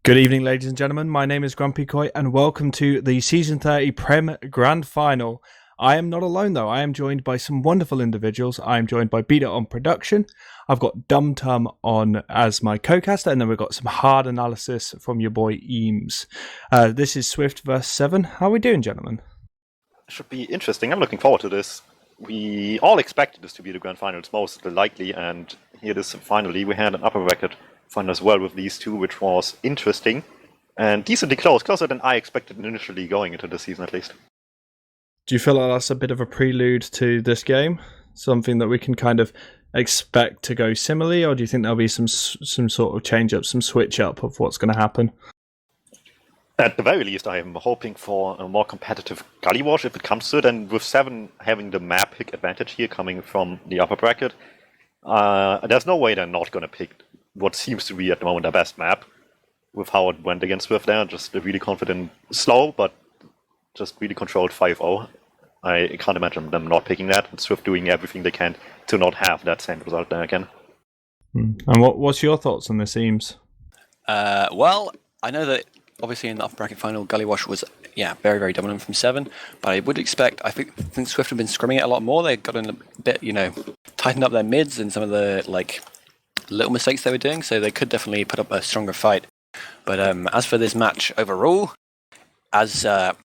Good evening, ladies and gentlemen. My name is GrumpyKoi, and welcome to the Season 30 Prem Grand Final. I am not alone, though. I am joined by some wonderful individuals. I am joined by Beta on production. I've got DuMmTm on as my co-caster, and then we've got some hard analysis from your boy Eames. This is SVIFT vs. Se7en. How are we doing, gentlemen? Should be interesting. I'm looking forward to this. We all expected this to be the grand final. It's most likely, and here it is finally. We had an upper bracket final as well with these two, which was interesting and decently close, closer than I expected initially going into the season at least. Do you feel like that's a bit of a prelude to this game? Something that we can kind of expect to go similarly, or do you think there'll be some sort of change up, some switch up of what's going to happen? At the very least, I am hoping for a more competitive Gullywash if it comes to it, and with Se7en having the map pick advantage here coming from the upper bracket, there's no way they're not going to pick what seems to be at the moment their best map. With how it went against SVIFT there, just a really confident, slow, but just really controlled 5-0. I can't imagine them not picking that, and SVIFT doing everything they can to not have that same result there again. And what's your thoughts on this, Eames? Well, I know that obviously in the upper bracket final, Gullywash was very, very dominant from Se7en, but I would expect, I think SVIFT have been scrimming it a lot more. They got in a bit, tightened up their mids and some of the little mistakes they were doing, so they could definitely put up a stronger fight. But as for this match overall, as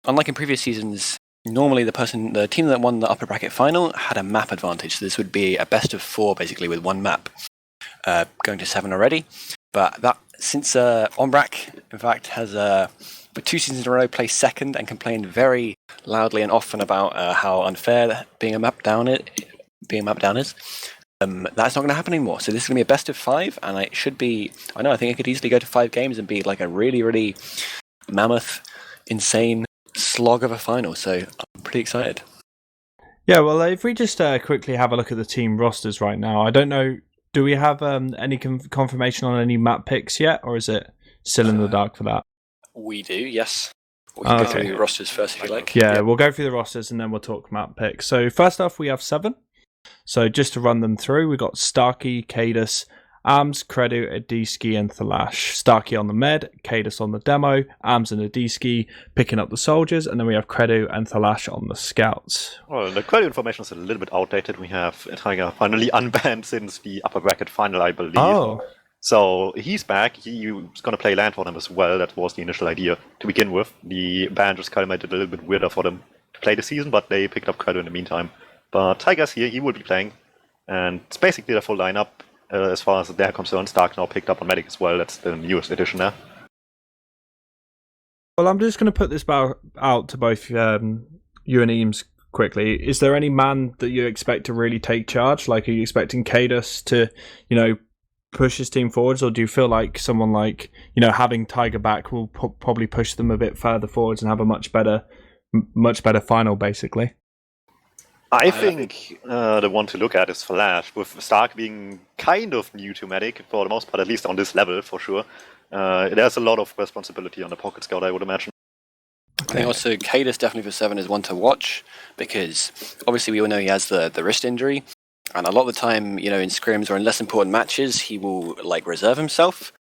unlike in previous seasons, normally the team that won the upper bracket final had a map advantage. So this would be a best of 4 basically with one map going to Se7en already. But that since Ombrac, in fact, has for 2 seasons in a row placed second and complained very loudly and often about how unfair being a map down is. That's not going to happen anymore. So this is going to be a best of 5, and it should be. I think it could easily go to 5 games and be like a really, really mammoth, insane slog of a final. So I'm pretty excited. Yeah, well, if we just quickly have a look at the team rosters right now, I don't know. Do we have any confirmation on any map picks yet, or is it still in the dark for that? We do, yes. We can go through the rosters first if you like. Yeah, we'll go through the rosters and then we'll talk map picks. So first off, we have Se7en. So just to run them through, we've got Starkey, Cadus, Arms, Credu, Adiski, and Thalash. Starkey on the med, Cadus on the demo, Arms and Adiski picking up the soldiers, and then we have Credu and Thalash on the scouts. Well, the Credu information is a little bit outdated. We have Tiger finally unbanned since the upper bracket final, I believe. Oh. So he's back. He's going to play land for them as well. That was the initial idea to begin with. The ban just kind of made it a little bit weirder for them to play the season, but they picked up Credu in the meantime. But Tiger's here, he will be playing, and it's basically the full lineup as far as they're concerned. Stark now picked up on Medic as well, that's the newest addition there. Well, I'm just going to put this out to both you and Eames quickly. Is there any man that you expect to really take charge? Like, are you expecting Cadus to, push his team forwards, or do you feel like someone like, having Tiger back will probably push them a bit further forwards and have a much better final, basically? I think the one to look at is Flash, with Stark being kind of new to Medic for the most part, at least on this level for sure. There's a lot of responsibility on the pocket scout, I would imagine. I think also Cadus definitely for Se7en is one to watch, because obviously we all know he has the wrist injury, and a lot of the time, in scrims or in less important matches, he will reserve himself.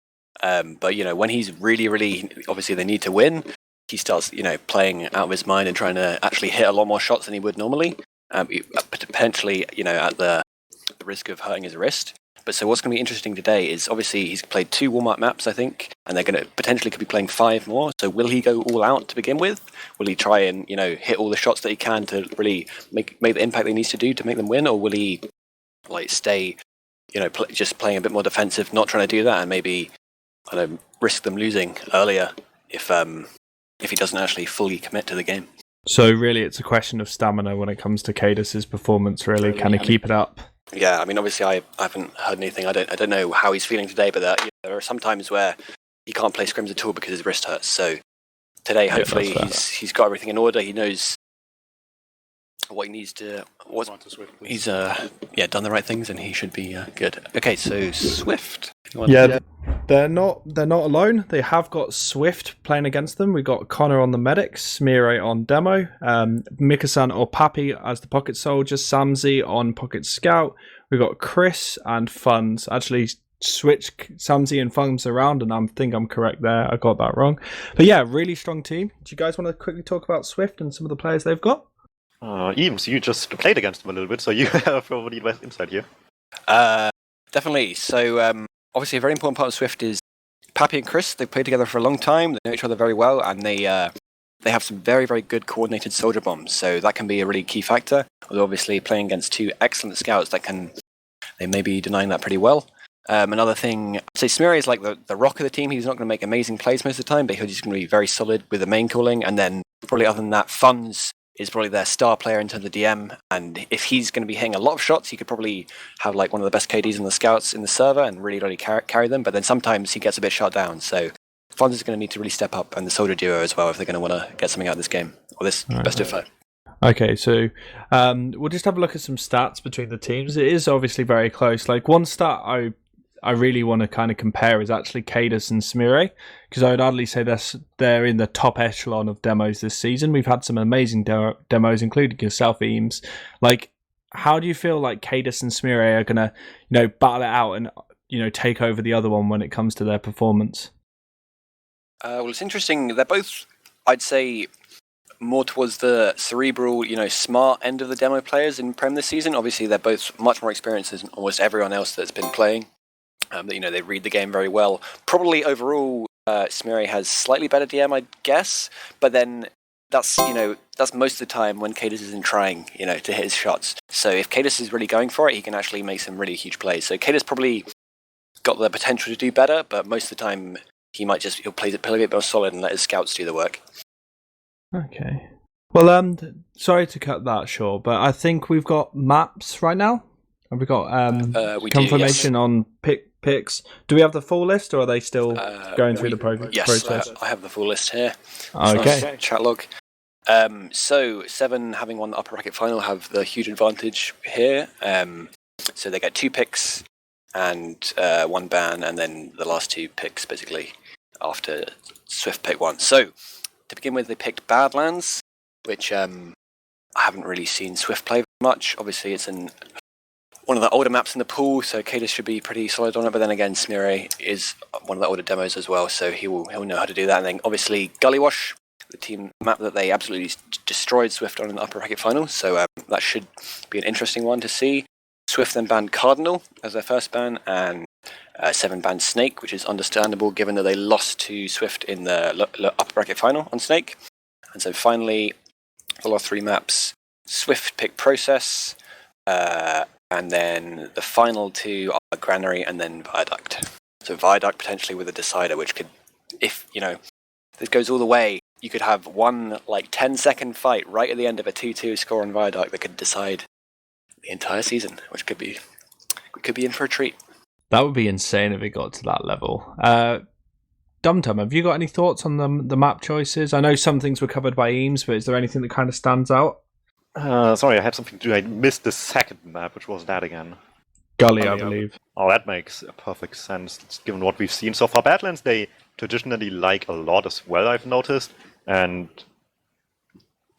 But when he's really, really obviously they need to win, he starts playing out of his mind and trying to actually hit a lot more shots than he would normally. Potentially, at the risk of hurting his wrist. But so what's going to be interesting today is obviously he's played 2 warm-up maps, I think, and they're going to potentially could be playing 5 more. So will he go all out to begin with? Will he try and hit all the shots that he can to really make the impact he needs to do to make them win, or will he stay just playing a bit more defensive, not trying to do that, and maybe risk them losing earlier if he doesn't actually fully commit to the game? So really, it's a question of stamina when it comes to Cadus's performance. Really, can he keep it up? Yeah, obviously, I haven't heard anything. I don't know how he's feeling today, but there are some times where he can't play scrims at all because his wrist hurts. So today, hopefully, he's got everything in order. He knows what he needs to. He's done the right things, and he should be good. Okay, so SVIFT. Yeah. They're not alone. They have got SVIFT playing against them. We got Connor on the medics, Smire on demo, Mikasan or Pappy as the pocket soldier, Samzi on pocket scout. We got Chris and Funds. Actually, switch Samsy and Thumbs around, and I think I'm correct there. I got that wrong. But yeah, really strong team. Do you guys want to quickly talk about Swift and some of the players they've got? Eames, you just played against them a little bit, so you have probably the best insight here. Definitely. So obviously a very important part of Swift is Pappy and Chris. They've played together for a long time. They know each other very well, and they have some very, very good coordinated soldier bombs. So that can be a really key factor. Although obviously playing against two excellent scouts, they may be denying that pretty well. Another thing, I'd say Smeary is like the rock of the team. He's not going to make amazing plays most of the time, but he's going to be very solid with the main calling. And then probably other than that, Funds is probably their star player in terms of DM. And if he's going to be hitting a lot of shots, he could probably have like one of the best KDs in the scouts in the server and really carry them. But then sometimes he gets a bit shut down. So Funds is going to need to really step up, and the soldier duo as well if they're going to want to get something out of this game or this best of 5. Okay, so we'll just have a look at some stats between the teams. It is obviously very close. Like one stat I really want to kind of compare is actually Cadus and Smeary, because I would hardly say they're in the top echelon of demos this season. We've had some amazing demos, including yourself, Eames. Like, how do you feel like Cadus and Smeary are going to, battle it out and, take over the other one when it comes to their performance? Well, it's interesting. They're both, I'd say, more towards the cerebral, smart end of the demo players in Prem this season. Obviously, they're both much more experienced than almost everyone else that's been playing. They read the game very well. Probably overall, Smeary has slightly better DM, I guess. But then that's most of the time when Cadus isn't trying, to hit his shots. So if Cadus is really going for it, he can actually make some really huge plays. So Cadus probably got the potential to do better, but most of the time he'll play it a bit more solid and let his scouts do the work. Okay. Well, sorry to cut that short, but I think we've got maps right now. Have we got confirmation on picks? Do we have the full list, or are they still going through the process? Yes, I have the full list here. Okay. Chat log. So Se7en, having won the upper bracket final, have the huge advantage here. So they get 2 picks and 1 ban, and then the last 2 picks basically after Swift pick 1. So to begin with, they picked Badlands, which I haven't really seen Swift play much. Obviously, it's one of the older maps in the pool, so Cadus should be pretty solid on it. But then again, Smeary is one of the older demos as well, so he'll know how to do that. And then obviously Gullywash, the team map that they absolutely destroyed Swift on in the upper bracket final. So that should be an interesting one to see. Swift then banned Cardinal as their first ban, and Se7en banned Snake, which is understandable given that they lost to Swift in the upper bracket final on Snake. And so finally, the last 3 maps, Swift picked Process, and then the final 2 are Granary and then Viaduct. So Viaduct potentially with a decider, which could, if this goes all the way, you could have one 10-second fight right at the end of a 2-2 score on Viaduct that could decide the entire season, which could be in for a treat. That would be insane if it got to that level. DuMmTm, have you got any thoughts on the map choices? I know some things were covered by Eames, but is there anything that kind of stands out? Sorry, I had something to do. I missed the second map, which was that again. Gully, I believe. Oh, that makes perfect sense, given what we've seen so far. Badlands, they traditionally like a lot as well, I've noticed. And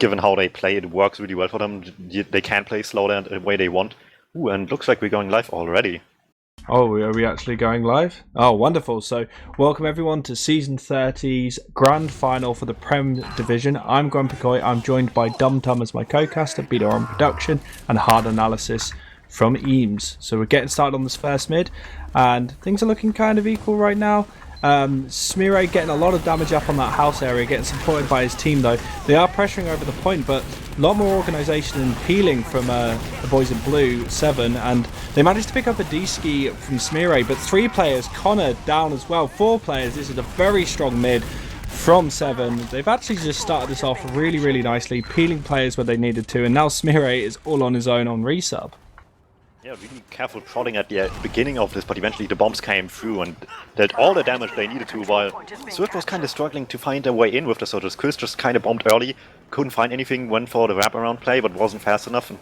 given how they play, it works really well for them. They can play slow the way they want. Ooh, and looks like we're going live already. Oh, are we actually going live? Oh, wonderful. So, welcome everyone to Season 30's Grand Final for the Prem Division. I'm GrumpyKoi. I'm joined by DuMmTm as my co-caster, Beta on production, and hard analysis from Eames. So we're getting started on this first mid, and things are looking kind of equal right now. Smeary getting a lot of damage up on that house area, getting supported by his team though. They are pressuring over the point, but a lot more organisation and peeling from the boys in blue, Se7en, and they managed to pick up a D-ski from Smeary, but 3 players, Connor down as well, 4 players. This is a very strong mid from Se7en. They've actually just started this off really, really nicely, peeling players where they needed to, and now Smeary is all on his own on resub. Yeah, really careful prodding at the beginning of this, but eventually the bombs came through and did all the damage they needed to, while Swift was kind of struggling to find their way in with the soldiers. Chris just kind of bombed early, couldn't find anything, went for the wraparound play, but wasn't fast enough. And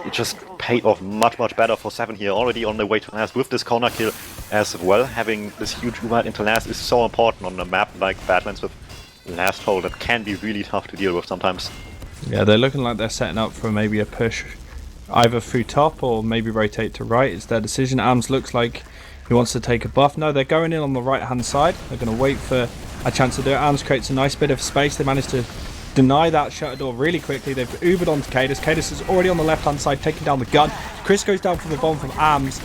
it just paid off much, much better for Se7en here, already on their way to last with this corner kill as well. Having this huge movement into last is so important on a map like Badlands with last hold that can be really tough to deal with sometimes. Yeah, they're looking like they're setting up for maybe a push either through top or maybe rotate to right. It's their decision. Arms looks like He wants to take a buff. No, they're going in on the right-hand side. They're going to wait for a chance to do it. Arms creates a nice bit of space. They managed to deny that shutter door really quickly. They've Ubered onto Cadus. Cadus is already on the left-hand side, taking down the gun. Chris goes down for the bomb from Arms.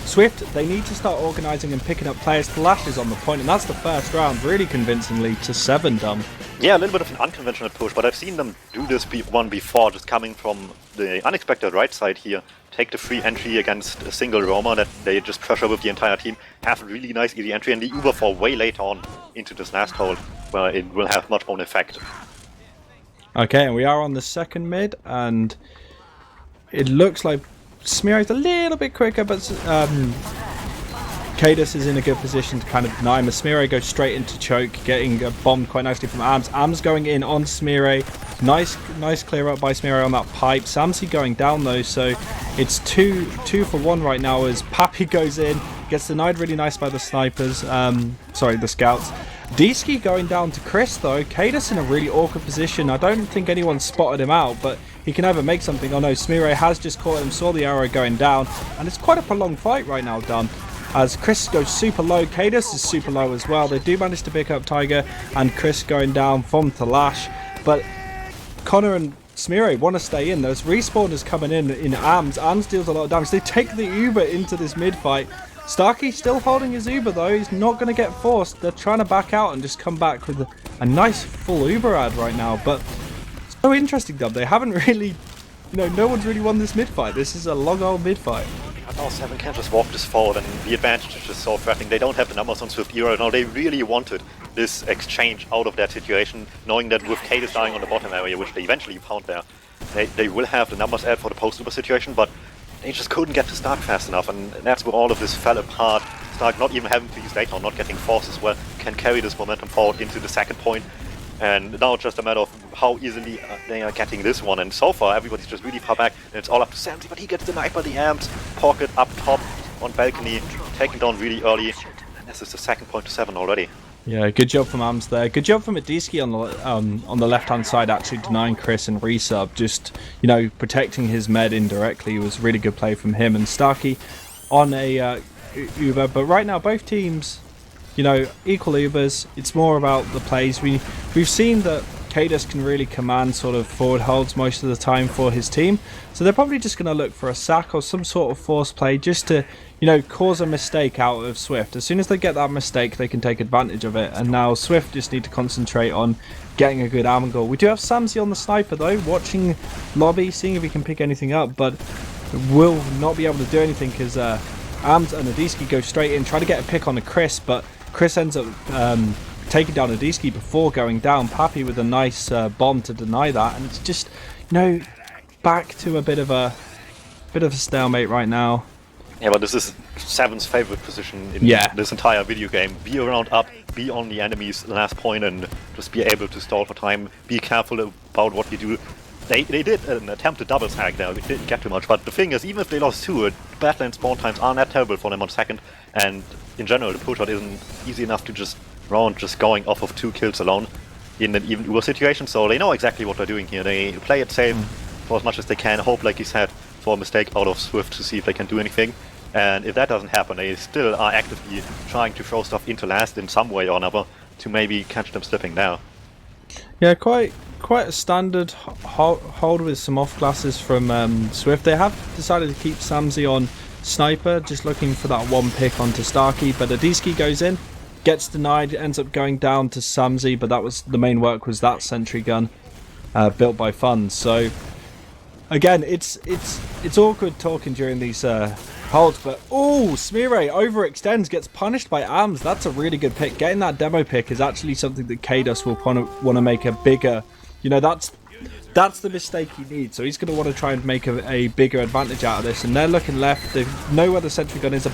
Swift, they need to start organising and picking up players. Flash is on the point, and that's the first round, really convincingly, to Se7en, Dum. Yeah, a little bit of an unconventional push, but I've seen them do this one before, just coming from the unexpected right side here. Take the free entry against a single roamer that they just pressure with the entire team. Have a really nice easy entry, and the Uber for way later on into this last hold, where it will have much more effect. Okay, and we are on the second mid, and it looks like Smearo's a little bit quicker, but Cadus is in a good position to kind of deny him. Smearo goes straight into choke, getting bombed quite nicely from Arms. Arms going in on Smearo. Nice clear up by Smearo on that pipe. Samsi going down though, so it's two for one right now as Pappy goes in, gets denied really nice by the snipers. Sorry, the scouts. Deeski going down to Chris though. Cadus in a really awkward position. I don't think anyone spotted him out, but he can either make something. Oh no, Smearo has just caught him, saw the arrow going down, and it's quite a prolonged fight right now, Dum. As Chris goes super low, Cadus is super low as well. They do manage to pick up Tiger, and Chris going down from Thalash, but Connor and Smearo want to stay in. Those respawners coming in Arms. Arms deals a lot of damage. They take the Uber into this mid fight. Starkey still holding his Uber though. He's not going to get forced. They're trying to back out and just come back with a nice full Uber ad right now. But it's so interesting, Dub. They haven't really, no one's really won this mid fight. This is a long old mid fight. Now Se7en can just walk this forward, and the advantage is just so threatening. They don't have the numbers on SVIFT either. Now they really wanted this exchange out of that situation, knowing that with Cadus dying on the bottom area, which they eventually found there, they will have the numbers out for the post-Uber situation, but they just couldn't get to start fast enough, and that's where all of this fell apart. Stark not even having to use data, not getting force as well, can carry this momentum forward into the second point. And now it's just a matter of how easily they are getting this one. And so far, everybody's just really far back. And it's all up to Samsi, but he gets denied by the Amps. Pocket up top on balcony, taken down really early. And this is the second point to Se7en already. Yeah, good job from Arms there. Good job from Adiski on the left-hand side, actually denying Chris and resub. Just, protecting his med indirectly was really good play from him. And Starkey on a Uber. But right now, both teams, equal Ubers. It's more about the plays. We've seen that Cadus can really command sort of forward holds most of the time for his team. So they're probably just going to look for a sack or some sort of force play just to, cause a mistake out of Swift. As soon as they get that mistake, they can take advantage of it. And now Swift just need to concentrate on getting a good angle. We do have Samsi on the sniper though, watching lobby, seeing if he can pick anything up, but will not be able to do anything because Arms and Adiski go straight in, try to get a pick on a Chris, but Chris ends up taking down Adiski before going down. Pappy with a nice bomb to deny that, and it's just, back to a bit of a stalemate right now. Yeah, but this is Se7en's favorite position in this entire video game. Be around up, be on the enemy's last point, and just be able to stall for time. Be careful about what you do. They did an attempted double tag there, it didn't get too much, but the thing is, even if they lost two, Badlands spawn times are not terrible for them on second, and in general the push out isn't easy enough to just round just going off of 2 kills alone in an even Uber situation, so they know exactly what they're doing here. They play it safe for as much as they can, hope, like you said, for a mistake out of Swift to see if they can do anything, and if that doesn't happen, they still are actively trying to throw stuff into last in some way or another to maybe catch them slipping now. Yeah, quite a standard hold with some off classes from Swift. They have decided to keep Samsi on sniper, just looking for that one pick onto Starkey, but Adiski goes in, gets denied, ends up going down to Samsi, but that was the main work, was that sentry gun built by Funds. So again, it's awkward talking during these holds, but Smearay overextends, gets punished by Arms. That's a really good pick. Getting that demo pick is actually something that Cadus will want to make a bigger, that's the mistake he needs. So he's going to want to try and make a bigger advantage out of this. And they're looking left. They know where the sentry gun is. The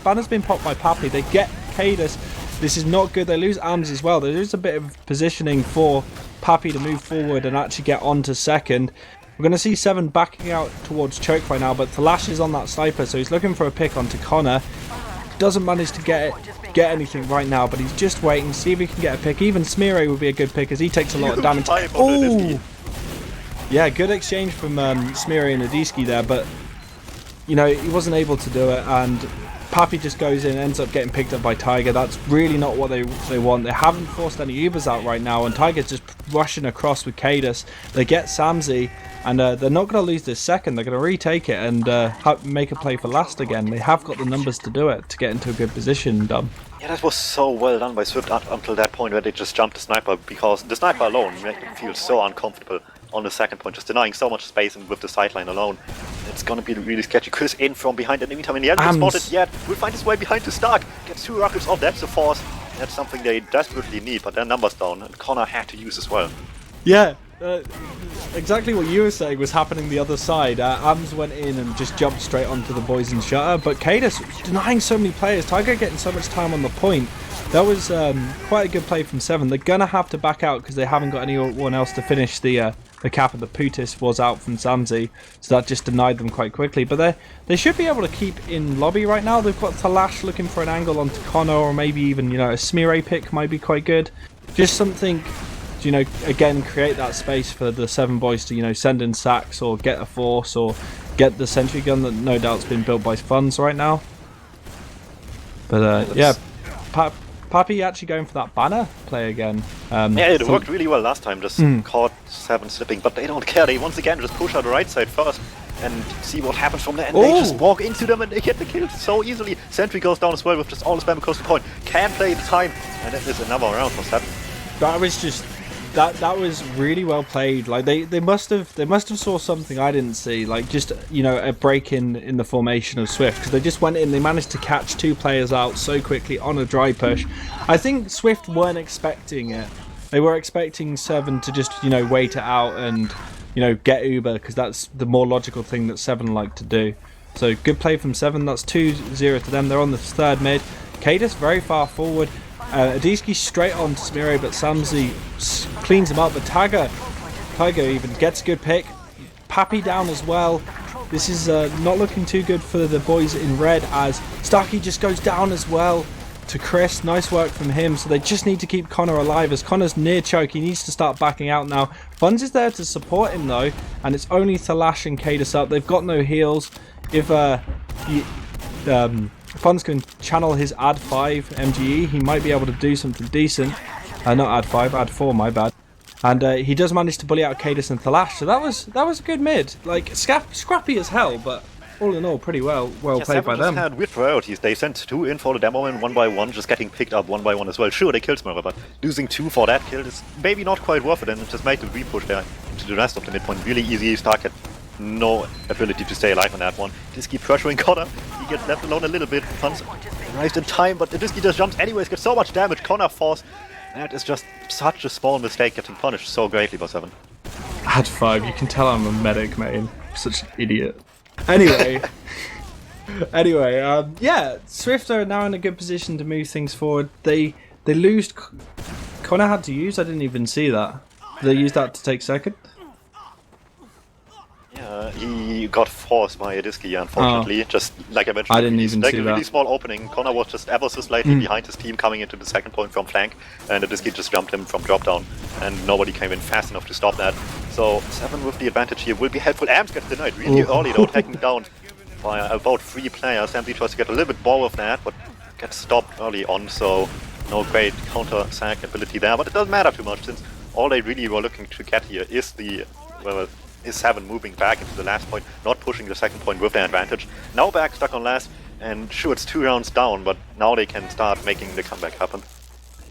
banner's been popped by Pappy. They get Cadus. This is not good. They lose Arms as well. There is a bit of positioning for Pappy to move forward and actually get onto second. We're going to see Se7en backing out towards choke right now, but Thalash is on that sniper, so he's looking for a pick onto Connor. Doesn't manage to get anything right now, but he's just waiting, see if he can get a pick. Even Smearay would be a good pick as he takes a lot of damage. Yeah, good exchange from Smearay and Adiski there, but he wasn't able to do it, and Pappy just goes in, ends up getting picked up by Tiger. That's really not what they want. They haven't forced any Ubers out right now, and Tiger's just rushing across with Cadus. They get Samzy, and they're not going to lose this second. They're going to retake it and make a play for last again. They have got the numbers to do it, to get into a good position, Dom. Yeah, that was so well done by Swift until that point where they just jumped the sniper, because the sniper alone made them feel so uncomfortable on the second point, just denying so much space, and with the sideline alone, it's gonna be really sketchy. Chris in from behind, and in the meantime, he hasn't been spotted yet. Will find his way behind the Stark, gets 2 rockets off, that's a force. That's something they desperately need, but their numbers down, and Connor had to use as well. Yeah, exactly what you were saying was happening the other side. Ams went in and just jumped straight onto the boys in shutter, but Cadus denying so many players, Tiger getting so much time on the point. That was quite a good play from Se7en. They're gonna have to back out because they haven't got anyone else to finish the cap, of the Putis was out from Samzy, so that just denied them quite quickly. But they should be able to keep in lobby right now. They've got Thalash looking for an angle onto Connor, or maybe even a Smear pick might be quite good. Just something to, again, create that space for the Se7en boys to send in sacks or get a force or get the sentry gun that no doubt's been built by Funds right now. But yeah, Pappy actually going for that banner play again. Yeah, it worked really well last time, just caught Se7en slipping, but they don't care. They once again just push out the right side first and see what happens from there, and they just walk into them and they get the kill so easily. Sentry goes down as well with just all the spam across the point. Can play the time, and that is another round for Se7en. That was just... That was really well played. Like they must have saw something I didn't see. Like just a break in the formation of Swift, because they just went in. They managed to catch 2 players out so quickly on a dry push. I think Swift weren't expecting it. They were expecting Se7en to just wait it out and get Uber, because that's the more logical thing that Se7en like to do. So good play from Se7en. That's 2-0 to them. They're on the third mid. Cadus very far forward. Adiski straight on to Smiro, but Samzy cleans him up. But Tiger even gets a good pick. Pappy down as well. This is not looking too good for the boys in red, as Starkey just goes down as well to Chris. Nice work from him. So they just need to keep Connor alive, as Connor's near choke. He needs to start backing out now. Funds is there to support him though, and it's only Thalash and Cadus up. They've got no heals. If Funds can channel his Ad 5 MGE, he might be able to do something decent. Not Ad 5, Ad 4, my bad. And he does manage to bully out Cadus and Thalash, so that was a good mid. Like, scrappy as hell, but all in all, pretty well played by them. Had weird priorities. They sent 2 in for the demo, and 1 by 1, just getting picked up 1 by 1 as well. Sure, they killed Smurfer, but losing 2 for that kill is maybe not quite worth it, and it just made the re-push there into the rest of the midpoint really easy. Stark had no ability to stay alive on that one. Just keep pressuring Connor. He gets left alone a little bit. Funds arrives in time, but Disky just jumps anyways, gets so much damage. Connor falls. That is just such a small mistake, getting punished so greatly by Se7en. Ad 5, you can tell I'm a medic, mate. Such an idiot. Anyway, yeah, Swift are now in a good position to move things forward. They lose. Connor had to use. I didn't even see that. They used that to take second. Yeah, he got forced by Disky, unfortunately. Just like I mentioned, I didn't even see a really small opening. Connor was just ever so slightly behind his team coming into the second point from flank, and Disky just jumped him from drop down, and nobody came in fast enough to stop that. So Se7en with the advantage here will be helpful. Ams gets denied really early though, taken down by about 3 players. Samzy tries to get a little bit more of that, but gets stopped early on, so no great counter-sack ability there. But it doesn't matter too much, since all they really were looking to get here is is Se7en moving back into the last point, not pushing the second point with their advantage. Now back stuck on last, and sure, it's 2 rounds down, but now they can start making the comeback happen.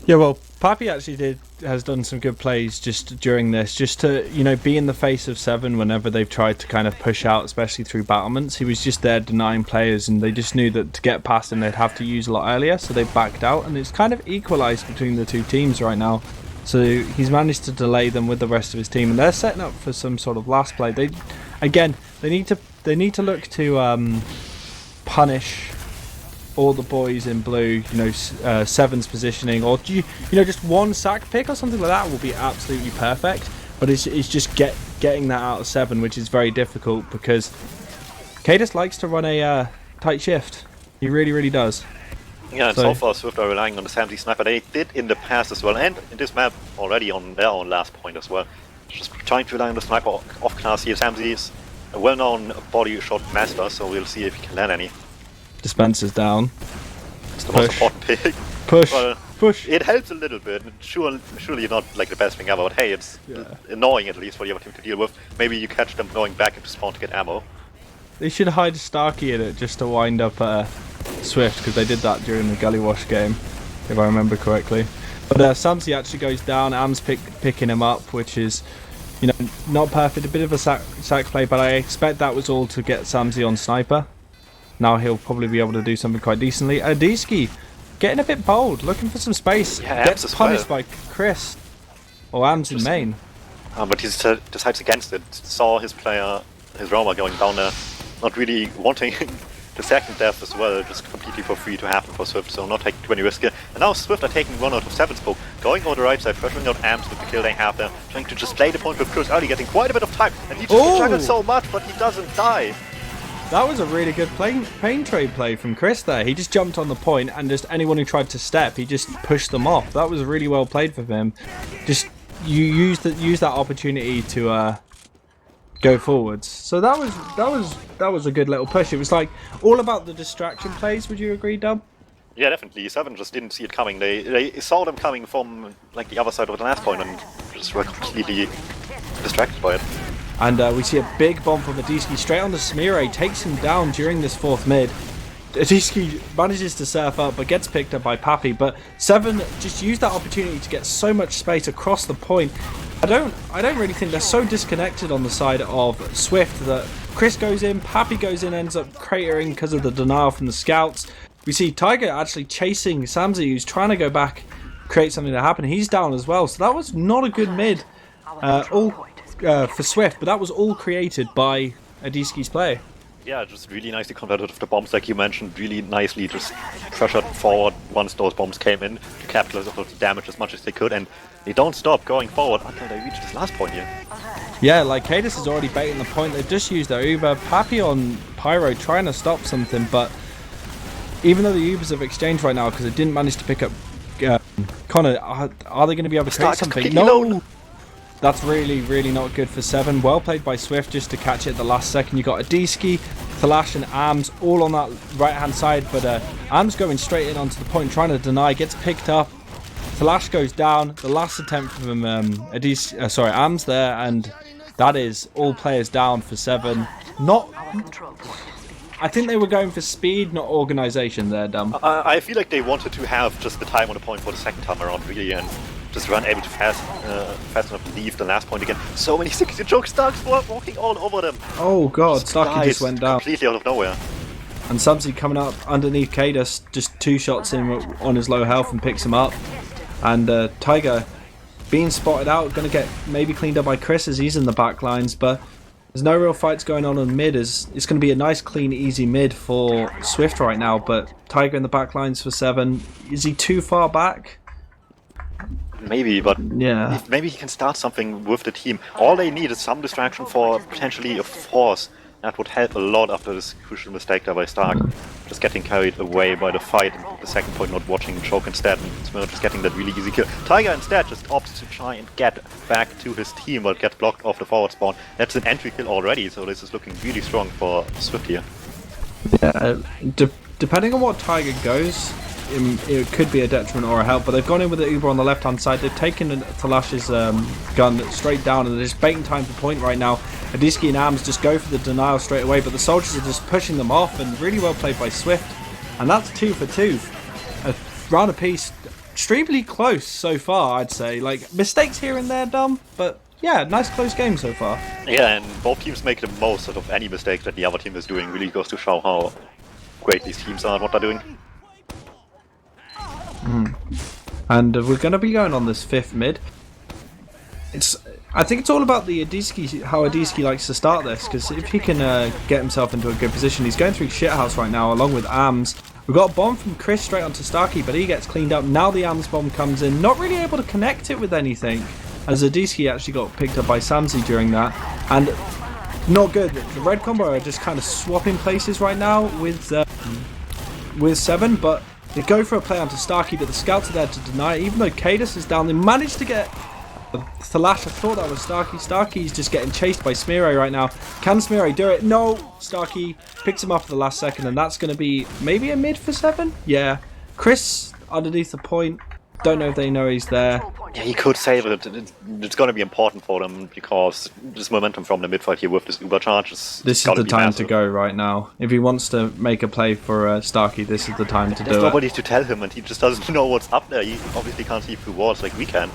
Yeah, well, Pappy actually has done some good plays just during this, just to be in the face of Se7en whenever they've tried to kind of push out, especially through battlements. He was just there denying players, and they just knew that to get past him they'd have to use a lot earlier, so they backed out, and it's kind of equalised between the 2 teams right now. So he's managed to delay them with the rest of his team, and they're setting up for some sort of last play. They need to look to punish all the boys in blue. Se7en's positioning, or just 1 sack pick or something like that will be absolutely perfect. But it's just getting that out of Se7en, which is very difficult, because Cadus likes to run a tight shift. He really does. Yeah, and so far Swift are relying on the Samzy sniper. They did in the past as well, and in this map already on their own last point as well. Just trying to rely on the sniper off class here. Samzy is a well-known body shot master, so we'll see if he can land any. Dispenser's down. It's the most important pick. Push. Well, Push. it helps a little bit. Surely not like the best thing ever, but hey, it's annoying at least for the other team to deal with. Maybe you catch them going back into spawn to get ammo. They should hide Starkey in it just to wind up Swift, because they did that during the Gullywash game, if I remember correctly. But Samsi actually goes down. Am's picking him up, which is, you know, not perfect. A bit of a sack play, but I expect that was all to get Samsi on sniper. Now he'll probably be able to do something quite decently. Adiski getting a bit bold, looking for some space. Yeah, gets punished by Chris. Or Ams in main. But he decides against it. Saw his player, his roamer going down there, not really wanting the second death as well, just completely for free to happen for Swift, so not taking too many risks here. And now Swift are taking 1 out of 7 spoke, going over the right side, pressuring out Ams with the kill they have there, trying to just play the point with Chris early, getting quite a bit of time, and he just juggles so much, but he doesn't die. That was a really good pain trade play from Chris there. He just jumped on the point, and just anyone who tried to step, he just pushed them off. That was really well played for him. Just you use that opportunity to go forwards. So that was a good little push. It was like all about the distraction plays. Would you agree, Dub? Yeah, definitely. Se7en just didn't see it coming. They saw them coming from like the other side of the last point and just were completely distracted by it. And we see a big bomb from Adiski straight on the Smire, takes him down during this 4th mid. Adiski manages to surf up, but gets picked up by Pappy. But Se7en just used that opportunity to get so much space across the point. I don't really think they're so disconnected on the side of Swift that Chris goes in, Pappy goes in, ends up cratering because of the denial from the scouts. We see Tiger actually chasing Samsi, who's trying to go back, create something to happen. He's down as well, so that was not a good mid. For Swift, but that was all created by Adiski's play. Yeah, just really nicely converted with the bombs, like you mentioned, really nicely just pressured forward once those bombs came in to capitalize off of the damage as much as they could, and they don't stop going forward until they reach this last point here. Yeah, like Cadis is already baiting the point. They've just used their Uber. Pappy on Pyro trying to stop something, but even though the Ubers have exchanged right now because they didn't manage to pick up Connor, are they going to be able to create something? No! That's really, really not good for Se7en. Well played by Swift just to catch it at the last second. You got Adiski, Thalash and Ams all on that right-hand side, but Ams going straight in onto the point, trying to deny, gets picked up. Thalash goes down. The last attempt from Ams there, and that is all players down for Se7en. I think they were going for speed, not organisation there, Dum. I feel like they wanted to have just the time on the point for the second time around, really, and just run able to fast enough to leave the last point again. So many 60 choke Starks walking all over them. Oh god, Starky just went down. Completely out of nowhere. And Samsi coming up underneath Cadus, just 2 shots in on his low health and picks him up. And Tiger being spotted out, going to get maybe cleaned up by Chris as he's in the back lines, but there's no real fights going on mid. It's going to be a nice, clean, easy mid for Swift right now, but Tiger in the back lines for Se7en. Is he too far back? Maybe, but yeah, maybe he can start something with the team. All they need is some distraction for potentially a force. That would help a lot after this crucial mistake there by Stark. Just getting carried away by the fight, and the second point not watching choke instead, and just getting that really easy kill. Tiger instead just opts to try and get back to his team, but gets blocked off the forward spawn. That's an entry kill already, so this is looking really strong for Swift here. Yeah, depending on what Tiger goes, it could be a detriment or a help, but they've gone in with the Uber on the left hand side. They've taken Talash's gun straight down, and they're just baiting time for point right now. Adiski and Ams just go for the denial straight away, but the soldiers are just pushing them off, and really well played by Swift. And that's 2 for 2. A round apiece, extremely close so far, I'd say. Like, mistakes here and there, Dom, but yeah, nice close game so far. Yeah, and both teams make the most out of any mistake that the other team is doing. Really goes to show how great these teams are and what they're doing. And we're going to be going on this 5th mid. I think it's all about the Adiski, how Adiski likes to start this, because if he can get himself into a good position, he's going through shithouse right now along with Ams. We've got a bomb from Chris straight onto Starkey, but he gets cleaned up. Now the Ams bomb comes in, not really able to connect it with anything, as Adiski actually got picked up by Samsi during that. And not good. The red combo are just kind of swapping places right now with Se7en, but they go for a play onto Starkey, but the scouts are there to deny it. Even though Cadus is down, they managed to get Thalash, I thought that was Starkey. Starkey's just getting chased by Smearay right now. Can Smearay do it? No! Starkey picks him up at the last second, and that's going to be maybe a mid for 7? Yeah. Chris underneath the point. Don't know if they know he's there. Yeah, he could save it. It's going to be important for them because this momentum from the midfield here with this Uber charge is This is the time to go right now. If he wants to make a play for Starkey, this is the time to do it. There's nobody to tell him, and he just doesn't know what's up there. He obviously can't see through walls like we can.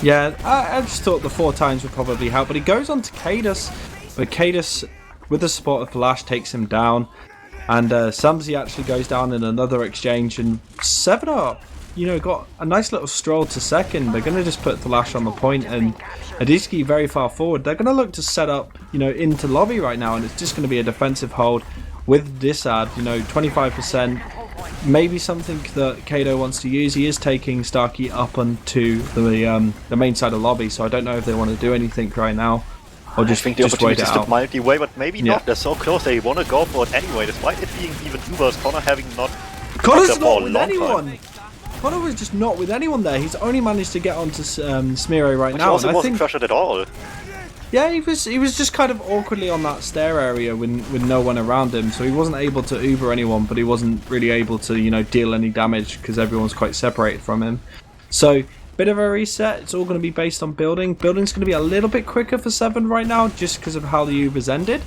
Yeah, I just thought the 4 times would probably help, but he goes on to Cadus. But Cadus, with the support of Flash, takes him down. And Samsey actually goes down in another exchange, and 7 up. Got a nice little stroll to second. They're going to just put Thalash on the point, and Adiski very far forward. They're going to look to set up, into lobby right now, and it's just going to be a defensive hold with Disad, 25%. Maybe something that Kato wants to use. He is taking Starkey up onto the main side of lobby, so I don't know if they want to do anything right now. Or just, I think the wait it opportunity out. might be way, but maybe not. They're so close, they want to go for it anyway, despite it being even Uber's Connor having not... Connor's not with anyone! Connor was just not with anyone there. He's only managed to get onto Smearay right now. He also wasn't pressured at all. Yeah, he was just kind of awkwardly on that stair area with no one around him, so he wasn't able to Uber anyone, but he wasn't really able to, deal any damage because everyone's quite separated from him. So, bit of a reset. It's all going to be based on building. Building's going to be a little bit quicker for 7 right now, just because of how the Uber's ended.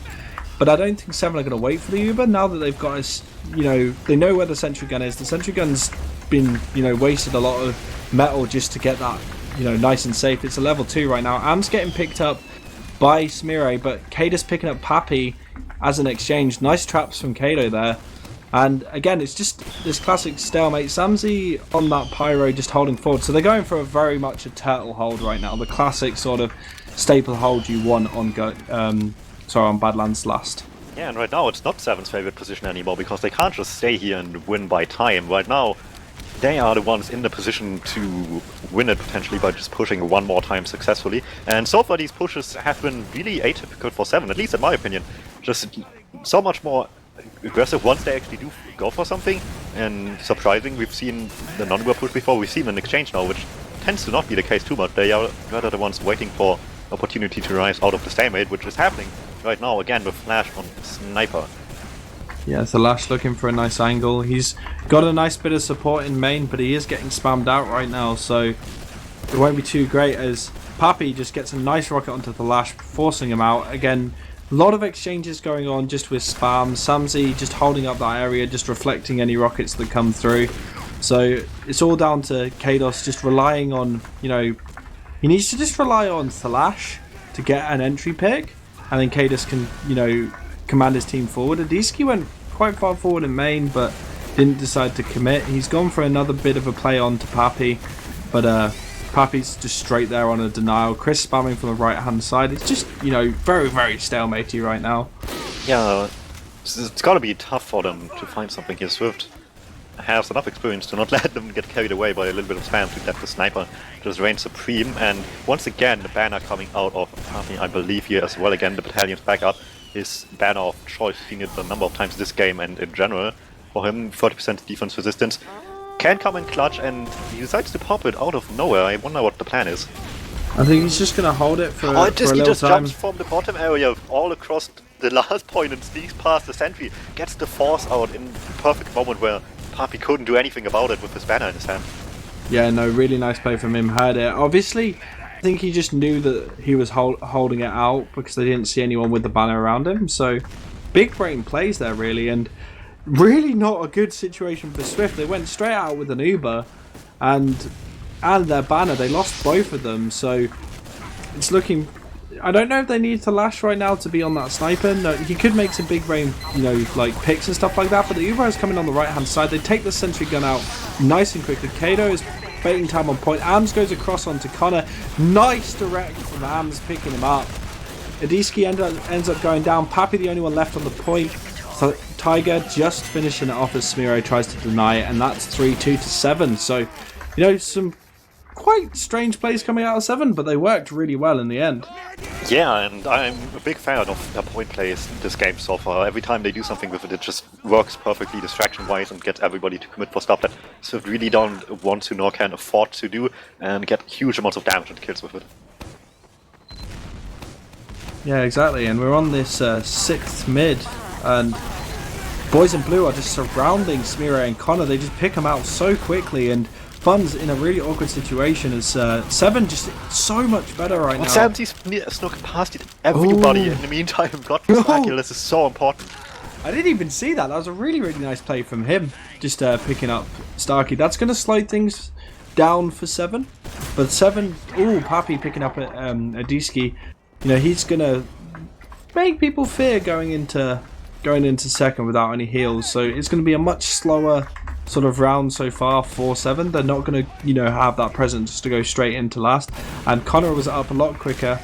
But I don't think 7 are going to wait for the Uber now that they've got us, they know where the sentry gun is. The sentry gun's been, wasted a lot of metal just to get that, nice and safe. It's a level 2 right now. Am's getting picked up by Smearay, but Kato's picking up Pappy as an exchange. Nice traps from Kato there. And again, it's just this classic stalemate. Samsey on that pyro just holding forward. So they're going for a very much a turtle hold right now. The classic sort of staple hold you want on on Badlands last. Yeah, and right now it's not 7's favorite position anymore because they can't just stay here and win by time. Right now, they are the ones in the position to win it potentially by just pushing one more time successfully. And so far these pushes have been really atypical for 7, at least in my opinion. Just so much more aggressive once they actually do go for something. And surprising, we've seen the non-Uber push before, we've seen an exchange now, which tends to not be the case too much. They are rather the ones waiting for opportunity to rise out of the stalemate, which is happening right now again with Flash on Sniper. Yeah, Thalash looking for a nice angle. He's got a nice bit of support in main, but he is getting spammed out right now, so it won't be too great as Pappy just gets a nice rocket onto Thalash, forcing him out. Again, a lot of exchanges going on just with spam. Samsey just holding up that area, just reflecting any rockets that come through. So it's all down to Kados just relying on, he needs to just rely on Thalash to get an entry pick, and then Kados can, command his team forward. Adiski went quite far forward in main, but didn't decide to commit. He's gone for another bit of a play on to Pappy, but Pappy's just straight there on a denial. Chris spamming from the right hand side. It's just, very, very stalematey right now. Yeah, it's gotta be tough for them to find something here. Swift has enough experience to not let them get carried away by a little bit of spam to let the sniper just reign supreme. And once again, the banner coming out of Pappy, I believe here as well. Again, the battalion's back up. His banner of choice, seen it a number of times this game and in general. For him, 30% defense resistance. Can come in clutch, and he decides to pop it out of nowhere. I wonder what the plan is. I think he's just going to hold it for a little time. He just jumps from the bottom area all across the last point and sneaks past the sentry. Gets the force out in the perfect moment where Pappy couldn't do anything about it with his banner in his hand. Yeah, no, really nice play from him. Heard it. Obviously, I think he just knew that he was holding it out because they didn't see anyone with the banner around him. So, big brain plays there, really. And really not a good situation for Swift. They went straight out with an Uber and their banner. They lost both of them. So, it's looking... I don't know if they need to lash right now to be on that sniper. No, he could make some big brain, like picks and stuff like that. But the Uber is coming on the right hand side. They take the sentry gun out nice and quickly. Kato is baiting time on point. Ams goes across onto Connor. Nice direct from Ams picking him up. Adiski ends up going down. Pappy the only one left on the point. So Tiger just finishing it off as Smearay tries to deny it, and that's 3-2 to 7. So, some quite strange plays coming out of Se7en, but they worked really well in the end. Yeah, and I'm a big fan of their point plays in this game so far. Every time they do something with it, it just works perfectly distraction-wise and gets everybody to commit for stuff that Swift really don't want to nor can afford to do, and get huge amounts of damage and kills with it. Yeah, exactly, and we're on this 6th mid, and boys in blue are just surrounding Smear and Connor. They just pick them out so quickly, and Fun's in a really awkward situation as Se7en just so much better right now. Samsy's snuck past everybody in the meantime. God, this is so important. I didn't even see that. That was a really, really nice play from him. Just picking up Starkey. That's going to slow things down for Se7en. But Se7en, Pappy picking up a Adiski. You know, he's going to make people fear going into second without any heals. So it's going to be a much slower sort of round so far for Se7en. They're not going to, you know, have that presence to go straight into last. And Connor was up a lot quicker.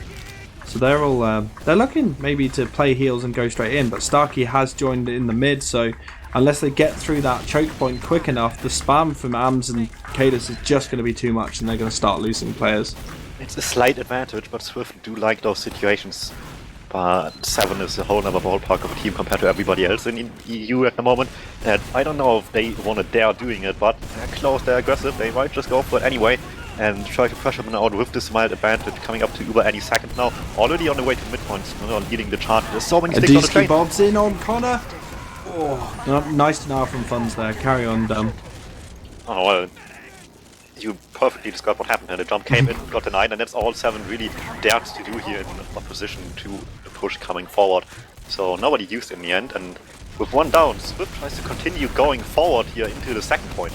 So they're all they're looking maybe to play heals and go straight in. But Starkey has joined in the mid, so unless they get through that choke point quick enough, the spam from Ams and Cadus is just going to be too much, and they're going to start losing players. It's a slight advantage, but Swift do like those situations. But Se7en is a whole other ballpark of a team compared to everybody else in EU at the moment. That I don't know if they want to dare doing it, but they're close, they're aggressive, they might just go for it anyway and try to pressure them out with this mild advantage coming up to Uber any second now. Already on the way to midpoints, leading the chart. There's so many things on the train. Bobs in on Connor. Oh, nice denial from Funds there. Carry on, Dum. Oh, well, you perfectly described what happened. The jump came in, got denied, and that's all Se7en really dared to do here in opposition to the push coming forward. So nobody used in the end, and with one down, Swift tries to continue going forward here into the second point.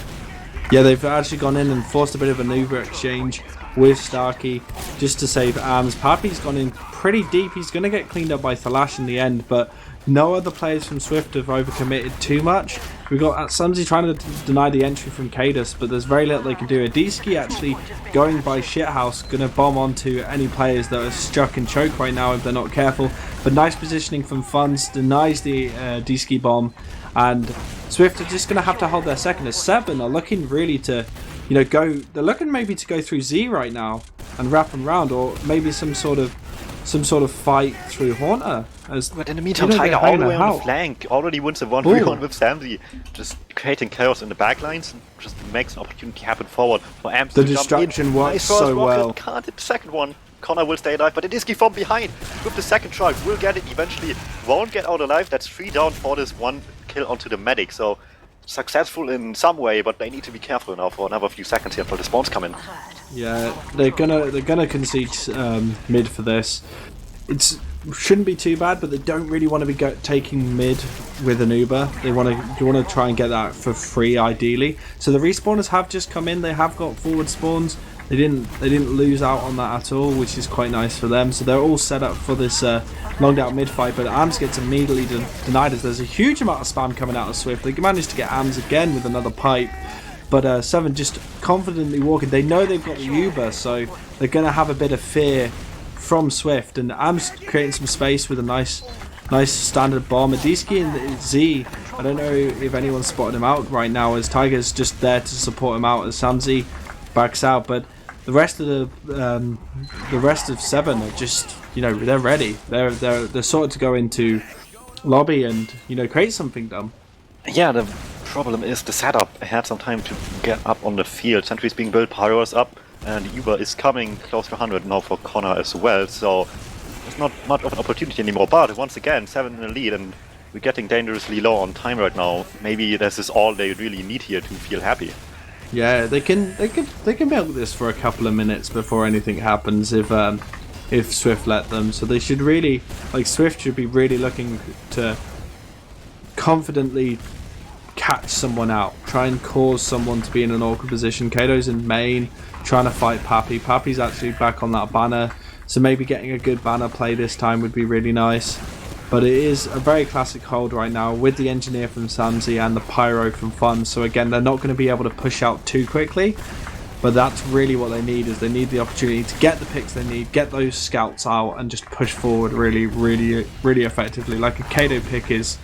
Yeah, they've actually gone in and forced a bit of an Uber exchange with Starkey just to save Arms. Pappy's gone in pretty deep. He's going to get cleaned up by Thalash in the end, but no other players from Swift have overcommitted too much. We've got Sumsy trying to deny the entry from Cadus, but there's very little they can do. Adiski actually going by Shithouse, going to bomb onto any players that are stuck in choke right now if they're not careful. But nice positioning from Funds, denies the Adiski bomb, and Swift are just going to have to hold their second. As Se7en are looking really to, you know, go. They're looking maybe to go through Z right now and wrap them round, or maybe some sort of fight through Haunter. But in the meantime, Tiger all the way on the flank already wins a 1v1 with Samsy, just creating chaos in the backlines and just makes an opportunity happen forward for Amps the to distraction jump in. works so well. Can't hit the second one. Connor will stay alive, but Adiski from behind with the second try will get it eventually. Won't get out alive. That's 3 down for this one kill onto the medic. So successful in some way, but they need to be careful now for another few seconds here until the spawns come in. Yeah, they're gonna concede mid for this. It shouldn't be too bad, but they don't really want to be taking mid with an Uber. They want to try and get that for free, ideally. So the respawners have just come in. They have got forward spawns. They didn't lose out on that at all, which is quite nice for them. So they're all set up for this longed out mid fight. But Ams gets immediately denied as there's a huge amount of spam coming out of Swift. They managed to get Ams again with another pipe. But Se7en just confidently walking. They know they've got the Uber, so they're going to have a bit of fear from Swift. And Am's creating some space with a nice standard bomb. Adiski and Z, I don't know if anyone's spotted him out right now, as Tiger's just there to support him out as Samsy backs out. But the rest of Se7en are just, you know, they're ready. They're sorted to go into lobby and, you know, create something dumb. Yeah, the problem is the setup had some time to get up on the field. Sentries being built, Pyro's up, and Uber is coming close to 100 now for Connor as well, so it's not much of an opportunity anymore. But once again, Se7en in the lead, and we're getting dangerously low on time right now. Maybe this is all they really need here to feel happy. Yeah, they can milk this for a couple of minutes before anything happens if Swift let them. So they should really, like, Swift should be really looking to confidently catch someone out, try and cause someone to be in an awkward position. Kato's in main, trying to fight Pappy. Pappy's actually back on that banner, so maybe getting a good banner play this time would be really nice. But it is a very classic hold right now with the engineer from Samsy and the pyro from Fun. So again, they're not going to be able to push out too quickly, but that's really what they need. Is they need the opportunity to get the picks they need, get those scouts out, and just push forward really effectively. Like a Kato pick is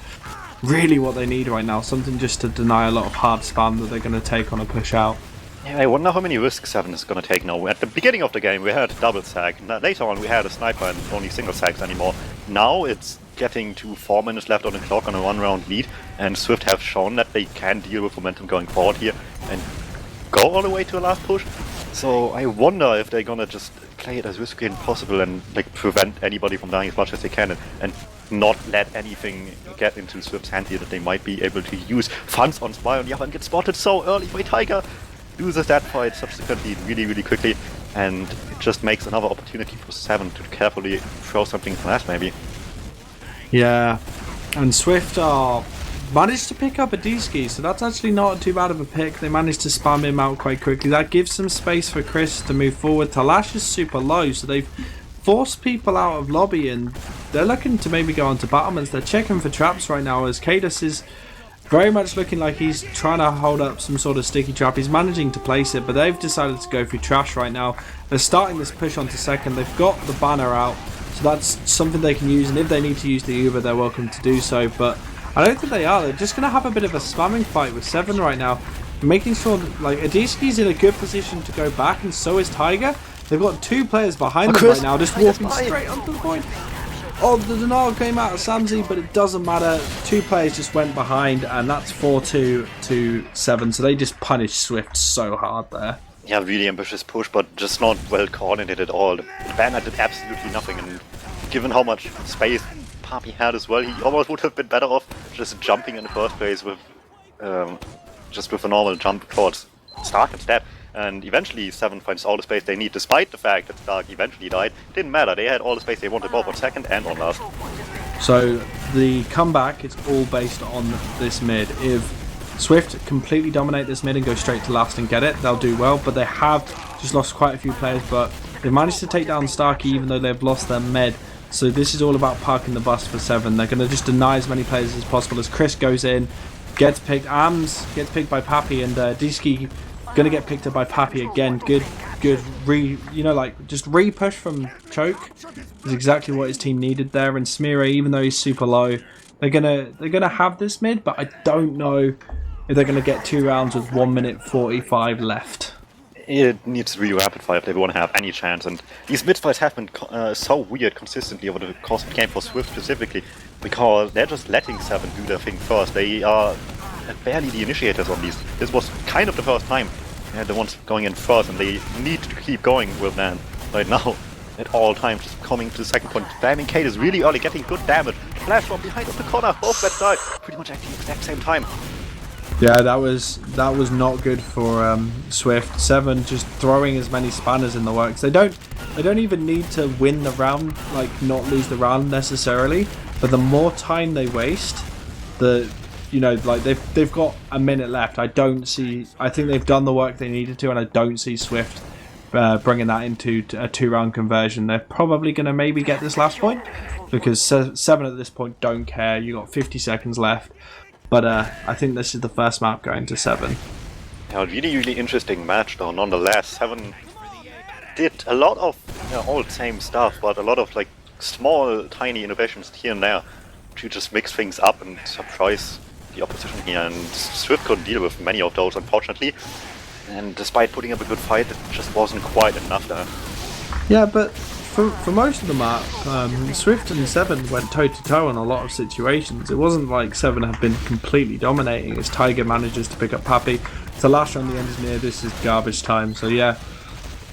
really what they need right now. Something just to deny a lot of hard spam that they're going to take on a push out. Yeah, I wonder how many risks 7 is going to take now. At the beginning of the game, we had double sack. Later on, we had a sniper and only single sacks anymore. Now it's getting to 4 minutes left on the clock on a 1-round lead, and Swift have shown that they can deal with momentum going forward here and go all the way to a last push. So I wonder if they're gonna just play it as risky as possible and like prevent anybody from dying as much as they can, and not let anything get into Swift's hand here that they might be able to use. Funds on Spy on the other and get spotted so early by Tiger. Loses that fight subsequently really quickly, and it just makes another opportunity for 7 to carefully throw something fast maybe. Yeah, and Swift managed to pick up a D-ski, so that's actually not too bad of a pick. They managed to spam him out quite quickly. That gives some space for Chris to move forward. Talash is super low, so they've forced people out of lobby, and they're looking to maybe go on to battlements. They're checking for traps right now, as Cadus is very much looking like he's trying to hold up some sort of sticky trap. He's managing to place it, but they've decided to go through trash right now. They're starting this push onto second. They've got the banner out, so that's something they can use, and if they need to use the Uber, they're welcome to do so, but I don't think they are. They're just going to have a bit of a spamming fight with 7 right now, making sure that, like, Adiski's in a good position to go back, and so is Tiger. They've got 2 players behind them right now, just walking straight onto the point. Oh, the denial came out of Samsey, but it doesn't matter. 2 players just went behind, and that's 4-2 to 7. So they just punished Swift so hard there. Yeah, really ambitious push, but just not well coordinated at all. The banner did absolutely nothing, and given how much space Papi had as well, he almost would have been better off just jumping in the first place with just with a normal jump towards Stark instead. And eventually 7 finds all the space they need, despite the fact that Stark eventually died. Didn't matter, they had all the space they wanted, both on second and on last. So the comeback is all based on this mid. If Swift completely dominate this mid and go straight to last and get it, they'll do well, but they have just lost quite a few players, but they've managed to take down Starky even though they've lost their mid. So this is all about parking the bus for 7. They're going to just deny as many players as possible as Chris goes in, gets picked, Ams gets picked by Papi, and Diski going to get picked up by Papi again. Good just re-push from Choke is exactly what his team needed there. And Smeara, even though he's super low, they're gonna have this mid, but I don't know if they're gonna get 2 rounds with 1 minute 45 left. It needs to be rapid fire if they want to have any chance, and these mid fights have been so weird consistently over the course of the game for Swift specifically, because they're just letting 7 do their thing first. They are barely the initiators on these. This was kind of the first time they're the ones going in first, and they need to keep going with that right now at all times, just coming to the second point. Spamming Kate is really early, getting good damage. Flash from behind of the corner, both that side, pretty much at the exact same time. Yeah, that was not good for Swift. 7 just throwing as many spanners in the works. They don't even need to win the round, like not lose the round necessarily. But the more time they waste, they've got a minute left. I think they've done the work they needed to, and I don't see Swift bringing that into a 2-round conversion. They're probably going to maybe get this last point, because 7 at this point don't care. You got 50 seconds left. But I think this is the first map going to 7. Yeah, really interesting match though, nonetheless. 7 did a lot of old same stuff, but a lot of like small, tiny innovations here and there to just mix things up and surprise the opposition here. And Swift couldn't deal with many of those, unfortunately. And despite putting up a good fight, it just wasn't quite enough there. Yeah, but for most of the map, Swift and 7 went toe-to-toe in a lot of situations. It wasn't like 7 have been completely dominating as Tiger manages to pick up Papi. Talash on the engineer, this is garbage time. So yeah,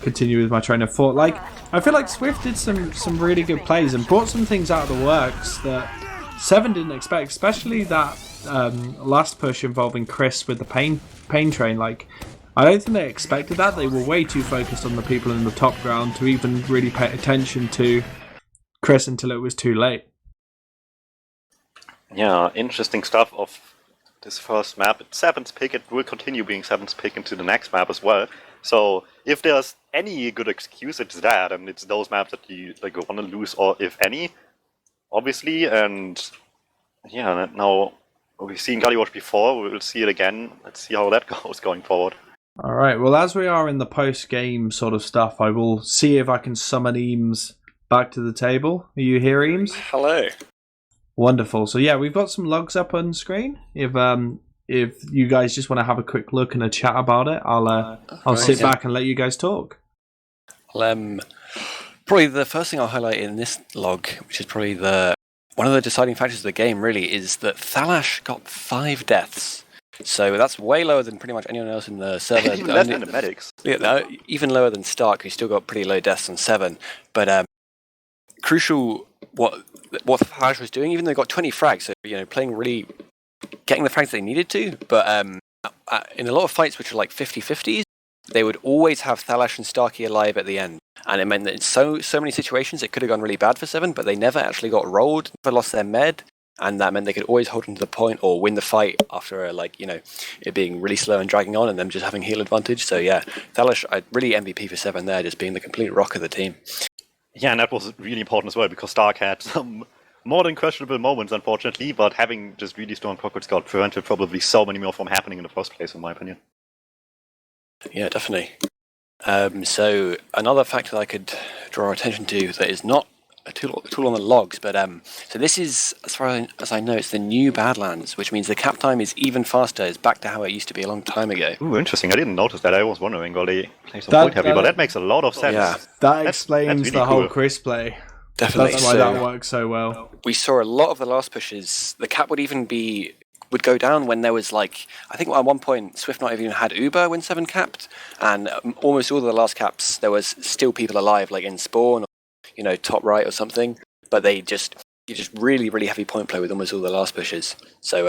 continue with my train of thought. Like, I feel like Swift did some really good plays and brought some things out of the works that 7 didn't expect, especially that last push involving Chris with the pain train. Like, I don't think they expected that. They were way too focused on the people in the top ground to even really pay attention to Chris until it was too late. Yeah, interesting stuff of this first map. It's 7's pick. It will continue being 7's pick into the next map as well. So if there's any good excuse, it's that, and it's those maps that you want to lose, or if any, obviously. And yeah, now we've seen Gullywash before. We will see it again. Let's see how that goes going forward. All right, well, as we are in the post-game sort of stuff, I will see if I can summon Eames back to the table. Are you here, Eames? Hello. Wonderful. So yeah, we've got some logs up on screen. If if you guys just want to have a quick look and a chat about it, I'll sit back and let you guys talk. Probably the first thing I'll highlight in this log, which is probably one of the deciding factors of the game, really, is that Thalash got 5 deaths. So that's way lower than pretty much anyone else in the server. Even less than the medics. Yeah, no, even lower than Stark, who still got pretty low deaths on 7. But crucial, what Thalash was doing, even though they got 20 frags, so playing really, getting the frags they needed to. But in a lot of fights, which were like 50-50s, they would always have Thalash and Starky alive at the end. And it meant that in so many situations it could have gone really bad for 7, but they never actually got rolled, never lost their med, and that meant they could always hold on to the point or win the fight after it being really slow and dragging on and them just having heal advantage. So yeah, Thalash, really MVP for 7 there, just being the complete rock of the team. Yeah, and that was really important as well, because Stark had some more than questionable moments, unfortunately, but having just really strong Pocket Scout prevented probably so many more from happening in the first place, in my opinion. Yeah, definitely. So another factor that I could draw attention to that is not a tool on the logs, but so this is, as far as I know, it's the new Badlands, which means the cap time is even faster. It's back to how it used to be a long time ago. Ooh, interesting. I didn't notice that. I was wondering, will they play some point heavy, but that makes a lot of sense. Yeah. That explains that's really the whole Chris play. Definitely. That's why that works so well. We saw a lot of the last pushes. The cap would go down when there was I think at one point Swift not even had Uber when 7 capped, and almost all of the last caps there was still people alive, like in spawn or top right or something, but you just really, really heavy point play with almost all the last pushes. So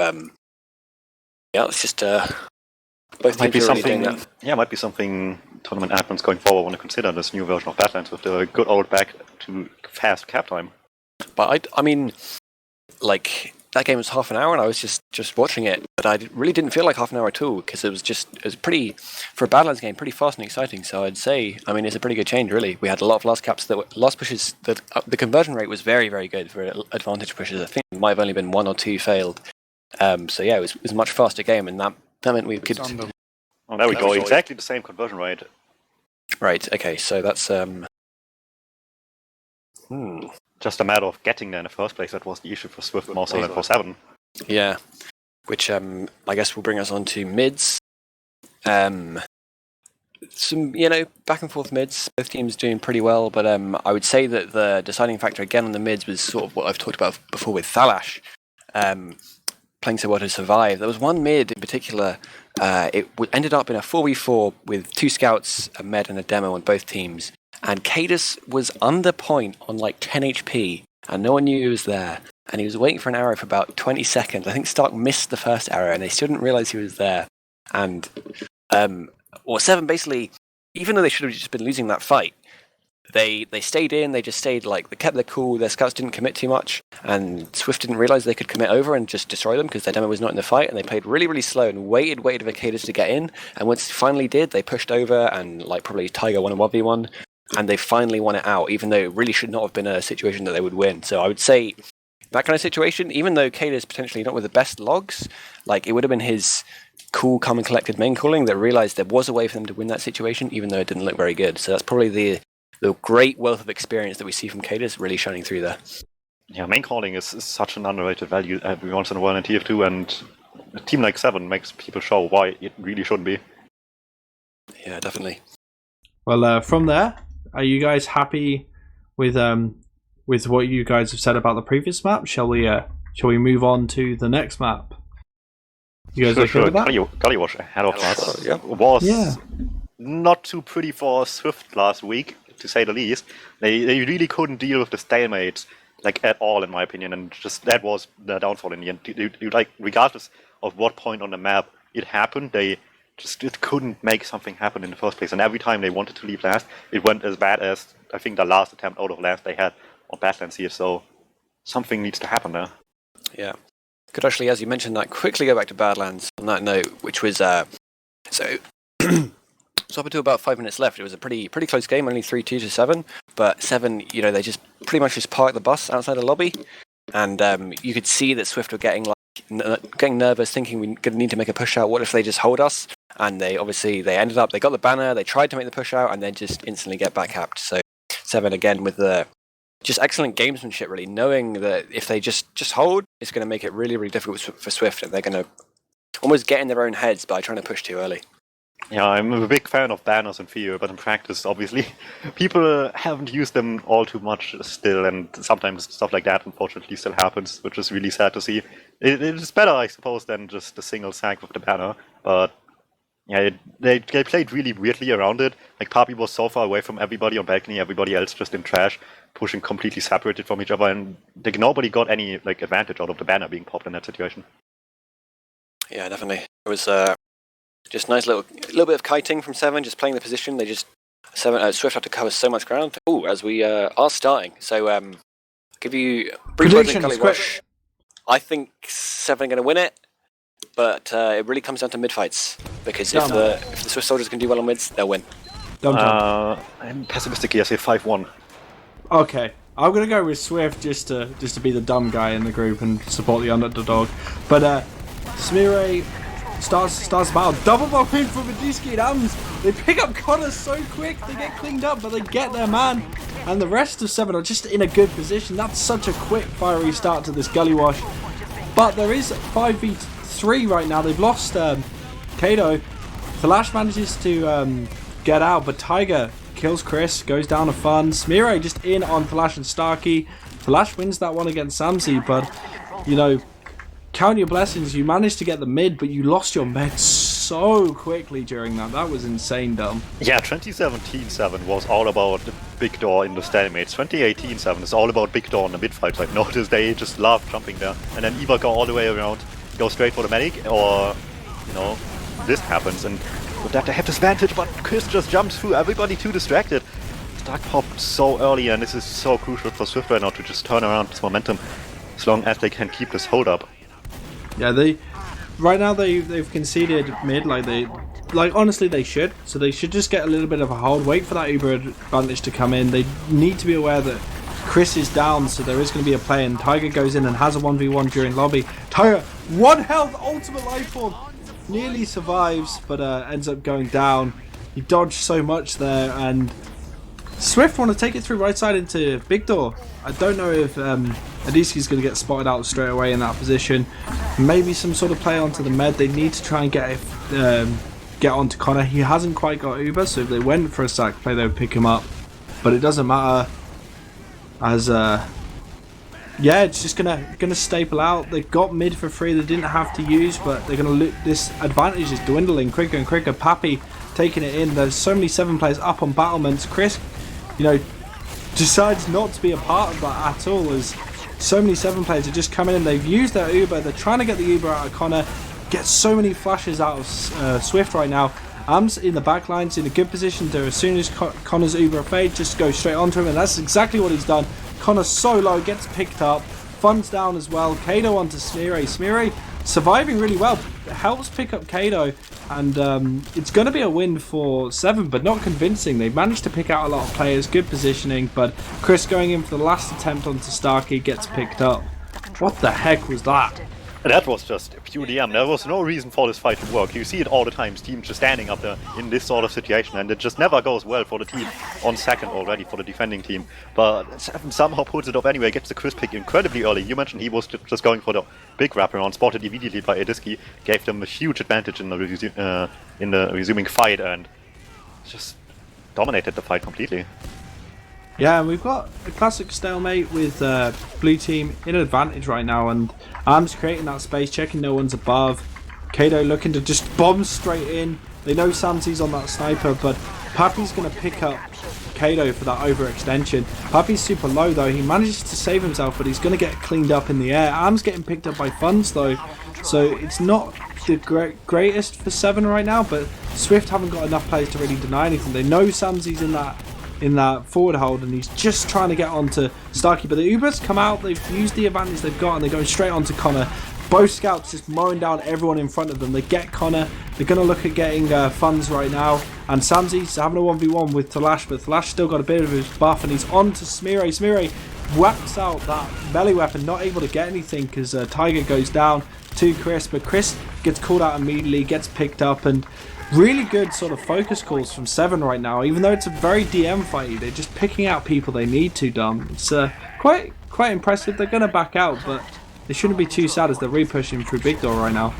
yeah, it's just both might teams be are really doing that. Yeah, might be something tournament admins going forward want to consider, this new version of Badlands with the good old back to fast cap time. But I mean, that game was half an hour, and I was just watching it, but I really didn't feel like half an hour at all, because it was pretty, for a Badlands game, pretty fast and exciting. So I'd say, I mean, it's a pretty good change, really. We had a lot of last caps last pushes. The conversion rate was very, very good for advantage pushes. I think there might have only been 1 or 2 failed. So yeah, it was a much faster game, and that meant we could. Oh, there we go. Exactly the same conversion rate. Right. Okay. So that's Just a matter of getting there in the first place. That was the issue for Swift more so than for 7. Yeah, which I guess will bring us on to mids. Some back and forth mids. Both teams doing pretty well, but I would say that the deciding factor again on the mids was sort of what I've talked about before with Thalash, playing so well to survive. There was one mid in particular. It ended up in a 4v4 with 2 scouts, a med, and a demo on both teams. And Cadus was under point on 10 HP, and no one knew he was there. And he was waiting for an arrow for about 20 seconds. I think Stark missed the first arrow, and they still didn't realize he was there. And 7 basically, even though they should have just been losing that fight, they stayed in. They just stayed they kept their cool. Their scouts didn't commit too much, and Swift didn't realize they could commit over and just destroy them because their demo was not in the fight. And they played really, really slow and waited for Cadus to get in. And once they finally did, they pushed over and probably Tiger won a 1v1. And they finally won it out, even though it really should not have been a situation that they would win. So I would say that kind of situation, even though Kade is potentially not with the best logs, it would have been his cool, calm and collected main calling that realized there was a way for them to win that situation, even though it didn't look very good. So that's probably the great wealth of experience that we see from Kade is really shining through there. Yeah, main calling is such an underrated value every once in a while in TF2, and a team like 7 makes people show why it really shouldn't be. Yeah, definitely. Well, from there, are you guys happy with what you guys have said about the previous map? Shall we move on to the next map? You guys okay with that? Gullywash ahead of us was not too pretty for Swift last week, to say the least. They really couldn't deal with the Stalemates at all, in my opinion, and just that was the downfall in the end. Regardless of what point on the map it happened, they just couldn't make something happen in the first place. And every time they wanted to leave last, it went as bad as, I think, the last attempt out of last they had on Badlands here. So something needs to happen there. Yeah. Could actually, as you mentioned that, quickly go back to Badlands on that note, which was, so up until about 5 minutes left, it was a pretty close game, only 3-2 to 7. But 7, they just pretty much just parked the bus outside the lobby. And you could see that Swift were getting nervous, thinking we're going to need to make a push out. What if they just hold us? And they ended up, they got the banner, they tried to make the push out, and then just instantly get back capped. So 7 again with the just excellent gamesmanship, really, knowing that if they just hold, it's going to make it really, really difficult for Swift, and they're going to almost get in their own heads by trying to push too early. Yeah, I'm a big fan of banners in Fear, but in practice, obviously, people haven't used them all too much still, and sometimes stuff like that, unfortunately, still happens, which is really sad to see. It is better, I suppose, than just a single sack with the banner, but yeah, they played really weirdly around it. Like, Papi was so far away from everybody on balcony, everybody else just in trash, pushing completely separated from each other, and like, nobody got any like advantage out of the banner being popped in that situation. Yeah, definitely. It was just nice little bit of kiting from Se7en, just playing the position. They just Swift had to cover so much ground. Oh, as we are starting. So give you brief Gullywash. I think Se7en are going to win it, but it really comes down to mid fights because if the Swift soldiers can do well on mids, they'll win. I'm pessimistic here. I say 5-1. Okay, I'm gonna go with Swift just to be the dumb guy in the group and support the underdog. But Se7en starts the battle. Double bombing from Badlands and Ams. They pick up Connor so quick. They get cleaned up, but they get their man. And the rest of Se7en are just in a good position. That's such a quick, fiery start to this Gullywash. But there is 5v3 right now. They've lost Kato. Flash manages to get out, but Tiger kills Chris, goes down to Fun. Se7en just in on Flash and Starkey. Flash wins that one against Samsy, but, you know, count your blessings. You managed to get the mid, but you lost your med so quickly during that. That was insane dumb. Yeah, 2017 Se7en was all about the big door in the Stalemates. 2018 Se7en is all about big door in the mid fights. I've noticed they just love jumping there and then either go all the way around, go straight for the medic, or, you know, this happens. And with that, they have this advantage, but Chris just jumps through everybody too distracted. Stark popped so early, and this is so crucial for Swift right now to just turn around this momentum as long as they can keep this hold up. Yeah, right now they've conceded mid, honestly they should. So they should just get a little bit of a hold, wait for that Uber advantage to come in. They need to be aware that Chris is down, so there is going to be a play, and Tiger goes in and has a 1v1 during lobby. Tiger, 1 health, ultimate life form, nearly survives, but ends up going down. He dodged so much there, and Swift want to take it through right side into big door. I don't know if Adiski's going to get spotted out straight away in that position. Maybe some sort of play onto the med. They need to try and get onto Connor. He hasn't quite got Uber, so if they went for a sack play, they would pick him up. But it doesn't matter, as yeah, it's just gonna staple out. They've got mid for free. They didn't have to use, but they're gonna look. This advantage is dwindling quicker and quicker. Papi taking it in. There's so many Se7en players up on battlements. Chris, you know, decides not to be a part of that at all, as so many Se7en players are just coming in. They've used their Uber. They're trying to get the Uber out of Connor. Get so many flashes out of Swift right now. Ams in the back line's in a good position to, as soon as Connor's Uber fade, just go straight onto him, and that's exactly what he's done. Connor's so low, gets picked up. Fun's down as well. Kato onto Se7en. Se7en surviving really well. Helps pick up Kato, and it's going to be a win for Se7en, but not convincing. They've managed to pick out a lot of players. Good positioning, but Chris going in for the last attempt onto Starkey gets picked up. What the heck was that? That was just pure DM. There was no reason for this fight to work. You see it all the time, teams just standing up there in this sort of situation, and it just never goes well for the team on second already, for the defending team. But Se7en somehow pulls it off anyway, gets the Chris pick incredibly early. You mentioned he was just going for the big wraparound, spotted immediately by Adiski, gave them a huge advantage in the resuming fight, and just dominated the fight completely. Yeah, and we've got a classic stalemate with blue team in advantage right now, and Arms creating that space, checking no one's above. Kato looking to just bomb straight in. They know Samsy's on that sniper, but Papi's going to pick up Kato for that overextension. Papi's super low though. He manages to save himself, but he's going to get cleaned up in the air. Arms getting picked up by Funds though, so it's not the greatest for Se7en right now, but Swift haven't got enough players to really deny anything. They know Samsy's in that forward hold, and he's just trying to get onto Starkey, but the Ubers come out. They've used the advantage they've got, and they're going straight onto Connor. Both scouts just mowing down everyone in front of them. They get Connor. They're going to look at getting Funds right now, and Samsy's having a 1v1 with Talash, but Talash still got a bit of his buff, and he's on to Se7en. Se7en whacks out that melee weapon, not able to get anything because Tiger goes down to Chris, but Chris gets called out immediately, gets picked up, and really good sort of focus calls from Se7en right now. Even though it's a very DM fight, they're just picking out people they need to, Dom. It's quite impressive. They're going to back out, but they shouldn't be too sad as they're re-pushing through big door right now.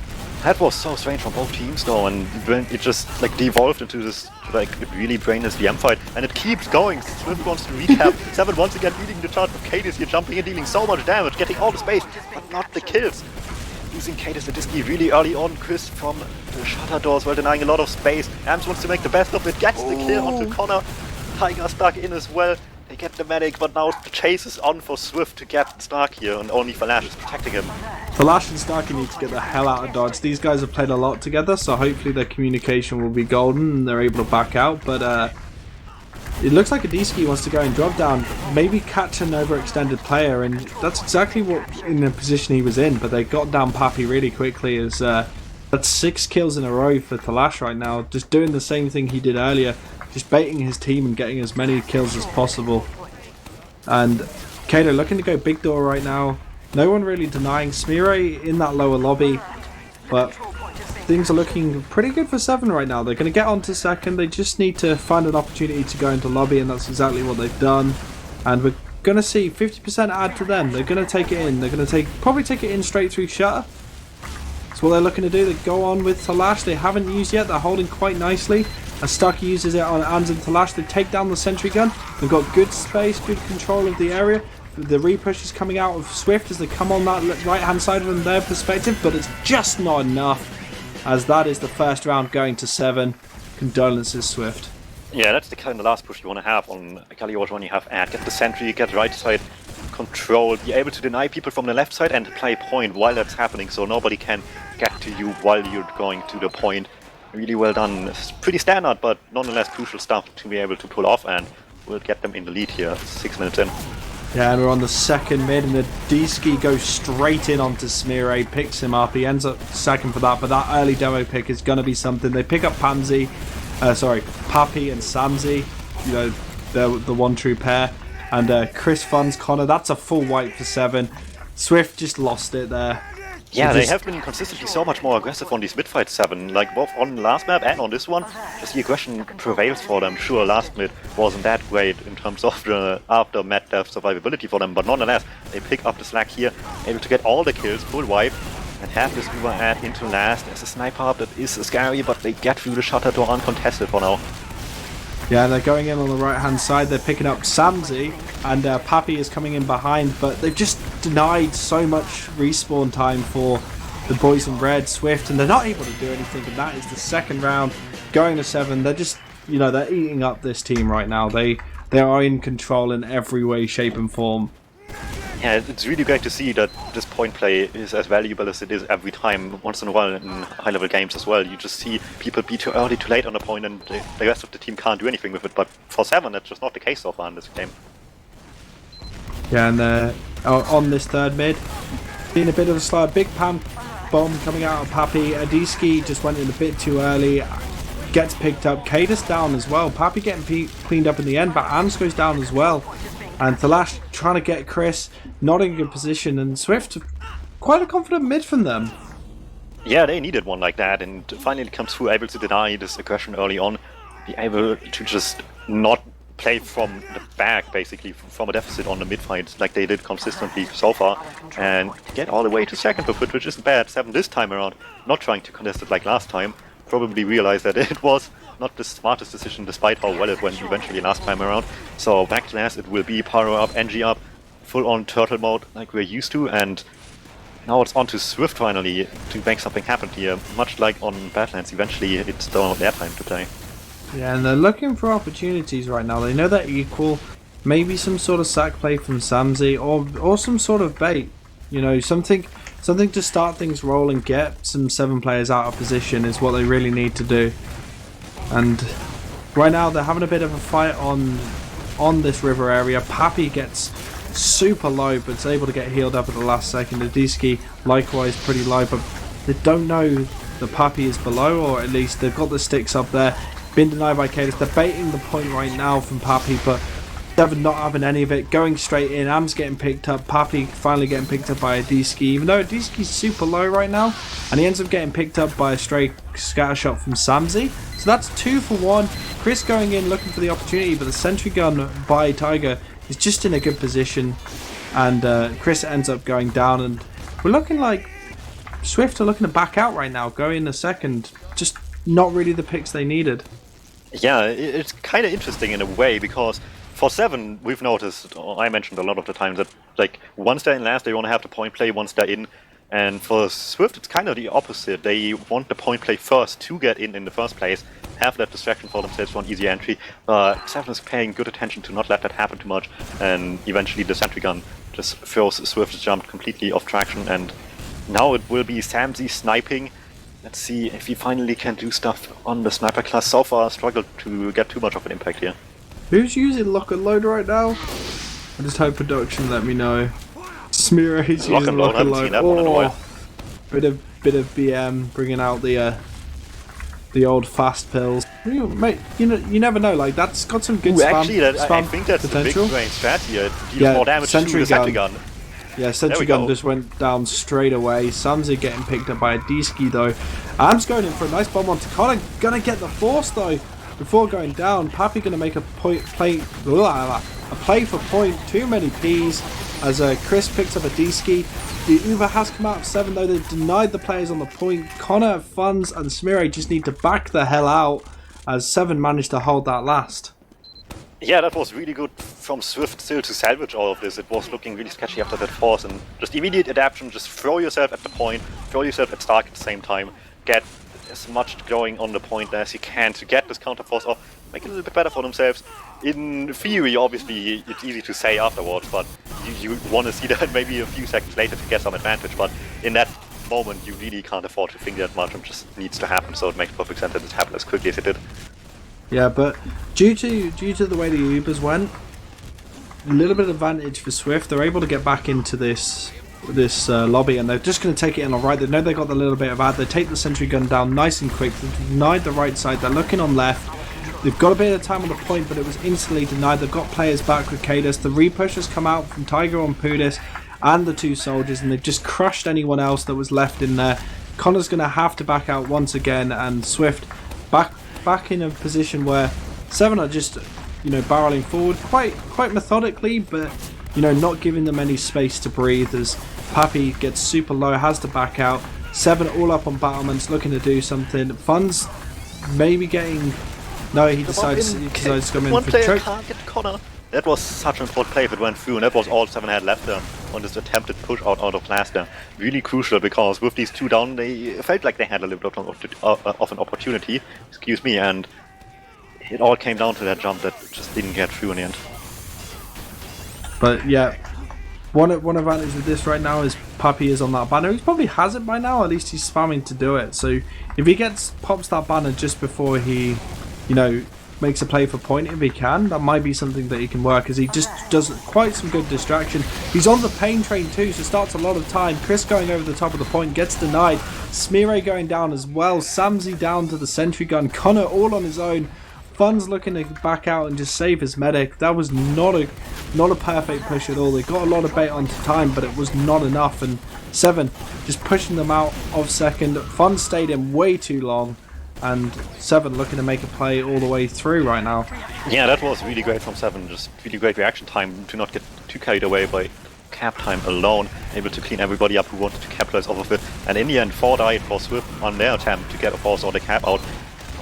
That was so strange from both teams though, and when it just like devolved into this like really brainless DM fight, and it keeps going. Swift wants to recap. Se7en once again leading the charge with Cadis here, jumping and dealing so much damage, getting all the space, but not the kills. Losing Cadis and Disky really early on. Chris from the shutter doors while denying a lot of space. Ams wants to make the best of it, gets the kill onto Connor. Tiger stuck in as well. They get the medic, but now the chase is on for Swift to get Stark here, and only Falash is protecting him. Falash and Starky need to get the hell out of Dodge. These guys have played a lot together, so hopefully their communication will be golden and they're able to back out. But it looks like Adiski wants to go and drop down, maybe catch an overextended player, and that's exactly what in the position he was in. But they got down Pappy really quickly. As that's 6 kills in a row for Falash right now, just doing the same thing he did earlier. Just baiting his team and getting as many kills as possible. And Kato looking to go big door right now. No one really denying Smire in that lower lobby. But things are looking pretty good for Se7en right now. They're going to get onto second. They just need to find an opportunity to go into lobby, and that's exactly what they've done. And we're going to see 50% add to them. They're going to take it in. They're going to probably take it in straight through shutter. That's what they're looking to do. They go on with Talash. They haven't used yet. They're holding quite nicely. As Stucky uses it on Ans and Talash, they take down the sentry gun. They've got good space, good control of the area. The repush is coming out of Swift as they come on that right hand side from their perspective, but it's just not enough, as that is the first round going to Se7en. Condolences, Swift. Yeah, that's the kind of last push you want to have on Gullywash when you have ad. Get the sentry, get right side control, be able to deny people from the left side and play point while that's happening, so nobody can get to you while you're going to the point. Really well done. It's pretty standard, but nonetheless crucial stuff to be able to pull off, and we'll get them in the lead here 6 minutes in. Yeah, and we're on the second mid, and the D-Ski goes straight in onto Smire, picks him up. He ends up second for that, but that early demo pick is going to be something. They pick up Pappy and Samzy, you know, they're the one true pair. And Chris funds Connor. That's a full wipe for Se7en. Swift just lost it there. Yeah, they have been consistently so much more aggressive on these mid-fights, Se7en. Like, both on the last map and on this one, just the aggression prevails for them. Sure, last mid wasn't that great in terms of the after-mat death survivability for them, but nonetheless, they pick up the slack here, able to get all the kills, full wipe, and have this Uber ad into last. There's a sniper up that is scary, but they get through the shutter door uncontested for now. Yeah, they're going in on the right-hand side. They're picking up Samzy, and Pappy is coming in behind, but they've just denied so much respawn time for the boys in red, Swift, and they're not able to do anything, and that is the second round going to Se7en. They're just, you know, they're eating up this team right now. They are in control in every way, shape, and form. Yeah, it's really great to see that this point play is as valuable as it is every time. Once in a while in high-level games as well, you just see people be too early, too late on a point, and the rest of the team can't do anything with it. But for Se7en, that's just not the case so far in this game. Yeah, and on this third mid, being a bit of a slow, big pump bomb coming out of Pappy. Adiski just went in a bit too early, gets picked up. Cadus down as well. Pappy getting cleaned up in the end, but Ams goes down as well. And Thalash trying to get Chris, not in a good position, and Swift, quite a confident mid from them. Yeah, they needed one like that, and finally comes through, able to deny this aggression early on, be able to just not play from the back, basically, from a deficit on the mid-fight, like they did consistently so far, and get all the way to second with it, which isn't bad. Se7en this time around, not trying to contest it like last time, probably realized that it was not the smartest decision, despite how well it went eventually last time around. So back to last, it will be power up, NG up, full on turtle mode like we're used to, and now it's on to Swift finally to make something happen here. Much like on Badlands, eventually it's their time to play. Yeah, and they're looking for opportunities right now. They know they're equal. Maybe some sort of sack play from Samzy, or some sort of bait. You know, something to start things rolling, get some Se7en players out of position is what they really need to do. And right now they're having a bit of a fight on this river area. Pappy gets super low, but is able to get healed up at the last second. The D-Ski likewise pretty low, but they don't know the Pappy is below, or at least they've got the sticks up there. Been denied by Cadus. They're baiting the point right now from Pappy, but Se7en not having any of it, going straight in. Am's getting picked up. Pappy finally getting picked up by a D-Ski, even though D-Ski's super low right now, and he ends up getting picked up by a stray scatter shot from Samzy. So that's 2 for 1. Chris going in looking for the opportunity, but the sentry gun by Tiger is just in a good position, and Chris ends up going down, and we're looking like Swift are looking to back out right now, go in a second. Just not really the picks they needed. Yeah, it's kind of interesting in a way, because for Se7, we've noticed, or I mentioned a lot of the time, that like once they're in last, they want to have the point play once they're in. And for Swift, it's kind of the opposite. They want the point play first to get in the first place, have that distraction for themselves for an easy entry. But Se7 is paying good attention to not let that happen too much, and eventually the sentry gun just throws Swift's jump completely off traction. And now it will be Samzy sniping. Let's see if he finally can do stuff on the sniper class. So far, struggled to get too much of an impact here. Who's using lock and load right now? I just hope production let me know. Smear is using lock and load. Oh, bit of BM bringing out the old fast pills. Mate, you never know. Like that's got some good spam. Actually, I think that's potential. the big brain strat here. It deals more damage to the sentry gun. Yeah, sentry gun just went down straight away. Samzy getting picked up by a D-ski though. Am's going in for a nice bomb onto Connor. Gonna get the force though before going down. Pappy gonna make a play for point. Too many P's as Chris picks up a D-ski. The Uber has come out of Se7 though. They've denied the players on the point. Connor, Funds and Smire just need to back the hell out as Se7 managed to hold that last. Yeah, that was really good from Swift still to salvage all of this. It was looking really sketchy after that force, and just immediate adaptation, just throw yourself at the point, throw yourself at Stark at the same time, get as much going on the point as you can to get this counter force off, make it a little bit better for themselves. In theory, obviously, it's easy to say afterwards, but you want to see that maybe a few seconds later to get some advantage, but in that moment you really can't afford to think that much, and just needs to happen, so it makes perfect sense that it happened as quickly as it did. Yeah, but due to the way the Ubers went, a little bit of advantage for Swift. They're able to get back into this lobby, and they're just going to take it in on right. They know they got the little bit of ad. They take the sentry gun down nice and quick. They've denied the right side. They're looking on left. They've got a bit of time on the point, but it was instantly denied. They've got players back with Cadus. The repush has come out from Tiger on Pudis and the two soldiers, and they've just crushed anyone else that was left in there. Connor's going to have to back out once again, and Swift back in a position where Se7 are just, barreling forward quite methodically, but not giving them any space to breathe as Pappy gets super low, has to back out. Se7 all up on battlements, looking to do something. Funds maybe getting. No, he decides to come in for choke. Can't get Connor. That was such an important play if it went through, and that was all Se7 had left there on this attempted push out of class there. Really crucial, because with these two down, they felt like they had a little bit of an opportunity, excuse me, and it all came down to that jump that just didn't get through in the end. But yeah, one advantage with this right now is Pappy is on that banner. He probably has it by now, at least he's spamming to do it. So if he pops that banner just before he, makes a play for point, if he can, that might be something that he can work, as he just does quite some good distraction. He's on the pain train too, so starts a lot of time. Chris going over the top of the point, gets denied. Smire going down as well. Samzy down to the sentry gun. Connor all on his own. Fun's looking to back out and just save his medic. That was not a perfect push at all. They got a lot of bait onto time, but it was not enough, and Se7 just pushing them out of second. Fun stayed in way too long, and Se7 looking to make a play all the way through right now. Yeah, that was really great from Se7. Just really great reaction time to not get too carried away by cap time alone. Able to clean everybody up who wanted to capitalize off of it. And in the end, 4 died for Swift on their attempt to get a force or the cap out.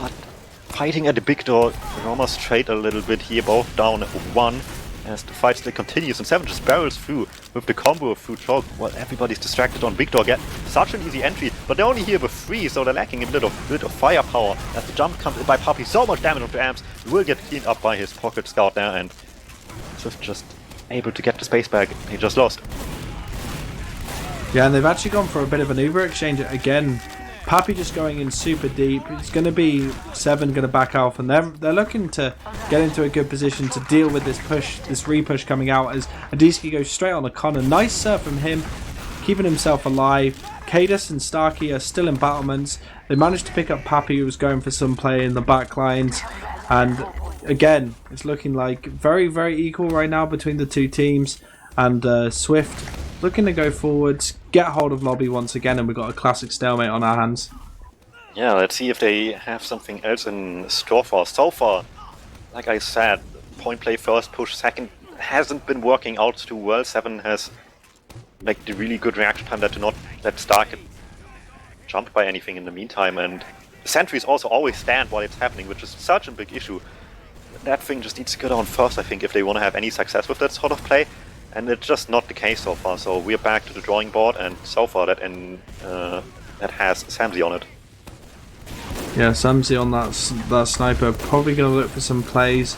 But fighting at the big door, Roma straight a little bit here, both down 1. As the fight still continues, and Se7 just barrels through with the combo of through choke while everybody's distracted on big door. Get such an easy entry, but they're only here with 3, so they're lacking a bit of firepower. As the jump comes in by Puppy, so much damage onto Amps, will get cleaned up by his pocket scout there, and Swift just able to get the space back. He just lost. Yeah, and they've actually gone for a bit of an Uber exchange again. Pappy just going in super deep. It's going to be Se7 going to back off, and they're looking to get into a good position to deal with this push, this repush coming out, as Adiski goes straight on a Connor. Nice serve from him, keeping himself alive. Cadus and Starkey are still in battlements. They managed to pick up Pappy, who was going for some play in the back lines, and again, it's looking like very, very equal right now between the two teams, and Swift looking to go forwards, get hold of lobby once again, and we've got a classic stalemate on our hands. Yeah, let's see if they have something else in store for us. So far, like I said, point play first, push second hasn't been working out too well. Se7 has like the really good reaction time that to not let Stark jumped by anything in the meantime, and sentries also always stand while it's happening, which is such a big issue. That thing just needs to go down first, I think, if they want to have any success with that sort of play, and it's just not the case so far. So we're back to the drawing board, and so far that has Samsey on it. Yeah, Samsey on that sniper, probably going to look for some plays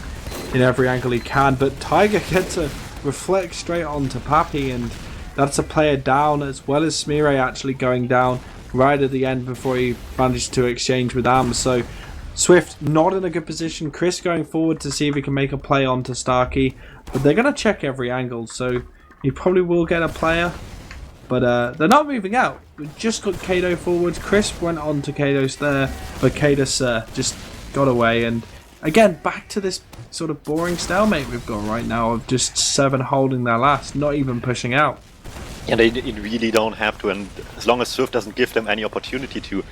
in every angle he can, but Tiger gets to reflect straight onto Pappy, and that's a player down, as well as Smearay actually going down right at the end before he managed to exchange with Am. So Swift not in a good position. Chris going forward to see if he can make a play onto Starkey, but they're going to check every angle, so he probably will get a player, but they're not moving out. We just got Kato forward. Chris went on to Kato's there, but Katos just got away, and again back to this sort of boring stalemate we've got right now of just Se7en holding their last, not even pushing out. Yeah, they really don't have to, and as long as Swift doesn't give them any opportunity to,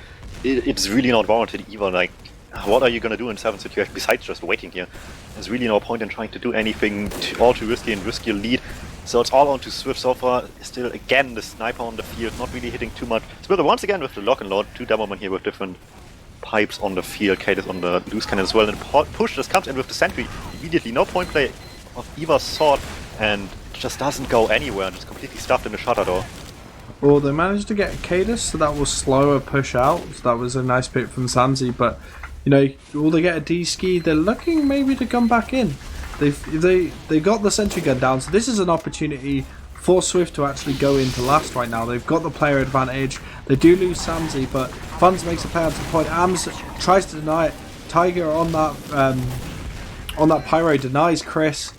it's really not warranted either. Like, what are you going to do in Se7en situation besides just waiting here? There's really no point in trying to do anything all too risky and risk your lead. So it's all on to Swift so far. Still, again, the sniper on the field, not really hitting too much. Swift once again with the lock and load, 2 DuMmTm here with different pipes on the field. Kate is on the loose cannon as well, and push just comes in with the sentry immediately. No point play of either sort, and just doesn't go anywhere, just completely stuffed in the shutter door. Well, they managed to get Katos, so that will slow a push out. So that was a nice bit from Samsey, but you know, will they get a D-ski? They're looking maybe to come back in. They got the sentry gun down, so this is an opportunity for Swift to actually go into last right now. They've got the player advantage. They do lose Samsey, but Funds makes a play onto the point. Ams tries to deny it. Tiger on that pyro denies Chris,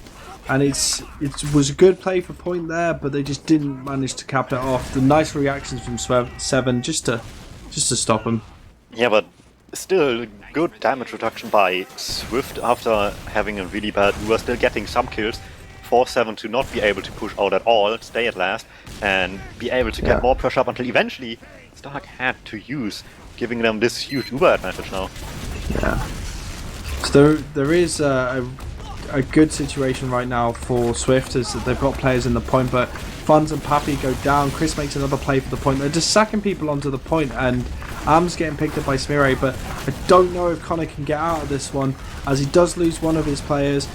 and it was a good play for point there, but they just didn't manage to cap it off. The nice reactions from Se7en just to stop him. Yeah, but still good damage reduction by Swift after having a really bad. We were still getting some kills. For Se7en to not be able to push out at all, stay at last, and be able to get more pressure up until eventually Stark had to use, giving them this huge Uber advantage now. Yeah. So there is a good situation right now for Swift, as they've got players in the point, but Funds and Pappy go down. Chris makes another play for the point. They're just sacking people onto the point, and Am's getting picked up by Smearay, but I don't know if Connor can get out of this one, as he does lose one of his players.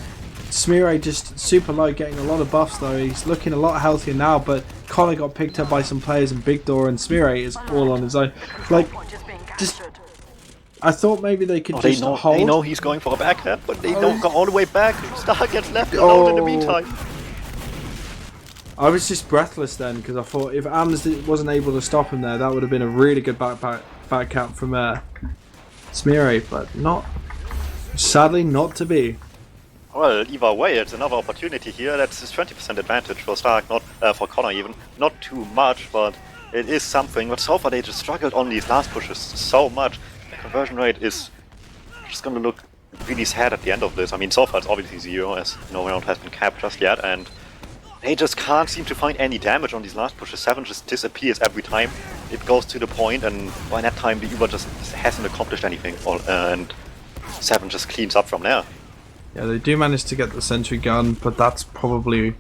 Smearay just super low, getting a lot of buffs though. He's looking a lot healthier now, but Connor got picked up by some players in Big Door, and Smearay is all on his own. Like, just I thought maybe they could just hold. They know he's going for a backhand, but they don't go all the way back. Star gets left alone in the meantime. I was just breathless then, because I thought if Ams wasn't able to stop him there, that would have been a really good back count from Smearay, but not. Sadly, not to be. Well, either way, it's another opportunity here. That's his 20% advantage for Stark, not for Connor even. Not too much, but it is something. But so far they just struggled on these last pushes so much. The conversion rate is just going to look really sad at the end of this. I mean, so far it's obviously 0, as no round has been capped just yet, and they just can't seem to find any damage on these last pushes. Se7en just disappears every time it goes to the point, and by that time the Uber just hasn't accomplished anything, and Se7en just cleans up from there. Yeah, they do manage to get the sentry gun, but that's probably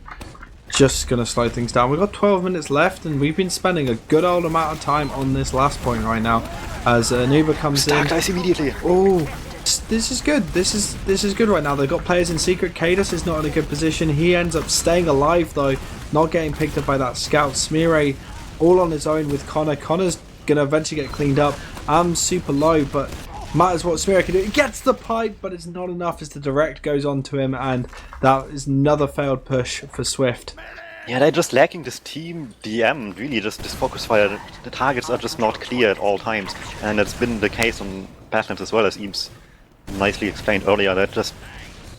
just going to slow things down. We've got 12 minutes left, and we've been spending a good old amount of time on this last point right now, as an Uber comes Stark in. dies immediately. Oh, this is good. This is good right now. They've got players in secret. Katos is not in a good position. He ends up staying alive though, not getting picked up by that scout. Smearay all on his own with Connor. Connor's going to eventually get cleaned up. I'm super low, but matters what Smearay can do. He gets the pipe, but it's not enough as the direct goes on to him, and that is another failed push for Swift. Yeah, they're just lacking this team DM, really, just this focus fire. The targets are just not clear at all times, and it's been the case on Badlands as well, as Eames nicely explained earlier, that just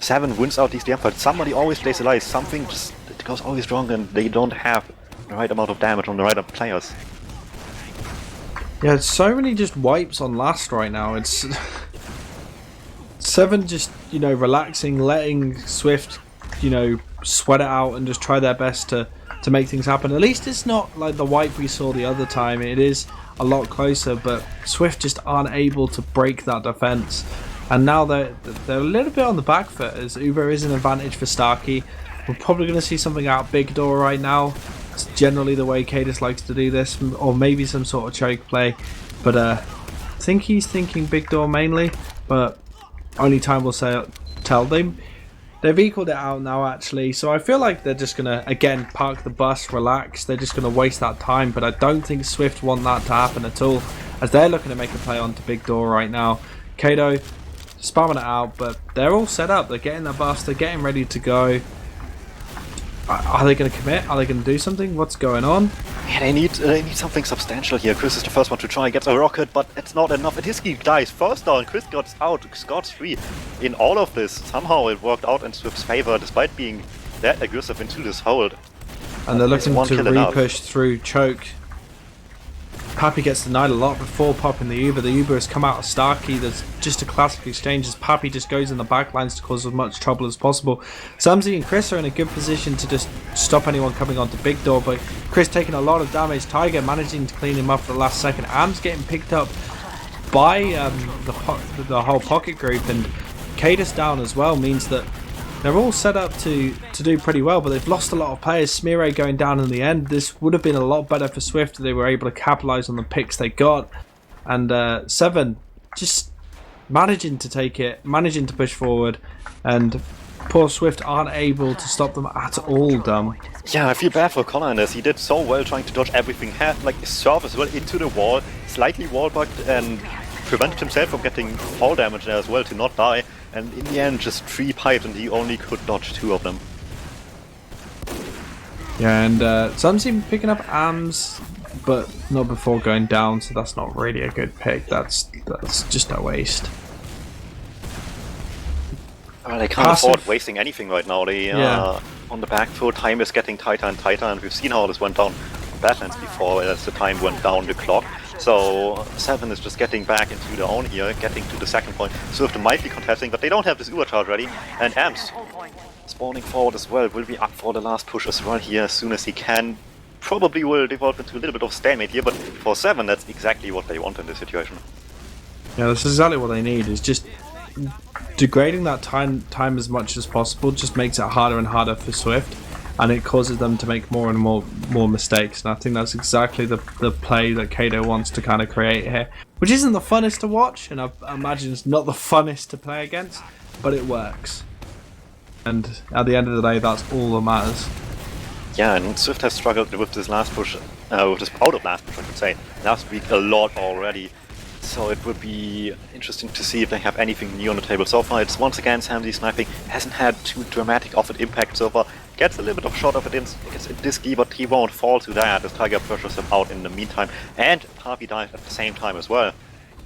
Se7en wins out these DM fights. Somebody always plays alive, something just it goes always wrong, and they don't have the right amount of damage on the right players. Yeah, so many just wipes on last right now. It's Se7en just, you know, relaxing, letting Swift, you know, sweat it out and just try their best to make things happen. At least it's not like the wipe we saw the other time. It is a lot closer, but Swift just aren't able to break that defense. And now they're a little bit on the back foot, as Uber is an advantage for Starkey. We're probably going to see something out Big Door right now. It's generally the way Katos likes to do this, or maybe some sort of choke play. But I think he's thinking big door mainly, but only time will tell them. They've equaled it out now, actually, so I feel like they're just going to, again, park the bus, relax. They're just going to waste that time, but I don't think Swift want that to happen at all, as they're looking to make a play onto big door right now. Kato spamming it out, but they're all set up. They're getting the bus, they're getting ready to go. Are they going to commit? Are they going to do something? What's going on? Yeah, they need something substantial here. Chris is the first one to try and get a rocket, but it's not enough. Disky dies first down. Chris got out, scores 3. In all of this, somehow it worked out in Swift's favor, despite being that aggressive into this hold. And they're looking to re-push through choke. Pappy gets denied a lot before popping the Uber. The Uber has come out of Starkey. There's just a classic exchange as Pappy just goes in the backlines to cause as much trouble as possible. Samzy and Chris are in a good position to just stop anyone coming onto big door, but Chris taking a lot of damage. Tiger managing to clean him up at the last second. Am's getting picked up by the whole pocket group, and Cadus down as well means that they're all set up to do pretty well, but they've lost a lot of players. Smeare going down in the end. This would have been a lot better for Swift if they were able to capitalise on the picks they got. And Se7en just managing to take it, managing to push forward, and poor Swift aren't able to stop them at all, Dum. Yeah, I feel bad for Connor in this. He did so well trying to dodge everything. Had like a serve as well into the wall, slightly wall bugged, and prevented himself from getting fall damage there as well to not die. And in the end, just 3 pipes, and he only could dodge 2 of them. Yeah, and some seem picking up AMs, but not before going down, so that's not really a good pick. That's just a waste. Well, they can't afford wasting anything right now. They are on the back foot. Time is getting tighter and tighter, and we've seen how this went down on Badlands before as the time went down the clock. So Se7en is just getting back into their own here, getting to the second point. Swift might be contesting, but they don't have this Uber charge ready. And Amps spawning forward as well, will be up for the last push as well here as soon as he can. Probably will devolve into a little bit of stalemate here, but for Se7en that's exactly what they want in this situation. Yeah, that's exactly what they need, is just degrading that time as much as possible just makes it harder and harder for Swift, and it causes them to make more and more mistakes. And I think that's exactly the play that Kato wants to kind of create here, which isn't the funnest to watch, and I imagine it's not the funnest to play against, but it works. And at the end of the day, that's all that matters. Yeah, and Swift has struggled with this last push, with this out of last push, I should say, last week a lot already. So it would be interesting to see if they have anything new on the table so far. It's once again Samzy sniping, hasn't had too dramatic of an impact so far. Gets a little bit of shot of it gets a Disky, but he won't fall to that as Tiger pressures him out in the meantime. And Harvey dies at the same time as well.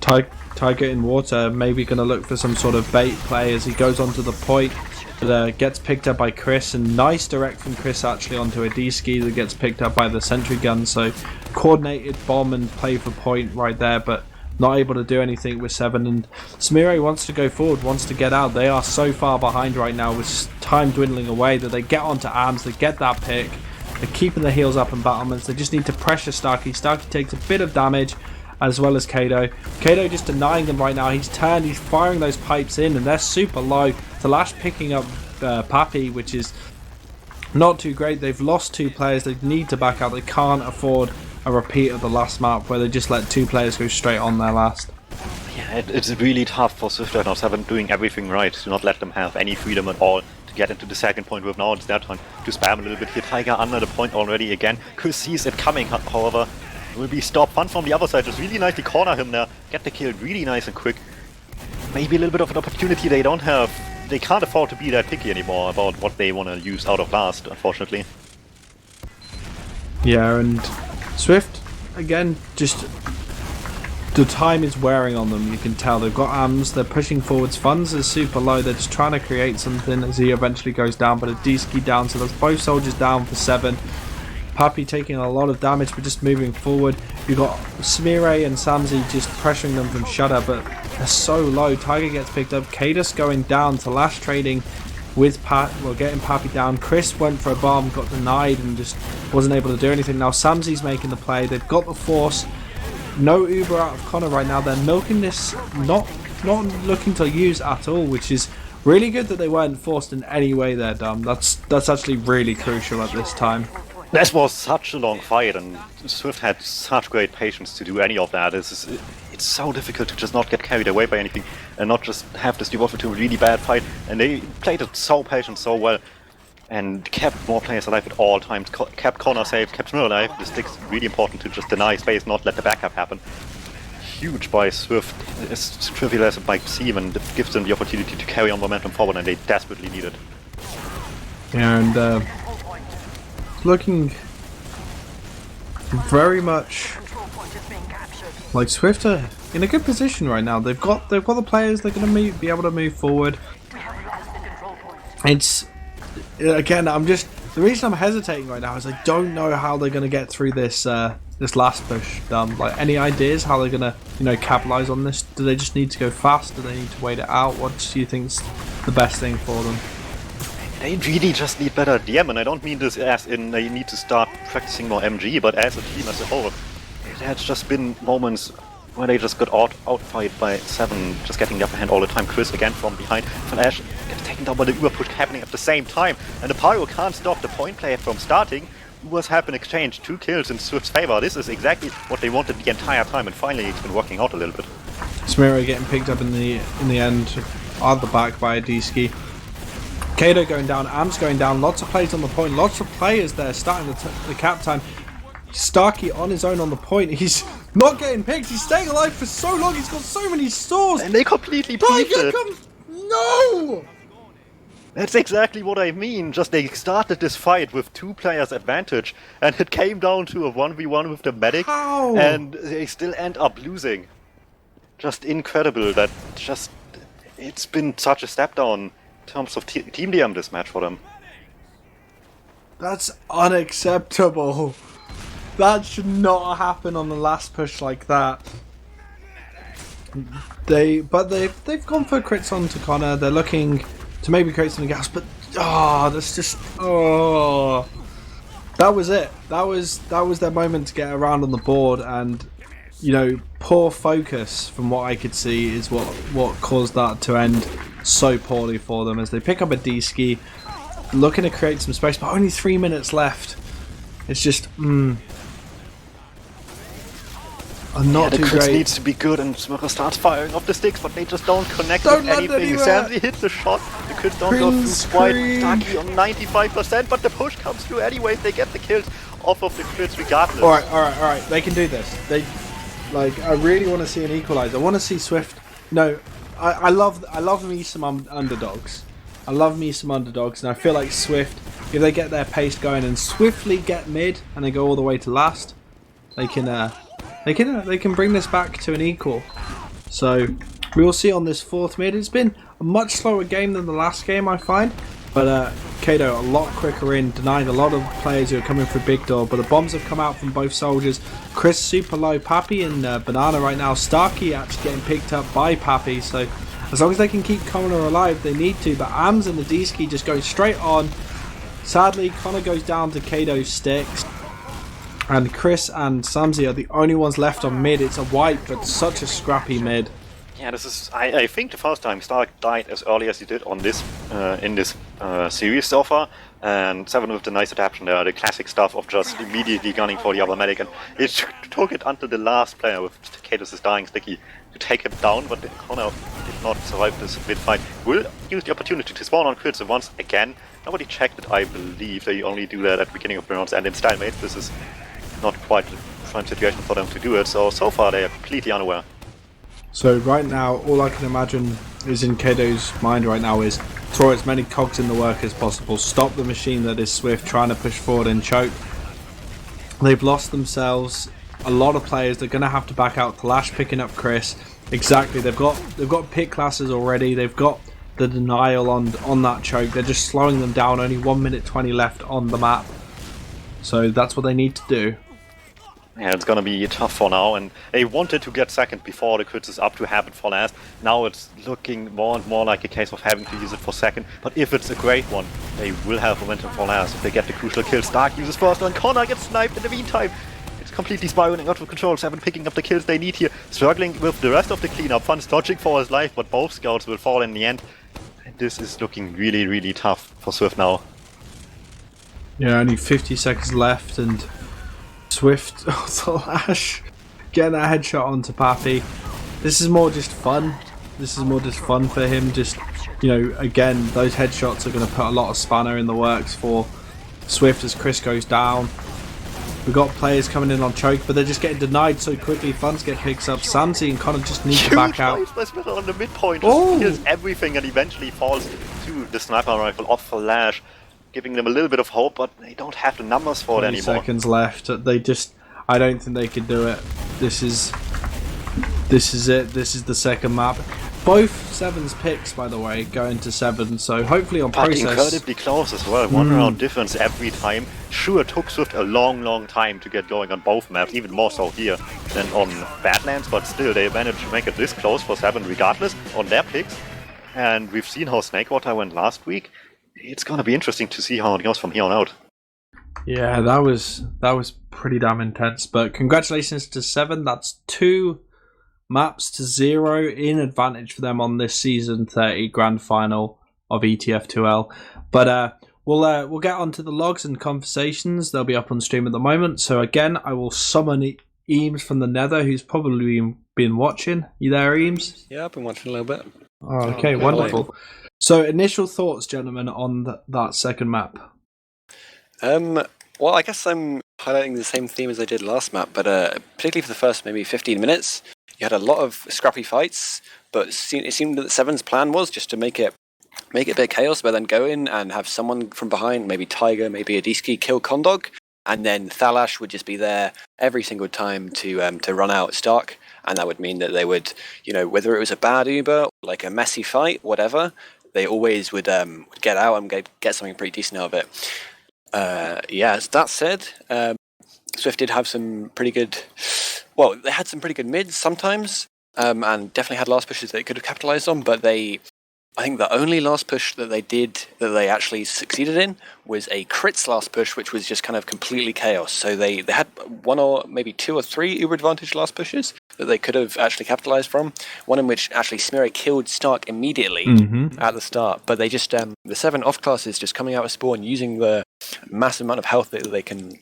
Tiger in water, maybe going to look for some sort of bait play as he goes onto the point. But gets picked up by Chris, and nice direct from Chris actually onto a D-ski that gets picked up by the sentry gun. So coordinated bomb and play for point right there, but not able to do anything with Se7en. And Smeare wants to go forward, wants to get out. They are so far behind right now with time dwindling away that they get onto arms, they get that pick, they're keeping the heals up and battlements. They just need to pressure Starkey. Starkey takes a bit of damage, as well as Kato. Kato just denying them right now. He's turned, he's firing those pipes in, and they're super low. Talash picking up Pappy, which is not too great. They've lost 2 players. They need to back out. They can't afford a repeat of the last map where they just let 2 players go straight on their last. Yeah, it's really tough for Swift right now. Se7en doing everything right to not let them have any freedom at all to get into the second point with. Now it's their time to spam a little bit here. Tiger under the point already again. Chris sees it coming, however. Will be stopped. Fun from the other side. Just really nicely corner him there. Get the kill really nice and quick. Maybe a little bit of an opportunity they don't have. They can't afford to be that picky anymore about what they want to use out of last, unfortunately. Yeah, and Swift, again, just the time is wearing on them. You can tell they've got AMs, they're pushing forwards. Funds is super low. They're just trying to create something as he eventually goes down, but a D-ski down, so there's both soldiers down for Se7en. Pappy taking a lot of damage, but just moving forward. You've got Smeare and Samzy just pressuring them from Shutter, but they're so low. Tiger gets picked up. Cadus going down. Talash trading with getting Pappy down. Chris went for a bomb, got denied, and just wasn't able to do anything. Now Samzy's making the play. They've got the force. No Uber out of Connor right now. They're milking this, not looking to use at all, which is really good that they weren't forced in any way there, Dum. That's actually really crucial at this time. This was such a long fight, and Swift had such great patience to do any of that. It's so difficult to just not get carried away by anything and not just have this devolve into a really bad fight. And they played it so patient, so well, and kept more players alive at all times, kept corner safe, kept Smir alive. The stick's really important to just deny space, not let the backup happen. Huge by Swift, as trivial as it might seem, and it gives them the opportunity to carry on momentum forward, and they desperately need it. Yeah, and looking very much like Swift are in a good position right now. They've got the players. They're going to be able to move forward. It's again, the reason I'm hesitating right now is I don't know how they're going to get through this this last push. Like, any ideas how they're going to capitalize on this? Do they just need to go fast? Do they need to wait it out? What do you think's the best thing for them? They really just need better DM, and I don't mean this as in they need to start practicing more MG, but as a team as a whole. There has just been moments where they just got outfight by Se7en, just getting the upper hand all the time. Chris again from behind. Flash gets taken down by the Uber push happening at the same time, and the Pyro can't stop the point play from starting. Ubers have been exchanged, 2 kills in Swift's favor. This is exactly what they wanted the entire time, and finally it's been working out a little bit. Smira getting picked up in the end on the back by a D-ski. Kato going down, Am's going down, lots of plays on the point, lots of players there starting the cap time. Starkey on his own on the point, he's not getting picked, he's staying alive for so long, he's got so many stores! And they completely beat it! No! That's exactly what I mean, just they started this fight with 2 players advantage, and it came down to a 1v1 with the medic, How? And they still end up losing. Just incredible that it's been such a step down in terms of team DM this match for them. That's unacceptable. That should not happen on the last push like that. They've gone for crits onto Connor. They're looking to maybe create some gas, but that was it. That was their moment to get around on the board, and poor focus from what I could see is what caused that to end so poorly for them, as they pick up a D-ski, looking to create some space, but only 3 minutes left. It's just not the too crits great. needs to be good, and Smurfer starts firing off the sticks, but they just don't connect Don't with land anything. anywhere. Samsey hits the shot, the crits don't go through quite. Starkey on 95%, but the push comes through anyway. They get the kills off of the crits regardless. All right. They can do this. I really want to see an equalizer. I want to see Swift. No, I love me some underdogs. I love me some underdogs, and I feel like Swift, if they get their pace going and swiftly get mid and they go all the way to last, they can bring this back to an equal. So we will see on this 4th mid. It's been a much slower game than the last game, I find, but Kato a lot quicker in, denying a lot of players who are coming for big door, but the bombs have come out from both soldiers. Chris super low, Pappy and Banana right now. Starkey actually getting picked up by Pappy, so as long as they can keep Connor alive, they need to, but Ams and the D-ski just go straight on. Sadly, Connor goes down to Kato's sticks, and Chris and Samsey are the only ones left on mid. It's a wipe, but such a scrappy mid. Yeah, this is, I think, the first time Stark died as early as he did on this in this series so far, and Se7en with the nice adaptation there, the classic stuff of just immediately gunning for the other medic, and it took it until the last player with Katos' dying sticky to take him down, but Connor did not survive this mid-fight. Will use the opportunity to spawn on crits, and once again, nobody checked it, I believe. They only do that at the beginning of the rounds, and in Stalemates this is not quite the prime situation for them to do it, so far they are completely unaware. So right now, all I can imagine is in Kato's mind right now is throw as many cogs in the work as possible, stop the machine that is Swift trying to push forward and choke. They've lost themselves a lot of players. They're going to have to back out. Clash picking up Chris. Exactly, they've got pick classes already. They've got the denial on that choke. They're just slowing them down. Only 1 minute 20 left on the map. So that's what they need to do. Yeah, it's gonna be tough for now, and they wanted to get second before the crits is up to happen for last. Now it's looking more and more like a case of having to use it for second, but if it's a great one, they will have momentum for last. If they get the crucial kill, Stark uses first, and Connor gets sniped in the meantime. It's completely spiraling out of control. Se7en picking up the kills they need here, struggling with the rest of the cleanup. Fun's dodging for his life, but both scouts will fall in the end. And this is looking really, really tough for Swift now. Yeah, only 50 seconds left, and Swift, Slash, getting that headshot onto Pappy. This is more just fun. This is more just fun for him. Just, again, those headshots are going to put a lot of spanner in the works for Swift as Chris goes down. We've got players coming in on choke, but they're just getting denied so quickly. Funs get picks up. Samsi and Connor just need to back out. On the midpoint, just hears everything and eventually falls to the sniper rifle off Flash, giving them a little bit of hope, but they don't have the numbers for it anymore. 20 seconds left. I don't think they can do it. This is it. This is the second map. Both Se7en's picks, by the way, go into 7, so hopefully on process... incredibly close as well. 1 round difference every time. Sure, it took Swift a long time to get going on both maps, even more so here than on Badlands, but still they managed to make it this close for 7 regardless on their picks. And we've seen how Snakewater went last week. It's gonna be interesting to see how it goes from here on out. Yeah, that was pretty damn intense, but congratulations to 7. That's 2 maps to 0 in advantage for them on this season 30 grand final of ETF2L. But we'll get onto the logs and conversations. They'll be up on stream at the moment. So again, I will summon Eames from the Nether, who's probably been watching. You there, Eames? Yeah, I've been watching a little bit. Oh, okay, wonderful. So initial thoughts, gentlemen, on that second map. Well, I guess I'm highlighting the same theme as I did last map, but particularly for the first maybe 15 minutes, you had a lot of scrappy fights, but it seemed that 7's plan was just to make it a bit of chaos, but then go in and have someone from behind, maybe Tiger, maybe Adiski, kill Kondog, and then Thalash would just be there every single time to run out Stark, and that would mean that they would, whether it was a bad Uber, like a messy fight, whatever, they always would get out and get something pretty decent out of it. As that said, Swift did have some pretty good... Well, they had some pretty good mids sometimes, and definitely had last pushes they could have capitalized on, but I think the only last push that they actually succeeded in was a crits last push, which was just kind of completely chaos. So they had 1 or maybe 2 or 3 uber advantage last pushes that they could have actually capitalized from. One in which actually Smeary killed Stark immediately at the start, but they just the 7 off classes just coming out of spawn using the massive amount of health that they can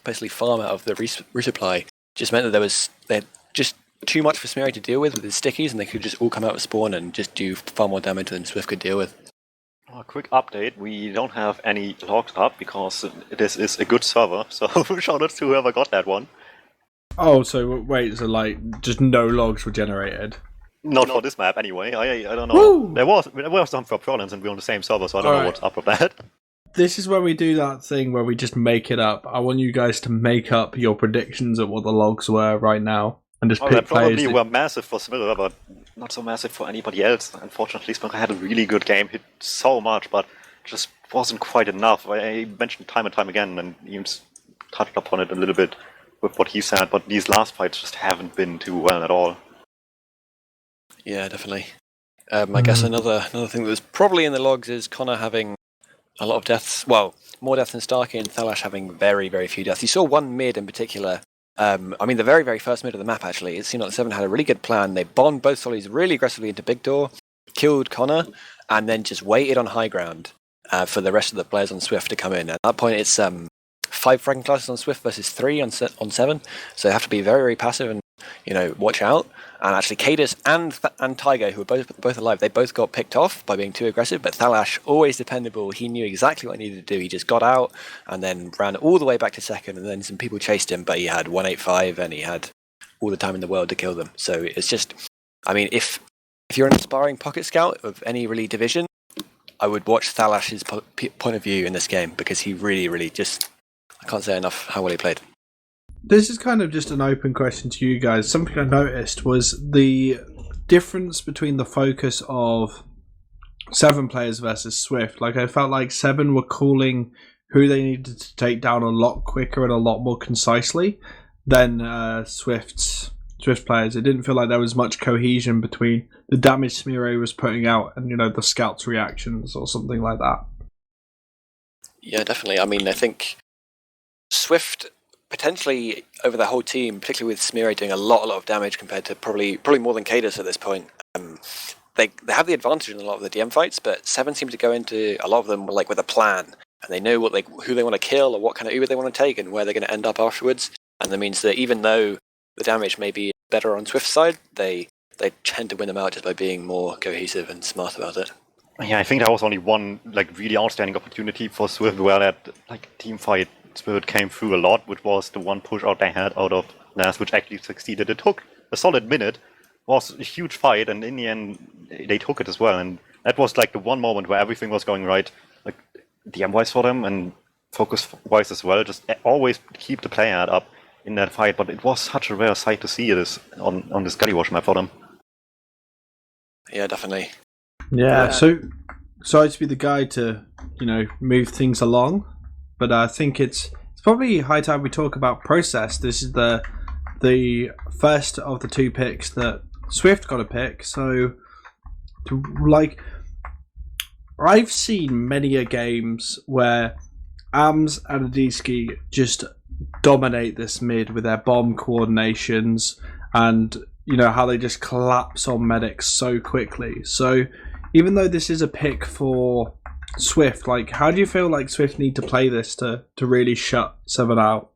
basically farm out of the resupply just meant that they had just too much for Smeary to deal with his stickies, and they could just all come out of spawn and just do far more damage than Swift could deal with. A quick update, we don't have any logs up because this is a good server, so shout out to whoever got that one. Oh, so wait, so just no logs were generated? Not for this map anyway, I don't know. Woo! There was some for Province and we're on the same server, so I don't know what's up with that. This is when we do that thing where we just make it up. I want you guys to make up your predictions of what the logs were right now. And just pick they probably players were massive for Smiller, but not so massive for anybody else. Unfortunately, Smiller had a really good game, hit so much, but just wasn't quite enough. I mentioned time and time again, and you touched upon it a little bit with what he said, but these last fights just haven't been too well at all. Yeah, definitely. I guess another thing that was probably in the logs is Connor having a lot of deaths. Well, more deaths than Starkey, and Thalash having very, very few deaths. You saw one mid in particular. The very, very first mid of the map, actually. It seemed like 7 had a really good plan. They bombed both Sollies really aggressively into Big Door, killed Connor, and then just waited on high ground for the rest of the players on Swift to come in. At that point, it's 5 fragging classes on Swift versus 3 on 7, so they have to be very, very passive and watch out. And actually, Cadus and Tiger, who are both alive, they both got picked off by being too aggressive. But Thalash, always dependable, he knew exactly what he needed to do. He just got out and then ran all the way back to second, and then some people chased him, but he had 185 and he had all the time in the world to kill them. So it's just, if you're an aspiring pocket scout of any really division, I would watch Thalash's point of view in this game, because he really, really just, I can't say enough how well he played. This is kind of just an open question to you guys. Something I noticed was the difference between the focus of 7 players versus Swift. I felt like 7 were calling who they needed to take down a lot quicker and a lot more concisely than Swift players. It didn't feel like there was much cohesion between the damage Smeary was putting out and the scouts' reactions or something like that. Yeah, definitely. I think Swift potentially over the whole team, particularly with Smeary doing a lot of damage compared to probably more than Cadus at this point. They have the advantage in a lot of the DM fights, but 7 seem to go into a lot of them with a plan. and they know who they want to kill or what kind of Uber they want to take and where they're going to end up afterwards. And that means that even though the damage may be better on Swift's side, they tend to win them out just by being more cohesive and smart about it. Yeah, I think there was only one really outstanding opportunity for Swift where that team fight spirit came through a lot, which was the one push out they had out of last, which actually succeeded. It took a solid minute, was a huge fight, and in the end they took it as well. And that was the one moment where everything was going right, DM-wise for them and focus-wise as well. Just always keep the player up in that fight. But it was such a rare sight to see this on this Gullywash map for them. Yeah, definitely. Yeah, so sorry to be the guy to, move things along, but I think it's probably high time we talk about process. This is the first of the two picks that Swift got to pick. So, I've seen many a games where AMS and Adiski just dominate this mid with their bomb coordinations and how they just collapse on medics so quickly. So even though this is a pick for Swift, how do you feel like Swift need to play this to really shut Se7en out?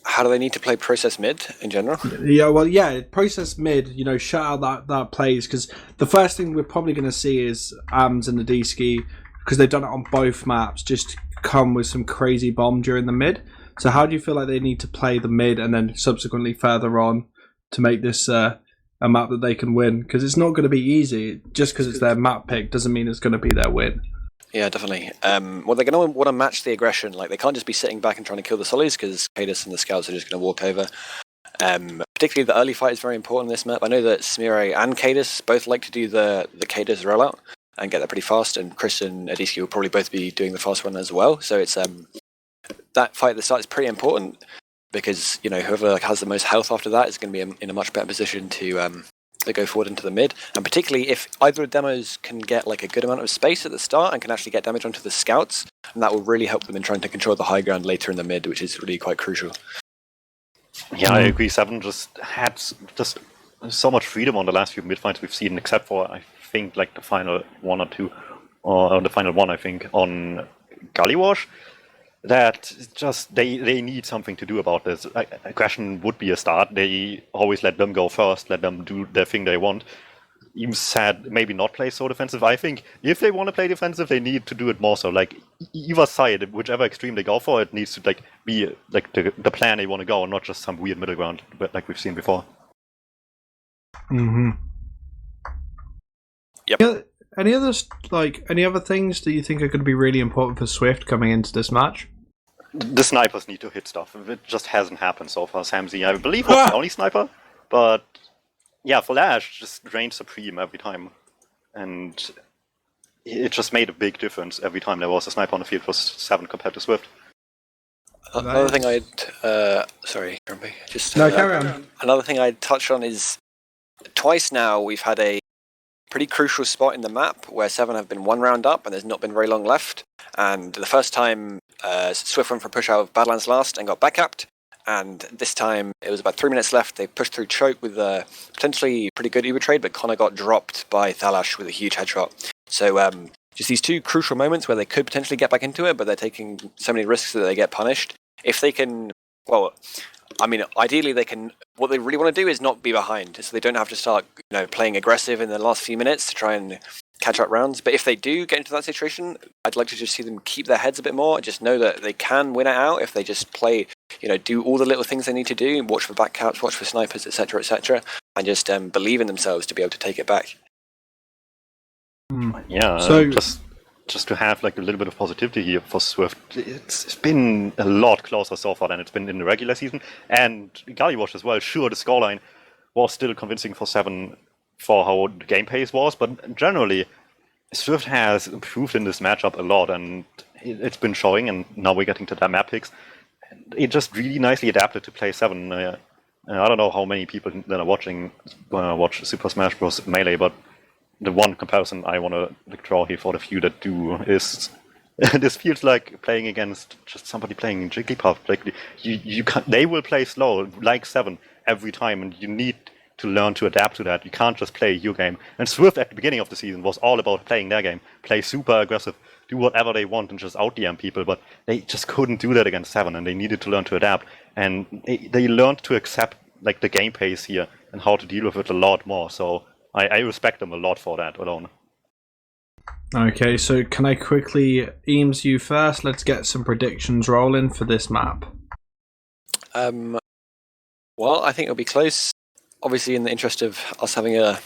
How do they need to play process mid in general? Yeah, process mid, shut out that plays, because the first thing we're probably going to see is AMS and Adiski, because they've done it on both maps, just come with some crazy bomb during the mid. So how do you feel like they need to play the mid and then subsequently further on to make this a map that they can win? Because it's not going to be easy. Just because it's their map pick doesn't mean it's going to be their win. Yeah, definitely. Well, they're going to want to match the aggression. They can't just be sitting back and trying to kill the Solis, because Cadus and the scouts are just going to walk over. Particularly the early fight is very important in this map. I know that Smire and Cadus both like to do the Cadus rollout and get there pretty fast, and Chris and Adiski will probably both be doing the fast one as well. So it's that fight at the start is pretty important, because whoever has the most health after that is going to be in a much better position to go forward into the mid. And particularly if either of the demos can get a good amount of space at the start and can actually get damage onto the scouts, and that will really help them in trying to control the high ground later in the mid, which is really quite crucial. Yeah, I agree. Se7en just had so much freedom on the last few mid fights we've seen, except for I think the final one or two, or the final one I think on Gullywash. That just they need something to do about this. Aggression would be a start. They always let them go first, let them do their thing they want. Even said maybe not play so defensive. I think if they want to play defensive, they need to do it more so. Either side, whichever extreme they go for, it needs to be the plan they want to go, and not just some weird middle ground like we've seen before. Mm-hmm. Yep. Any other things that you think are going to be really important for Swift coming into this match? The snipers need to hit stuff. It just hasn't happened so far. Samzy, I believe, was the only sniper, but yeah, Flash just reigned supreme every time, and it just made a big difference every time there was a sniper on the field for Se7en compared to Swift. Another thing sorry, Grumpy. Carry on. Another thing I'd touch on is twice now we've had a pretty crucial spot in the map where Se7en have been one round up and there's not been very long left. And the first time Swift went for a push out of Badlands last and got backcapped. And this time it was about 3 minutes left. They pushed through choke with a potentially pretty good Uber trade, but Connor got dropped by Thalash with a huge headshot. So just these two crucial moments where they could potentially get back into it, but they're taking so many risks that they get punished. If they can, ideally they can. What they really want to do is not be behind, so they don't have to start, playing aggressive in the last few minutes to try and catch up rounds. But if they do get into that situation, I'd like to just see them keep their heads a bit more. Just know that they can win it out if they just play, do all the little things they need to do, watch for backcaps, watch for snipers, etc., and just believe in themselves to be able to take it back. Yeah, so just to have a little bit of positivity here for Swift, it's been a lot closer so far than it's been in the regular season, and Gullywash as well. Sure, the scoreline was still convincing for Se7en for how the game pace was, but generally Swift has improved in this matchup a lot, and it's been showing, and now we're getting to the map picks. It just really nicely adapted to play Se7en. I don't know how many people that are watching watch Super Smash Bros. Melee, but the one comparison I want to draw here for the few that do is this feels like playing against just somebody playing Jigglypuff. You can't, they will play slow like Se7en every time, and you need to learn to adapt to that. You can't just play your game. And Swift at the beginning of the season was all about playing their game, play super aggressive, do whatever they want and just out-DM people, but they just couldn't do that against Se7en, and they needed to learn to adapt. And they learned to accept like the game pace here and how to deal with it a lot more. So I respect them a lot for that alone. Okay, so can I quickly Eames you first? Let's get some predictions rolling for this map. Well, I think it'll be close. Obviously, in the interest of us having a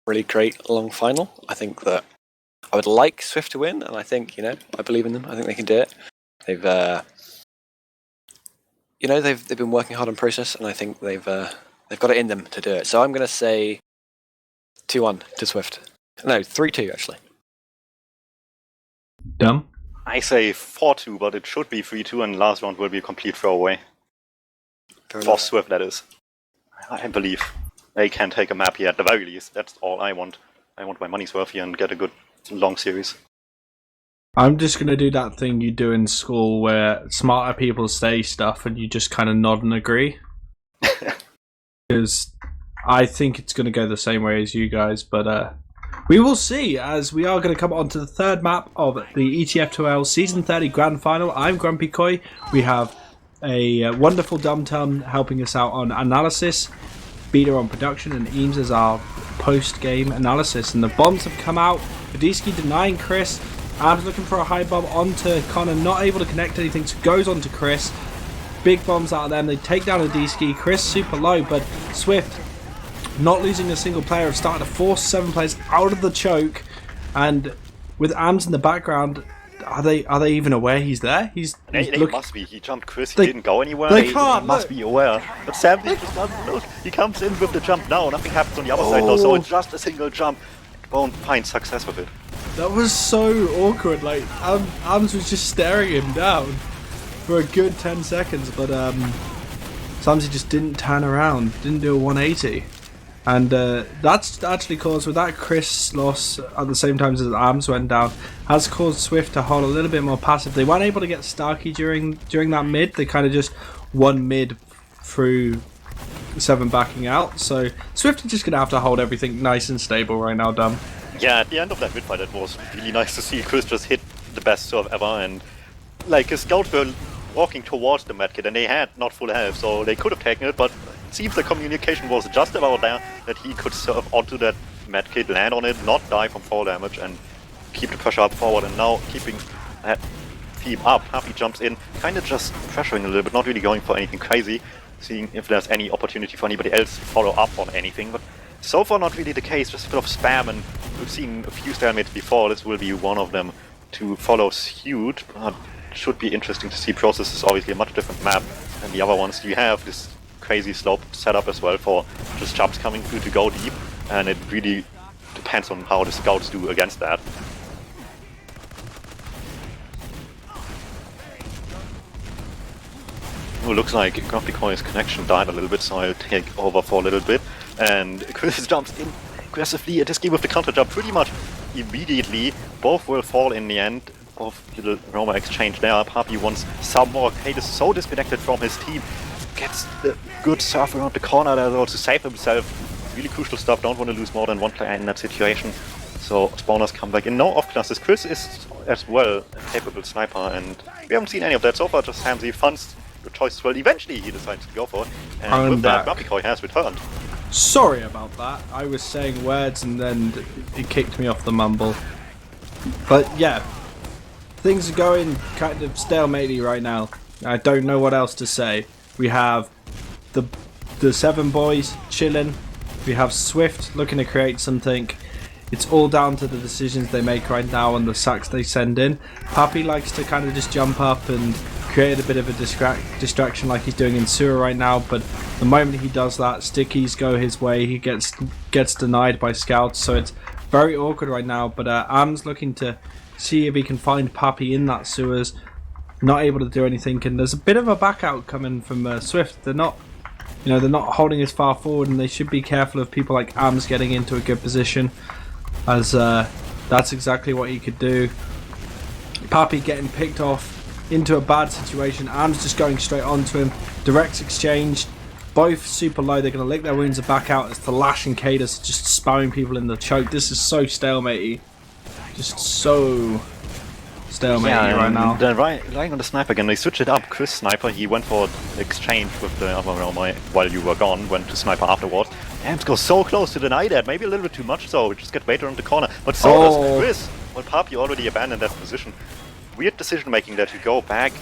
really great long final, I think that I would like Swift to win, and I think, I believe in them. I think they can do it. They've been working hard on process, and I think they've got it in them to do it. So I'm going to say 2-1 to Swift. No, 3-2 actually. Dumb? I say 4-2, but it should be 3-2, and last round will be a complete throwaway. For Swift, that is. I believe they can take a map here at the very least. That's all I want. I want my money's worth here and get a good long series. I'm just going to do that thing you do in school where smarter people say stuff and you just kind of nod and agree. Because I think it's going to go the same way as you guys, but we will see, as we are going to come on to the third map of the ETF2L Season 30 Grand Final. I'm GrumpyKoi. We have a wonderful DuMmTm helping us out on analysis, Beta on production, and Eames is our post-game analysis. And the bombs have come out. Badisky denying Chris. Adam's looking for a high bomb onto Connor, not able to connect anything, so goes on to Chris. Big bombs out of them. They take down Badisky. Chris super low, but Swift not losing a single player, have started to force 7 players out of the choke. And with Ams in the background, are they even aware he's there? They must be. He jumped Chris. He didn't go anywhere. They must be aware. But Sam just doesn't look. He comes in with the jump now. Nothing happens on the other side though. So it's just a single jump. Won't find success with it. That was so awkward. Like Ams was just staring him down for a good 10 seconds, but Samsy just didn't turn around. Didn't do a 180. And that's actually caused, with that Chris loss at the same time as Arms went down, has caused Swift to hold a little bit more passive. They weren't able to get Starkey during that mid. They kind of just won mid through Se7en backing out. So Swift is just going to have to hold everything nice and stable right now, Dum. Yeah, at the end of that mid fight, it was really nice to see Chris just hit the best serve ever. And like his scouts were walking towards the medkit and they had not full health, so they could have taken it, but it seems the communication was just about there that he could serve onto that medkit, land on it, not die from fall damage, and keep the pressure up forward. And now keeping that team up, Happy jumps in, kind of just pressuring a little bit, not really going for anything crazy, seeing if there's any opportunity for anybody else to follow up on anything. But so far not really the case, just a bit of spam, and we've seen a few stalemates before. This will be one of them to follow suit. Should be interesting to see. Process is obviously a much different map than the other ones. You have this crazy slope setup as well for just jumps coming through to go deep, and it really depends on how the scouts do against that. Oh, looks like GrumpyKoi's connection died a little bit, so I'll take over for a little bit. And Chris jumps in aggressively at this game with the counter jump pretty much immediately. Both will fall in the end. Both little Roma exchange there. Papi wants some more. Kate is so disconnected from his team. Gets the good surf around the corner there though to save himself. Really crucial stuff. Don't want to lose more than one player in that situation. So spawners come back in. No off classes. Chris is as well a capable sniper, and we haven't seen any of that so far. Just Samsy funds the choice as well. Eventually he decides to go for it. And with that, GrumpyKoi has returned. Sorry about that. I was saying words and then it kicked me off the mumble. But yeah, things are going kind of stalematey right now. I don't know what else to say. We have the Se7en boys chilling. We have Swift looking to create something. It's all down to the decisions they make right now and the sacks they send in. Papi likes to kind of just jump up and create a bit of a distraction like he's doing in Sewer right now, but the moment he does that, stickies go his way. He gets denied by scouts, so it's very awkward right now. But Am's looking to see if he can find Papi in that Sewers. Not able to do anything, and there's a bit of a back out coming from Swift. They're not holding as far forward, and they should be careful of people like Ams getting into a good position, as that's exactly what he could do. Papi getting picked off into a bad situation. Ams just going straight onto him. Direct exchange. both super low. They're going to lick their wounds and back out as Thalash and Cadus just spamming people in the choke. This is so stalemate-y. Just so stalemate-y right now. They're relying on the sniper again. They switched it up. Chris sniper, he went for exchange with the other realm while you were gone, went to sniper afterwards. Ams goes so close to deny that, maybe a little bit too much so, just get Vader on the corner. But so does Chris. Well, Papi already abandoned that position. Weird decision making there to go back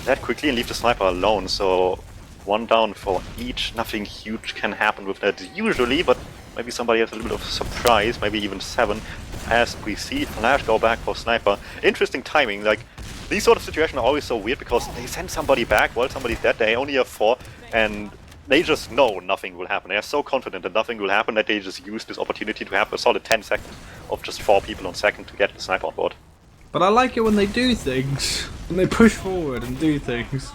that quickly and leave the sniper alone, so 1 down for each. Nothing huge can happen with that usually, but maybe somebody has a little bit of surprise, maybe even 7, as we see Flash go back for sniper. Interesting timing, like, these sort of situations are always so weird because they send somebody back while somebody's dead, they only have 4, and they just know nothing will happen. They are so confident that nothing will happen that they just use this opportunity to have a solid 10 seconds of just 4 people on second to get the sniper on board. But I like it when they do things, when they push forward and do things.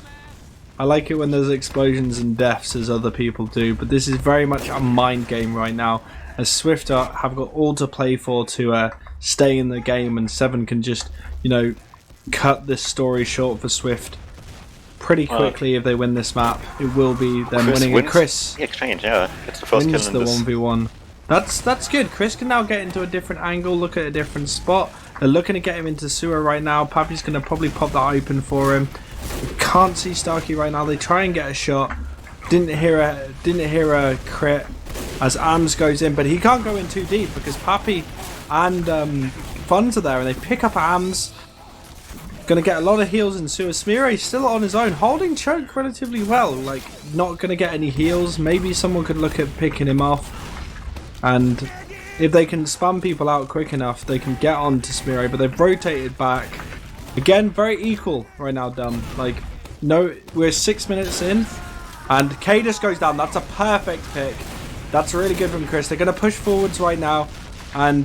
I like it when there's explosions and deaths as other people do, but this is very much a mind game right now, as SVIFT have got all to play for to stay in the game, and 7 can just, you know, cut this story short for SVIFT pretty quickly. If they win this map, it will be them winning. And Chris the exchange, yeah, it's the first wins kill in the this. 1v1. That's good. Chris can now get into a different angle, look at a different spot. They're looking to get him into sewer right now. Papi's going to probably pop that open for him. Can't see Starkey right now. They try and get a shot. Didn't hear a crit as Ams goes in, but he can't go in too deep because Papi and Funds are there, and they pick up Ams. Going to get a lot of heals in sewer. Smeary still on his own, holding choke relatively well. Like, not going to get any heals. Maybe someone could look at picking him off, and if they can spam people out quick enough, they can get on to Smeary, but they've rotated back. Again, very equal right now, Dum. Like, no, we're 6 minutes in, and Cadus goes down. That's a perfect pick. That's really good from Chris. They're going to push forwards right now, and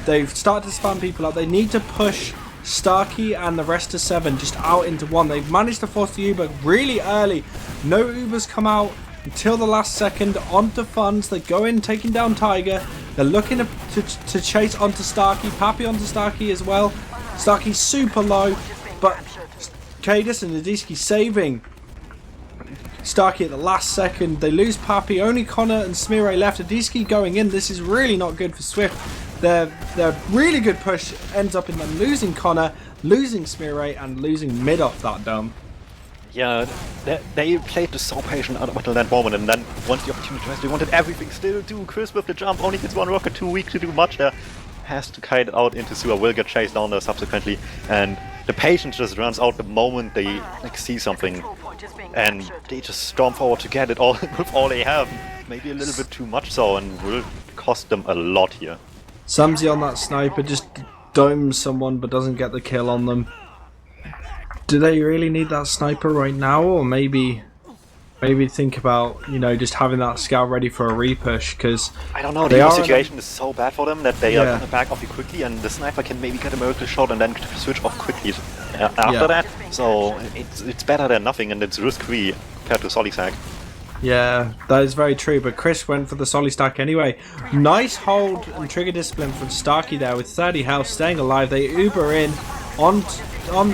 they've started to spam people out. They need to push Starkey and the rest of 7 just out into 1. They've managed to force the Uber really early. No Ubers come out until the last second. Onto Funds. They go in, taking down Tiger. They're looking to chase onto Starkey. Papi onto Starkey as well. Starkey's super low, but Cadus and Nadisky saving Starkey at the last second. They lose Papi. Only Connor and Smeary left. Nadisky going in. This is really not good for SVIFT. Their really good push ends up in them losing Connor, losing Smeary, and losing mid off that Dum. Yeah, they played this so patient until that moment, and then once the opportunity was, they wanted everything still do. Chris with the jump, only gets 1 rocket, too weak to do much there. Has to kite out into sewer, will get chased down there subsequently, and the patience just runs out the moment they see something, and they just storm forward to get it all with all they have. Maybe a little bit too much so, and will cost them a lot here. Samsy on that sniper just domes someone but doesn't get the kill on them. Do they really need that sniper right now, or maybe think about, you know, just having that scout ready for a repush? Because I don't know, the situation is so bad for them that they are going to back off you quickly, and the sniper can maybe get a miracle shot and then switch off quickly after that. So it's better than nothing, and it's risk-free compared to Solisac. Yeah, that is very true, but Chris went for the Solly stack anyway. Nice hold and trigger discipline from Starkey there with 30 health, staying alive. They Uber in on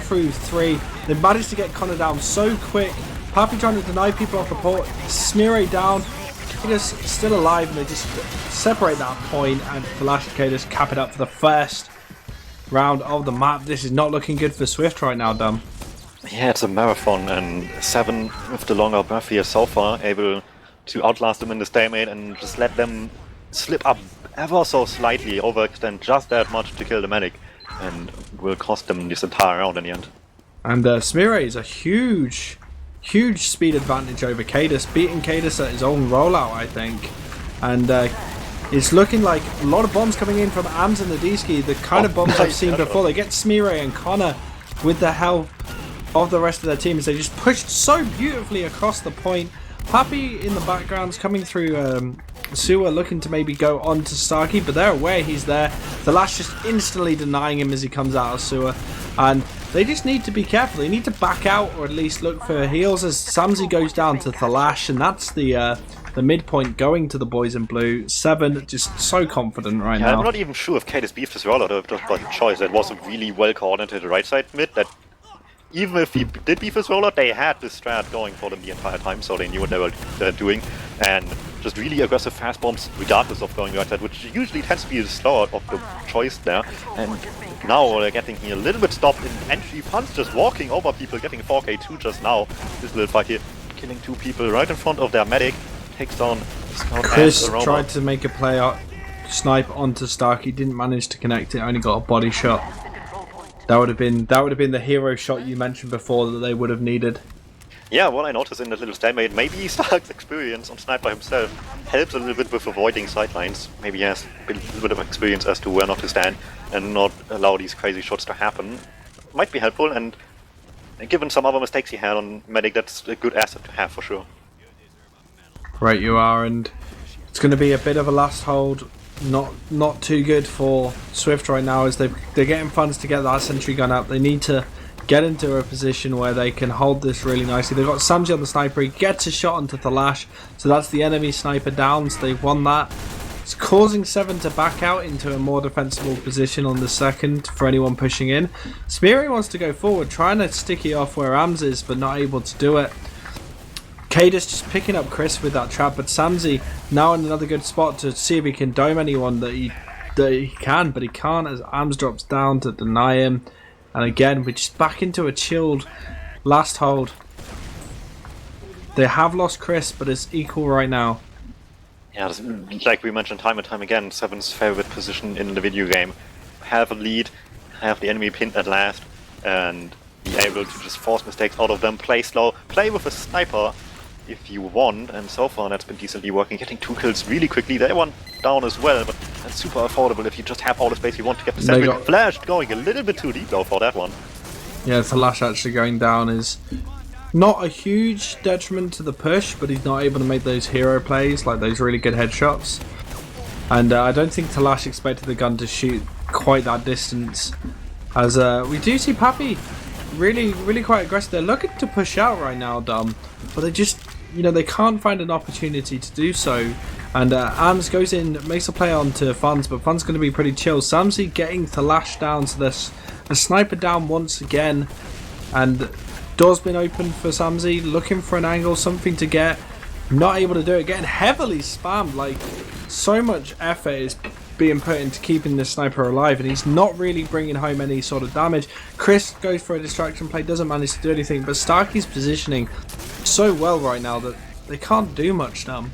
through 3. They managed to get Connor down so quick. Papi trying to deny people off the port. Smeary down. Cadus still alive, and they just separate that point, and Flash and Cadus cap it up for the first round of the map. This is not looking good for SVIFT right now, Dum. Yeah, it's a marathon, and 7 with the longer buff here so far, able to outlast them in the stalemate and just let them slip up ever so slightly, overextend just that much to kill the medic, and will cost them this entire round in the end. And Smeary is a huge speed advantage over Cadus, beating Cadus at his own rollout, I think. And it's looking like a lot of bombs coming in from Ams and Nadisky, the kind of bombs I've seen before. They get Smeary and Connor with the help of the rest of their teams. They just pushed so beautifully across the point. Papi in the background's coming through sewer, looking to maybe go on to Starkey, but they're aware he's there. The Lash just instantly denying him as he comes out of sewer, and they just need to be careful. They need to back out, or at least look for heals as Samsy goes down to Thalash, and that's the midpoint going to the boys in blue. 7 just so confident right now. I'm not even sure if Cadus beefed his rollout or just by choice. That was a really well coordinated right side mid that even if he did beef his rollout, they had this strat going for them the entire time, so they knew what they were doing, and just really aggressive fast bombs, regardless of going right side, which usually tends to be the slower of the choice there. And now they're getting here a little bit stopped in entry. Fun's just walking over people, getting 4k2 just now. This little fight here, killing 2 people right in front of their medic, takes down Scout Chris and the tried to make a play out, snipe onto Stark. He didn't manage to connect it, only got a body shot. That would have been the hero shot you mentioned before that they would have needed. Yeah, what I noticed in that little stalemate, maybe Stark's experience on Sniper himself helps a little bit with avoiding sidelines. Maybe he has a little bit of experience as to where not to stand and not allow these crazy shots to happen. Might be helpful, and given some other mistakes he had on Medic, that's a good asset to have for sure. Right, you are, and it's going to be a bit of a last hold. Not too good for SVIFT right now, as they're getting funds to get that sentry gun up. They need to get into a position where they can hold this really nicely. They've got Samji on the sniper. He gets a shot onto Thalash, so that's the enemy sniper down, so they've won that. It's causing Se7en to back out into a more defensible position on the second for anyone pushing in. Smeary wants to go forward, trying to sticky off where Ams is, but not able to do it. Cadus just picking up Chris with that trap, but Samzi now in another good spot to see if he can dome anyone that he can, but he can't as Ams drops down to deny him. And again, we're just back into a chilled last hold. They have lost Chris, but it's equal right now. Yeah, like we mentioned time and time again, Se7en's favorite position in the video game. Have a lead, have the enemy pinned at last, and be able to just force mistakes out of them, play slow, play with a sniper if you want, and so far that's been decently working, getting 2 kills really quickly. They want down as well, but that's super affordable if you just have all the space you want to get the sentry. Flash going a little bit too deep though for that one. Yeah, Thalash actually going down is not a huge detriment to the push, but he's not able to make those hero plays, like those really good headshots. And I don't think Thalash expected the gun to shoot quite that distance, as we do see Pappy really quite aggressive. They're looking to push out right now, but they just, they can't find an opportunity to do so. And Ams goes in, makes a play onto Funds, but Fun's going to be pretty chill. Samsi getting Thalash down, so there's a sniper down once again, and door's been opened for Samsi, looking for an angle, something to get, not able to do it, getting heavily spammed. Like, so much effort is being put into keeping this sniper alive, and he's not really bringing home any sort of damage. Chris goes for a distraction play, doesn't manage to do anything, but Starkey's positioning so well right now that they can't do much now.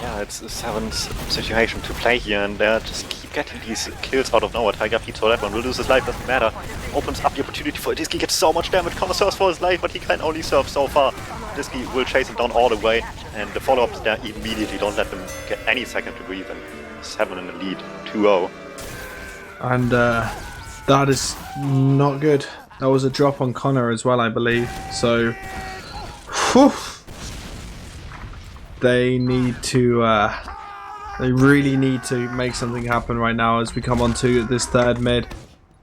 Yeah, it's Se7en's situation to play here, and they just keep getting these kills out of nowhere. Tiger feeds for that one, will lose his life, doesn't matter. Opens up the opportunity for Disky, gets so much damage, connoisseurs for his life, but he can only serve so far. Disky will chase him down all the way, and the follow-ups there immediately don't let them get any second to breathe, and Se7en in the lead, 2-0. And that is not good. That was a drop on Connor as well, I believe. So, whew, they need to, they really need to make something happen right now as we come on to this third mid.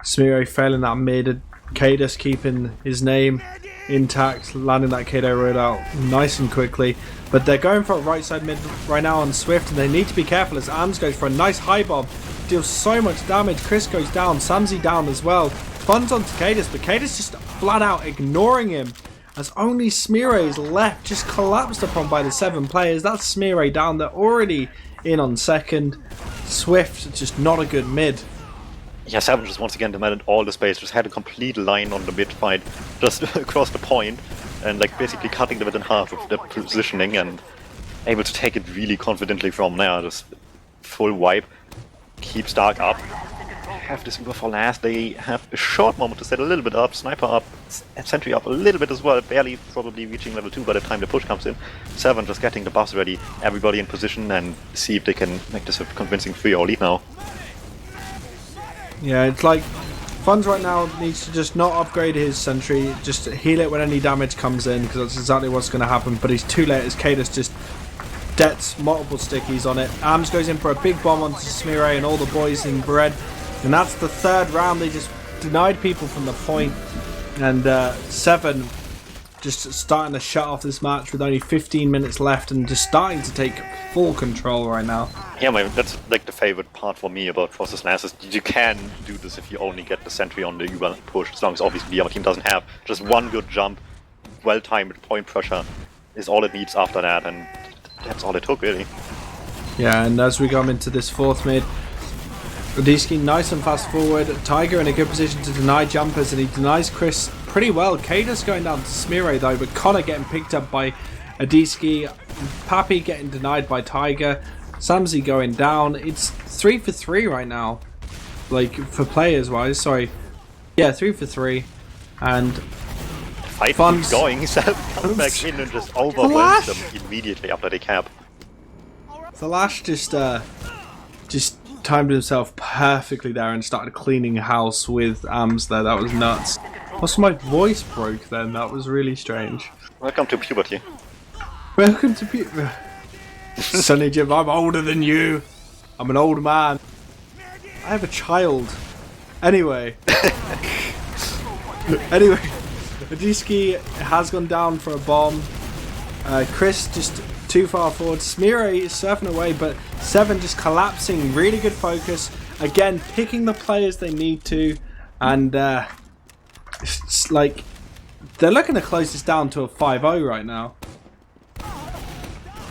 Smiro failing that mid, Cadus keeping his name intact, landing that Kato roadout nice and quickly. But they're going for a right side mid right now on SVIFT, and they need to be careful as Ams goes for a nice high bomb. Deals so much damage. Chris goes down, Samzi down as well. Funds onto Cadus, but Cadus just flat out ignoring him as only Smiro is left, just collapsed upon by the 7 players. That's Smiro down. They're already in on second. SVIFT just not a good mid. Yeah, Se7en just once again demanded all the space, just had a complete line on the mid fight, just across the point, and like basically cutting them in half with their positioning, and able to take it really confidently from there. Just full wipe, keep Stark up, have this Uber for last. They have a short moment to set a little bit up, sniper up, sentry up a little bit as well, barely probably reaching level 2 by the time the push comes in. Se7en just getting the buffs ready, everybody in position, and see if they can make this a convincing 3-0 lead now. Yeah, it's like Funds right now needs to just not upgrade his sentry, just heal it when any damage comes in, because that's exactly what's going to happen. But he's too late as Cadus just dets multiple stickies on it. Ams goes in for a big bomb onto Smire and all the boys in red, and that's the third round. They just denied people from the point, and Se7en just starting to shut off this match with only 15 minutes left and just starting to take full control right now. Yeah, man, that's like the favorite part for me about Frost's Lance is you can do this if you only get the sentry on the Uber push, as long as obviously the other team doesn't have. Just one good jump, well-timed point pressure is all it needs after that, and that's all it took, really. Yeah, and as we come into this fourth mid, Radiski nice and fast forward. Tiger in a good position to deny jumpers, and he denies Chris pretty well. Kadas going down to Smire though, but Connor getting picked up by Adiski. Pappy getting denied by Tiger. Samsy going down. It's 3 for 3 right now. Like, for players wise, sorry. Yeah, 3 for 3. And fight keeps going. Seven comes back in and just overwhelms them immediately after they cap. Thalash just timed himself perfectly there and started cleaning house with Ams there. That was nuts. Also, my voice broke then. That was really strange. Welcome to puberty. Welcome to puberty. Sonny Jim, I'm older than you. I'm an old man. I have a child. Anyway. Adiski has gone down for a bomb. Chris just too far forward. Smire is surfing away, but Se7en just collapsing. Really good focus. Again, picking the players they need to. And it's like they're looking to close this down to a 5-0 right now.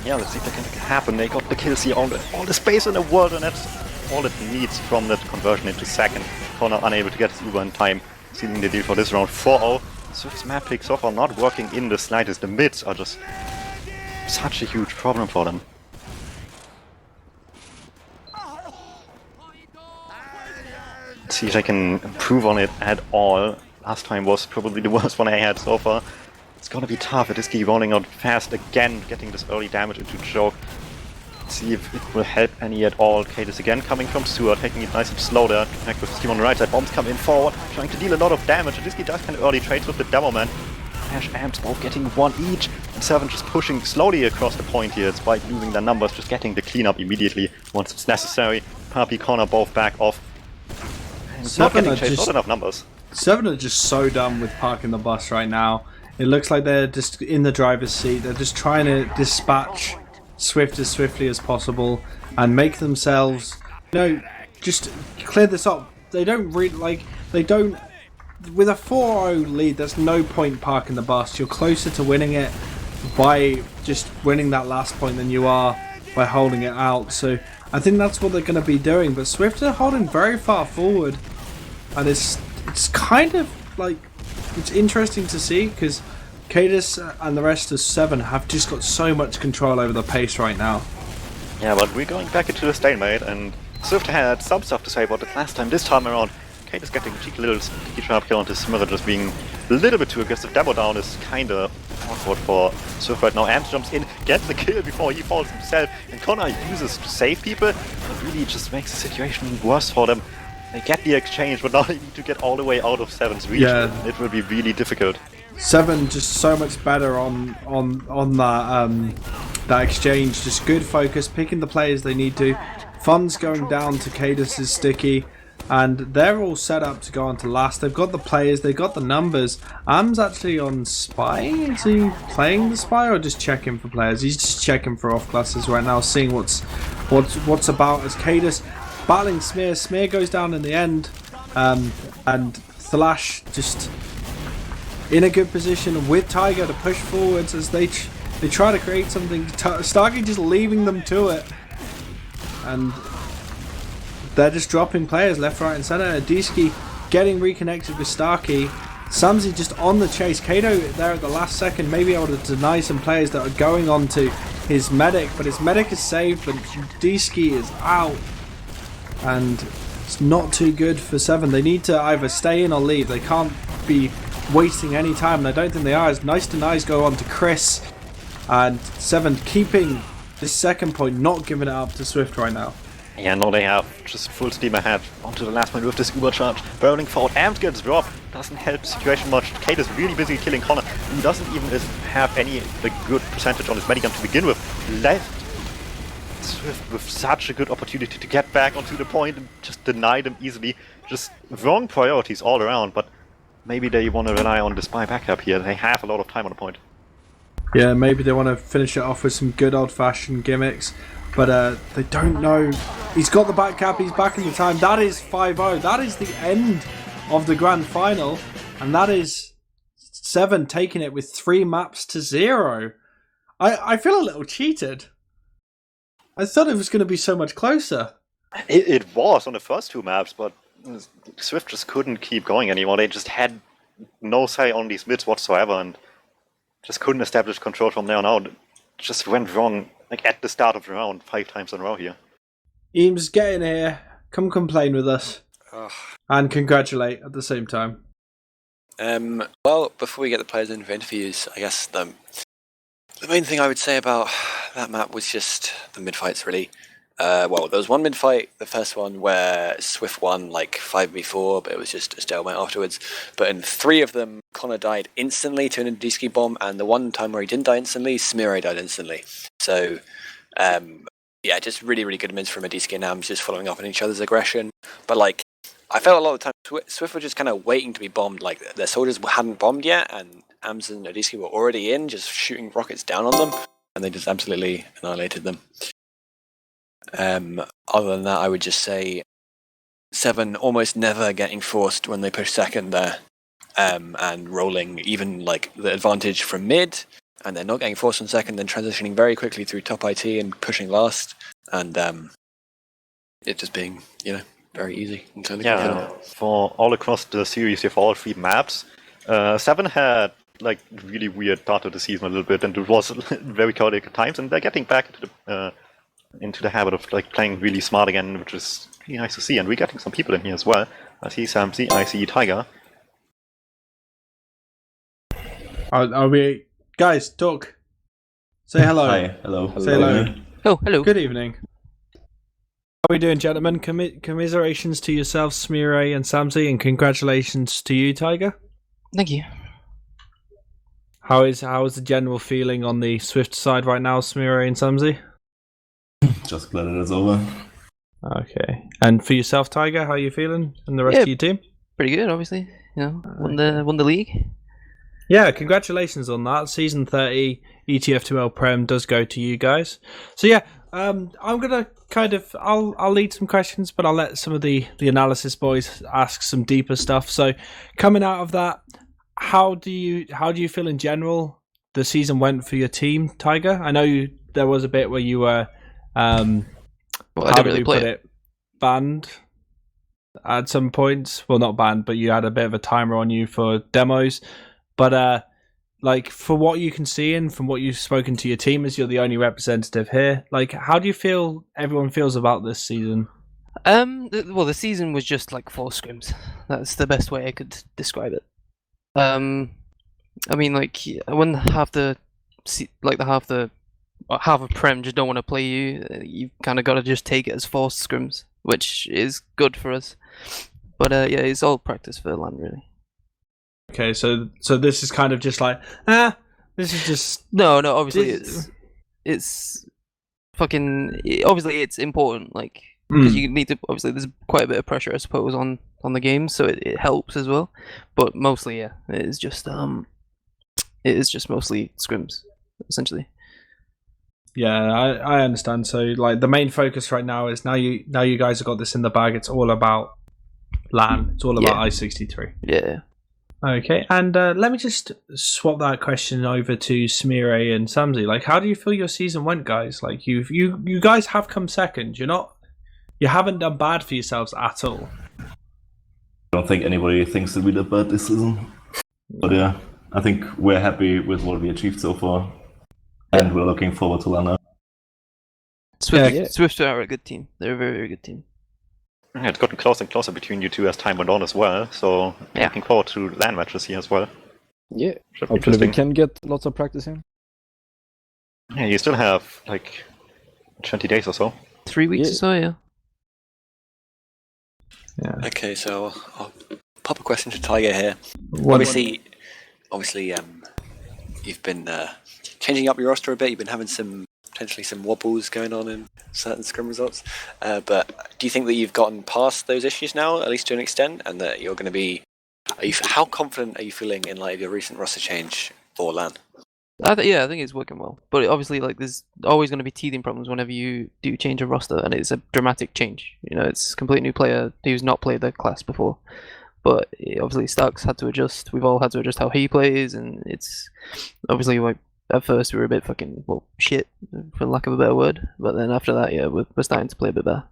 Yeah, let's see if that can happen. They got the kills here, all the space in the world, and that's all it needs from that conversion into second. Connor unable to get his Uber in time, sealing the deal for this round. 4-0. Swift's map pick so far not working in the slightest. The mids are just such a huge problem for them. Let's see if I can improve on it at all. Last time was probably the worst one I had so far. It's gonna be tough. Adiski rolling out fast again, getting this early damage into choke. Let's see if it will help any at all. Kate is again coming from sewer, taking it nice and slow there. Connect with his team on the right side. Bombs come in forward, trying to deal a lot of damage. Adiski does kind of early trades with the DuMmTm. Ash Amps both getting one each. And Se7en just pushing slowly across the point here, despite losing their numbers, just getting the cleanup immediately once it's necessary. Papi, Connor both back off. And not getting chased, not enough numbers. Se7en are just so done with parking the bus right now. It looks like they're just in the driver's seat. They're just trying to dispatch Swift as swiftly as possible and make themselves, just clear this up. They don't really, with a 4-0 lead, there's no point parking the bus. You're closer to winning it by just winning that last point than you are by holding it out. So I think that's what they're going to be doing. But Swift are holding very far forward, and it's kind of like, it's interesting to see because Cadis and the rest of Se7en have just got so much control over the pace right now. Yeah, but we're going back into the stalemate, and Swift had some stuff to say about it last time. This time around, Cadis getting a cheeky little sneaky trap kill onto Smire, just being a little bit too aggressive. Demo down is kinda awkward for Swift right now. Amps jumps in, gets the kill before he falls himself, and Connor uses to save people, but really just makes the situation worse for them. They get the exchange, but now they need to get all the way out of Se7en's reach. Yeah. It will be really difficult. Se7en just so much better on that exchange. Just good focus, picking the players they need to. Funds going down to Cadis' sticky, and they're all set up to go on to last. They've got the players, they've got the numbers. Am's actually on Spy. Is he playing the Spy or just checking for players? He's just checking for off classes right now, seeing what's about as Cadis battling Smire. Smire goes down in the end, and Thalash just in a good position with Tiger to push forwards as they try to create something. Starkey just leaving them to it, and they're just dropping players left, right and centre. Adiski getting reconnected with Starkey. Samsy just on the chase. Kato there at the last second, maybe able to deny some players that are going on to his medic, but his medic is saved, but Adiski is out. And it's not too good for Se7en. They need to either stay in or leave. They can't be wasting any time, and I don't think they are. As nice denies go on to Chris, and Se7en keeping this second point, not giving it up to Swift right now. Yeah, no, they have just full steam ahead onto the last point with this Uber charge. Burning forward, Amps gets dropped. Doesn't help the situation much. Kate is really busy killing Connor. He doesn't even have any good percentage on his medicam to begin with. Left Swift with such a good opportunity to get back onto the point and just deny them easily. Just wrong priorities all around, but maybe they want to rely on the spy backup here. They have a lot of time on the point. Yeah, maybe they want to finish it off with some good old-fashioned gimmicks, but they don't know. He's got the back cap, he's back in the time. That is 5-0. That is the end of the grand final, and that is Se7en taking it with 3 maps to 0. I feel a little cheated. I thought it was going to be so much closer. It was on the first 2 maps, but Swift just couldn't keep going anymore. They just had no say on these mids whatsoever, and just couldn't establish control from there on out. It just went wrong, like at the start of the round, 5 times in a row here. Eames, get in here. Come complain with us. Ugh. And congratulate at the same time. Well, before we get the players in for interviews, I guess the main thing I would say about that map was just the mid-fights, really. Well, there was one mid-fight, the first one, where Swift won like 5v4, but it was just a stalemate afterwards. But in 3 of them, Connor died instantly to an Indiski bomb, and the one time where he didn't die instantly, Se7en died instantly. So, yeah, just really, really good mids from Indiski and Ams, just following up on each other's aggression. But like, I felt a lot of the time Swift were just kind of waiting to be bombed, like their soldiers hadn't bombed yet, and Ams and Indiski were already in, just shooting rockets down on them, and they just absolutely annihilated them. Other than that, I would just say Se7en almost never getting forced when they push second there, and rolling even like the advantage from mid, and they're not getting forced on second, then transitioning very quickly through top IT and pushing last, and it just being, very easy. For all across the series, for all 3 maps, Se7en had like really weird start of the season a little bit, and it was very chaotic at times, and they're getting back into the habit of like playing really smart again, which is really nice to see. And we're getting some people in here as well. I see Samsy, I see Tiger. Are we... Guys, talk. Say hello. Hi, hello. Say hello. Oh, hello. Good evening. How are we doing, gentlemen? Commiserations to yourselves, Se7en and Samsy, and congratulations to you, Tiger. Thank you. How is the general feeling on the Swift side right now, Se7en and Samsy? Just glad it is over. Okay. And for yourself, Tiger, how are you feeling? And the rest of your team? Pretty good, obviously. Won the league. Yeah, congratulations on that. Season 30 ETF2L Prem does go to you guys. So yeah, I'm gonna I'll lead some questions, but I'll let some of the analysis boys ask some deeper stuff. So coming out of that, how do you feel in general the season went for your team, Tiger? I know there was a bit where you were I didn't really play it. Banned at some points. Well, not banned, but you had a bit of a timer on you for demos. But like, for what you can see and from what you've spoken to your team, as you're the only representative here, like, how do you feel everyone feels about this season? Well, the season was just like 4 scrims. That's the best way I could describe it. I mean, like, when half of Prem just don't want to play you, you kind of got to just take it as forced scrims, which is good for us. But yeah, it's all practice for LAN, really. Okay, so this is kind of just like, this is just... No, obviously it's fucking... Obviously it's important, like, because you need to... Obviously there's quite a bit of pressure, I suppose, on the game, so it helps as well. But mostly, yeah, it is just mostly scrims, essentially. Yeah, I understand. So, like, the main focus right now is now you guys have got this in the bag. It's all about LAN. It's all about I-63. Yeah. Okay, and let me just swap that question over to Se7en and Samsy. Like, how do you feel your season went, guys? Like, you guys have come second. You haven't done bad for yourselves at all. I don't think anybody thinks that we did bad this season. But yeah, I think we're happy with what we achieved so far. And we're looking forward to LAN. Swift are a good team. They're a very, very good team. Yeah, it's gotten closer and closer between you two as time went on as well, so looking forward to LAN matches here as well. Yeah, hopefully we can get lots of practice in. Yeah, you still have like 20 days or so. 3 weeks or so, yeah. Okay, so I'll pop a question to Tiger here. Obviously, you've been changing up your roster a bit. You've been having potentially some wobbles going on in certain scrim results. But do you think that you've gotten past those issues now, at least to an extent, and that you're going to be How confident are you feeling in like your recent roster change for LAN? I think it's working well. But obviously, like, there's always going to be teething problems whenever you do change a roster, and it's a dramatic change. You know, it's a complete new player who's not played the class before. But obviously, Stark's had to adjust. We've all had to adjust how he plays, and it's obviously like at first we were a bit fucking shit, for lack of a better word. But then after that, yeah, we're starting to play a bit better.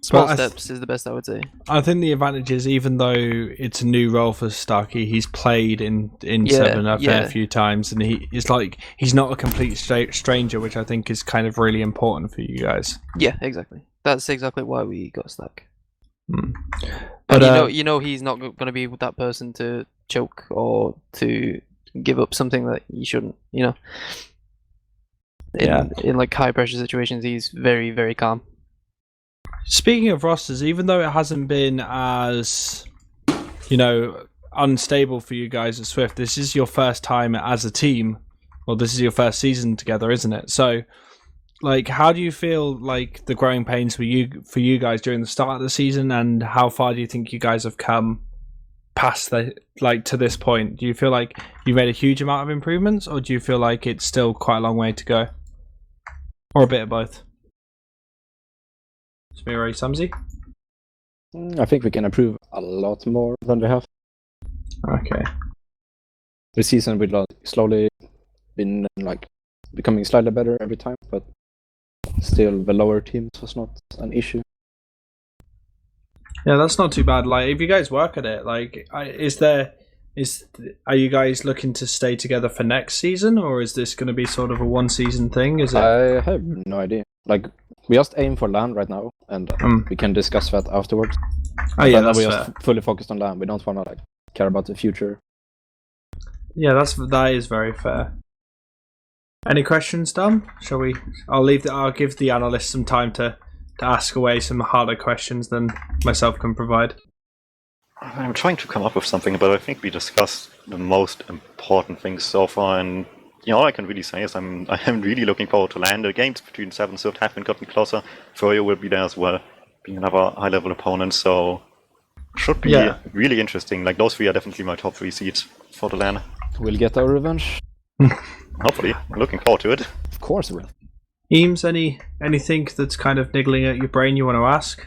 Small steps is the best I would say. I think the advantage is, even though it's a new role for Starkey, he's played in Se7en a fair few times, and he's not a complete stranger, which I think is kind of really important for you guys. Yeah, exactly. That's exactly why we got Stark. But you know he's not going to be that person to choke or to give up something that you shouldn't. You know. In like high pressure situations, he's very, very calm. Speaking of rosters, even though it hasn't been as, unstable for you guys at Swift, this is your first time as a team, or this is your first season together, isn't it? So, like, how do you feel like the growing pains for you guys during the start of the season, and how far do you think you guys have come past to this point? Do you feel like you've made a huge amount of improvements, or do you feel like it's still quite a long way to go, or a bit of both? Smeary, Samsy? I think we can improve a lot more than we have. Okay. This season we've slowly been becoming slightly better every time, but still the lower teams was not an issue. Yeah, that's not too bad. Like, if you guys work at it, like, are you guys looking to stay together for next season, or is this going to be sort of a one-season thing? Is it? I have no idea. Like, we just aim for LAN right now, and we can discuss that afterwards. Oh yeah, that's we fair. just fully focused on LAN. We don't want to care about the future. Yeah, that is very fair. Any questions, Dom? Shall we? I'll give the analysts some time to ask away some harder questions than myself can provide. I'm trying to come up with something, but I think we discussed the most important things so far, and all I can really say is I'm really looking forward to LAN. The games between Se7en and SVIFT have been gotten closer. Furrier will be there as well, being another high-level opponent, so should be really interesting. Like, those three are definitely my top 3 seeds for the LAN. We'll get our revenge. Hopefully, I'm looking forward to it. Of course we will. Eames, anything that's kind of niggling at your brain you want to ask?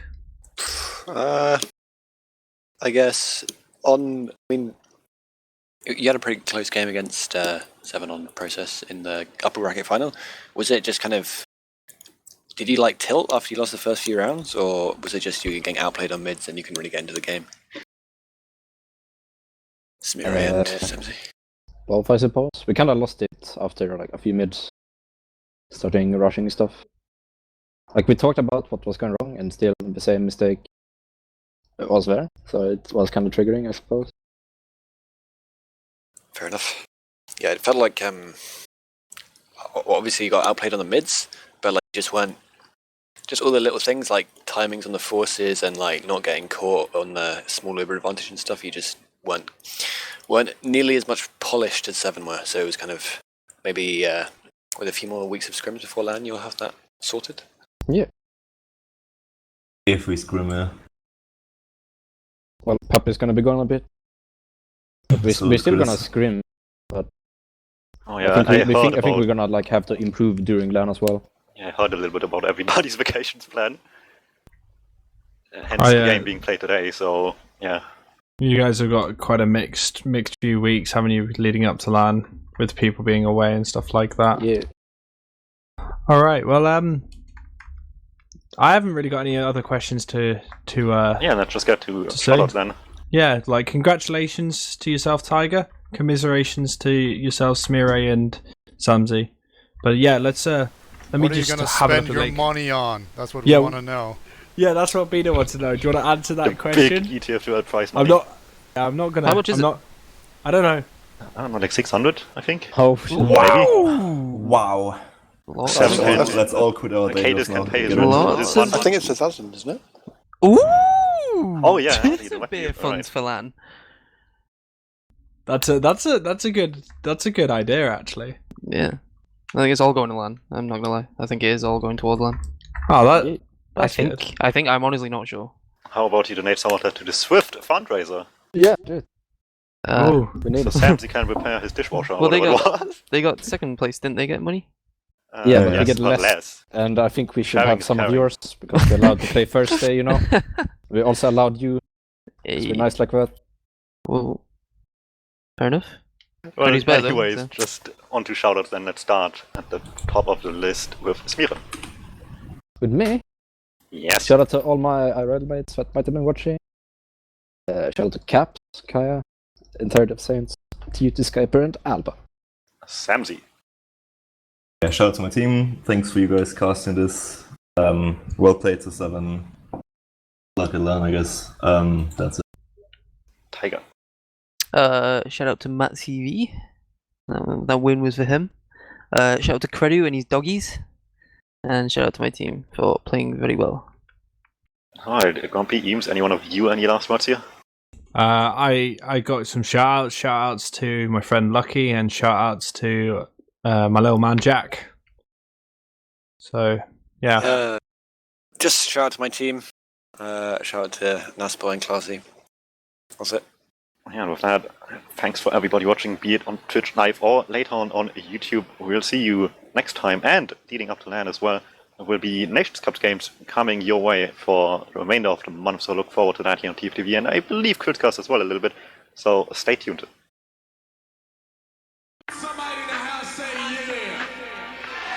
I guess you had a pretty close game against Se7en on Process in the upper bracket final. Was it just kind of... Did you tilt after you lost the first few rounds, or was it just you getting outplayed on mids and you can really get into the game? Smeary and Samsy. Both, I suppose. We kind of lost it after a few mids starting rushing stuff. We talked about what was going wrong, and still the same mistake was there. So it was kind of triggering, I suppose. Fair enough. Yeah, it felt like obviously you got outplayed on the mids, but just weren't just all the little things like timings on the forces and not getting caught on the small uber advantage and stuff. You just weren't nearly as much polished as Se7en were. So it was kind of maybe with a few more weeks of scrims before LAN, you'll have that sorted. Yeah. If we scrim, Well, Puppy's gonna be gone a bit. But we're still gonna scrim, but I think we're gonna have to improve during LAN as well. Yeah, I heard a little bit about everybody's vacations plan. Hence the game being played today, so yeah. You guys have got quite a mixed few weeks, haven't you, leading up to LAN, with people being away and stuff like that? Yeah. Alright, well, I haven't really got any other questions to let's just get to Charlotte then. Yeah, congratulations to yourself, Tiger. Commiserations to yourself, Smeary and Samsy. But yeah, let me just have a look at What are you going to spend your money on? That's what we want to know. Yeah, that's what Bina wants to know. Do you want to answer that question? Big ETF2L price money. I'm not gonna. How much is it? I don't know. I don't know, 600, I think. Oh, wow. Let's all quit our day. I think it's 1,000, isn't it? Ooh! Oh yeah, Tits of beer funds for LAN. That's a good idea, actually. Yeah, I think it's all going to LAN. I'm not gonna lie. I think it is all going towards LAN. Oh, I think I'm honestly not sure. How about you donate some of that to the SWIFT fundraiser? Yeah, dude. Oh, We need So it. Samsey can repair his dishwasher. Or Well, they whatever got it was. they got second place, didn't they get money? Yeah, but we yes, get but less. And I think we should Sharing have is some of caring. yours because we're allowed to play first day, you know. We also allowed you. It's been nice like that. Well, fair enough. Well, He's better, anyways, so. just on to shoutouts then. Let's start at the top of the list with Se7en. With me. Yes. Shout out to all my IRL mates that might have been watching. Shout out to Caps, Kaya, Third of Saints, TUT Skyper, and Alba. Samsey. Yeah, shout out to my team. Thanks for you guys casting this. Well played to Se7en. Luck and learn, I guess. That's it. Tiger. Shout out to Matt CV. That win was for him. Shout out to Credu and his doggies. And shout out to my team for playing very well. Alright, Grumpy, Eames, any one of you any last words here? I got some shout outs to my friend Lucky and shout outs to my little man Jack. So yeah. Just shout out to my team. Shout out to Naspo and Classy. That's it. Yeah, and with that, thanks for everybody watching, be it on Twitch Live or later on YouTube. We'll see you next time, and leading up to LAN as well. There will be Nations Cup games coming your way for the remainder of the month, so look forward to that here on TFTV, and I believe Critcast as well a little bit, so stay tuned.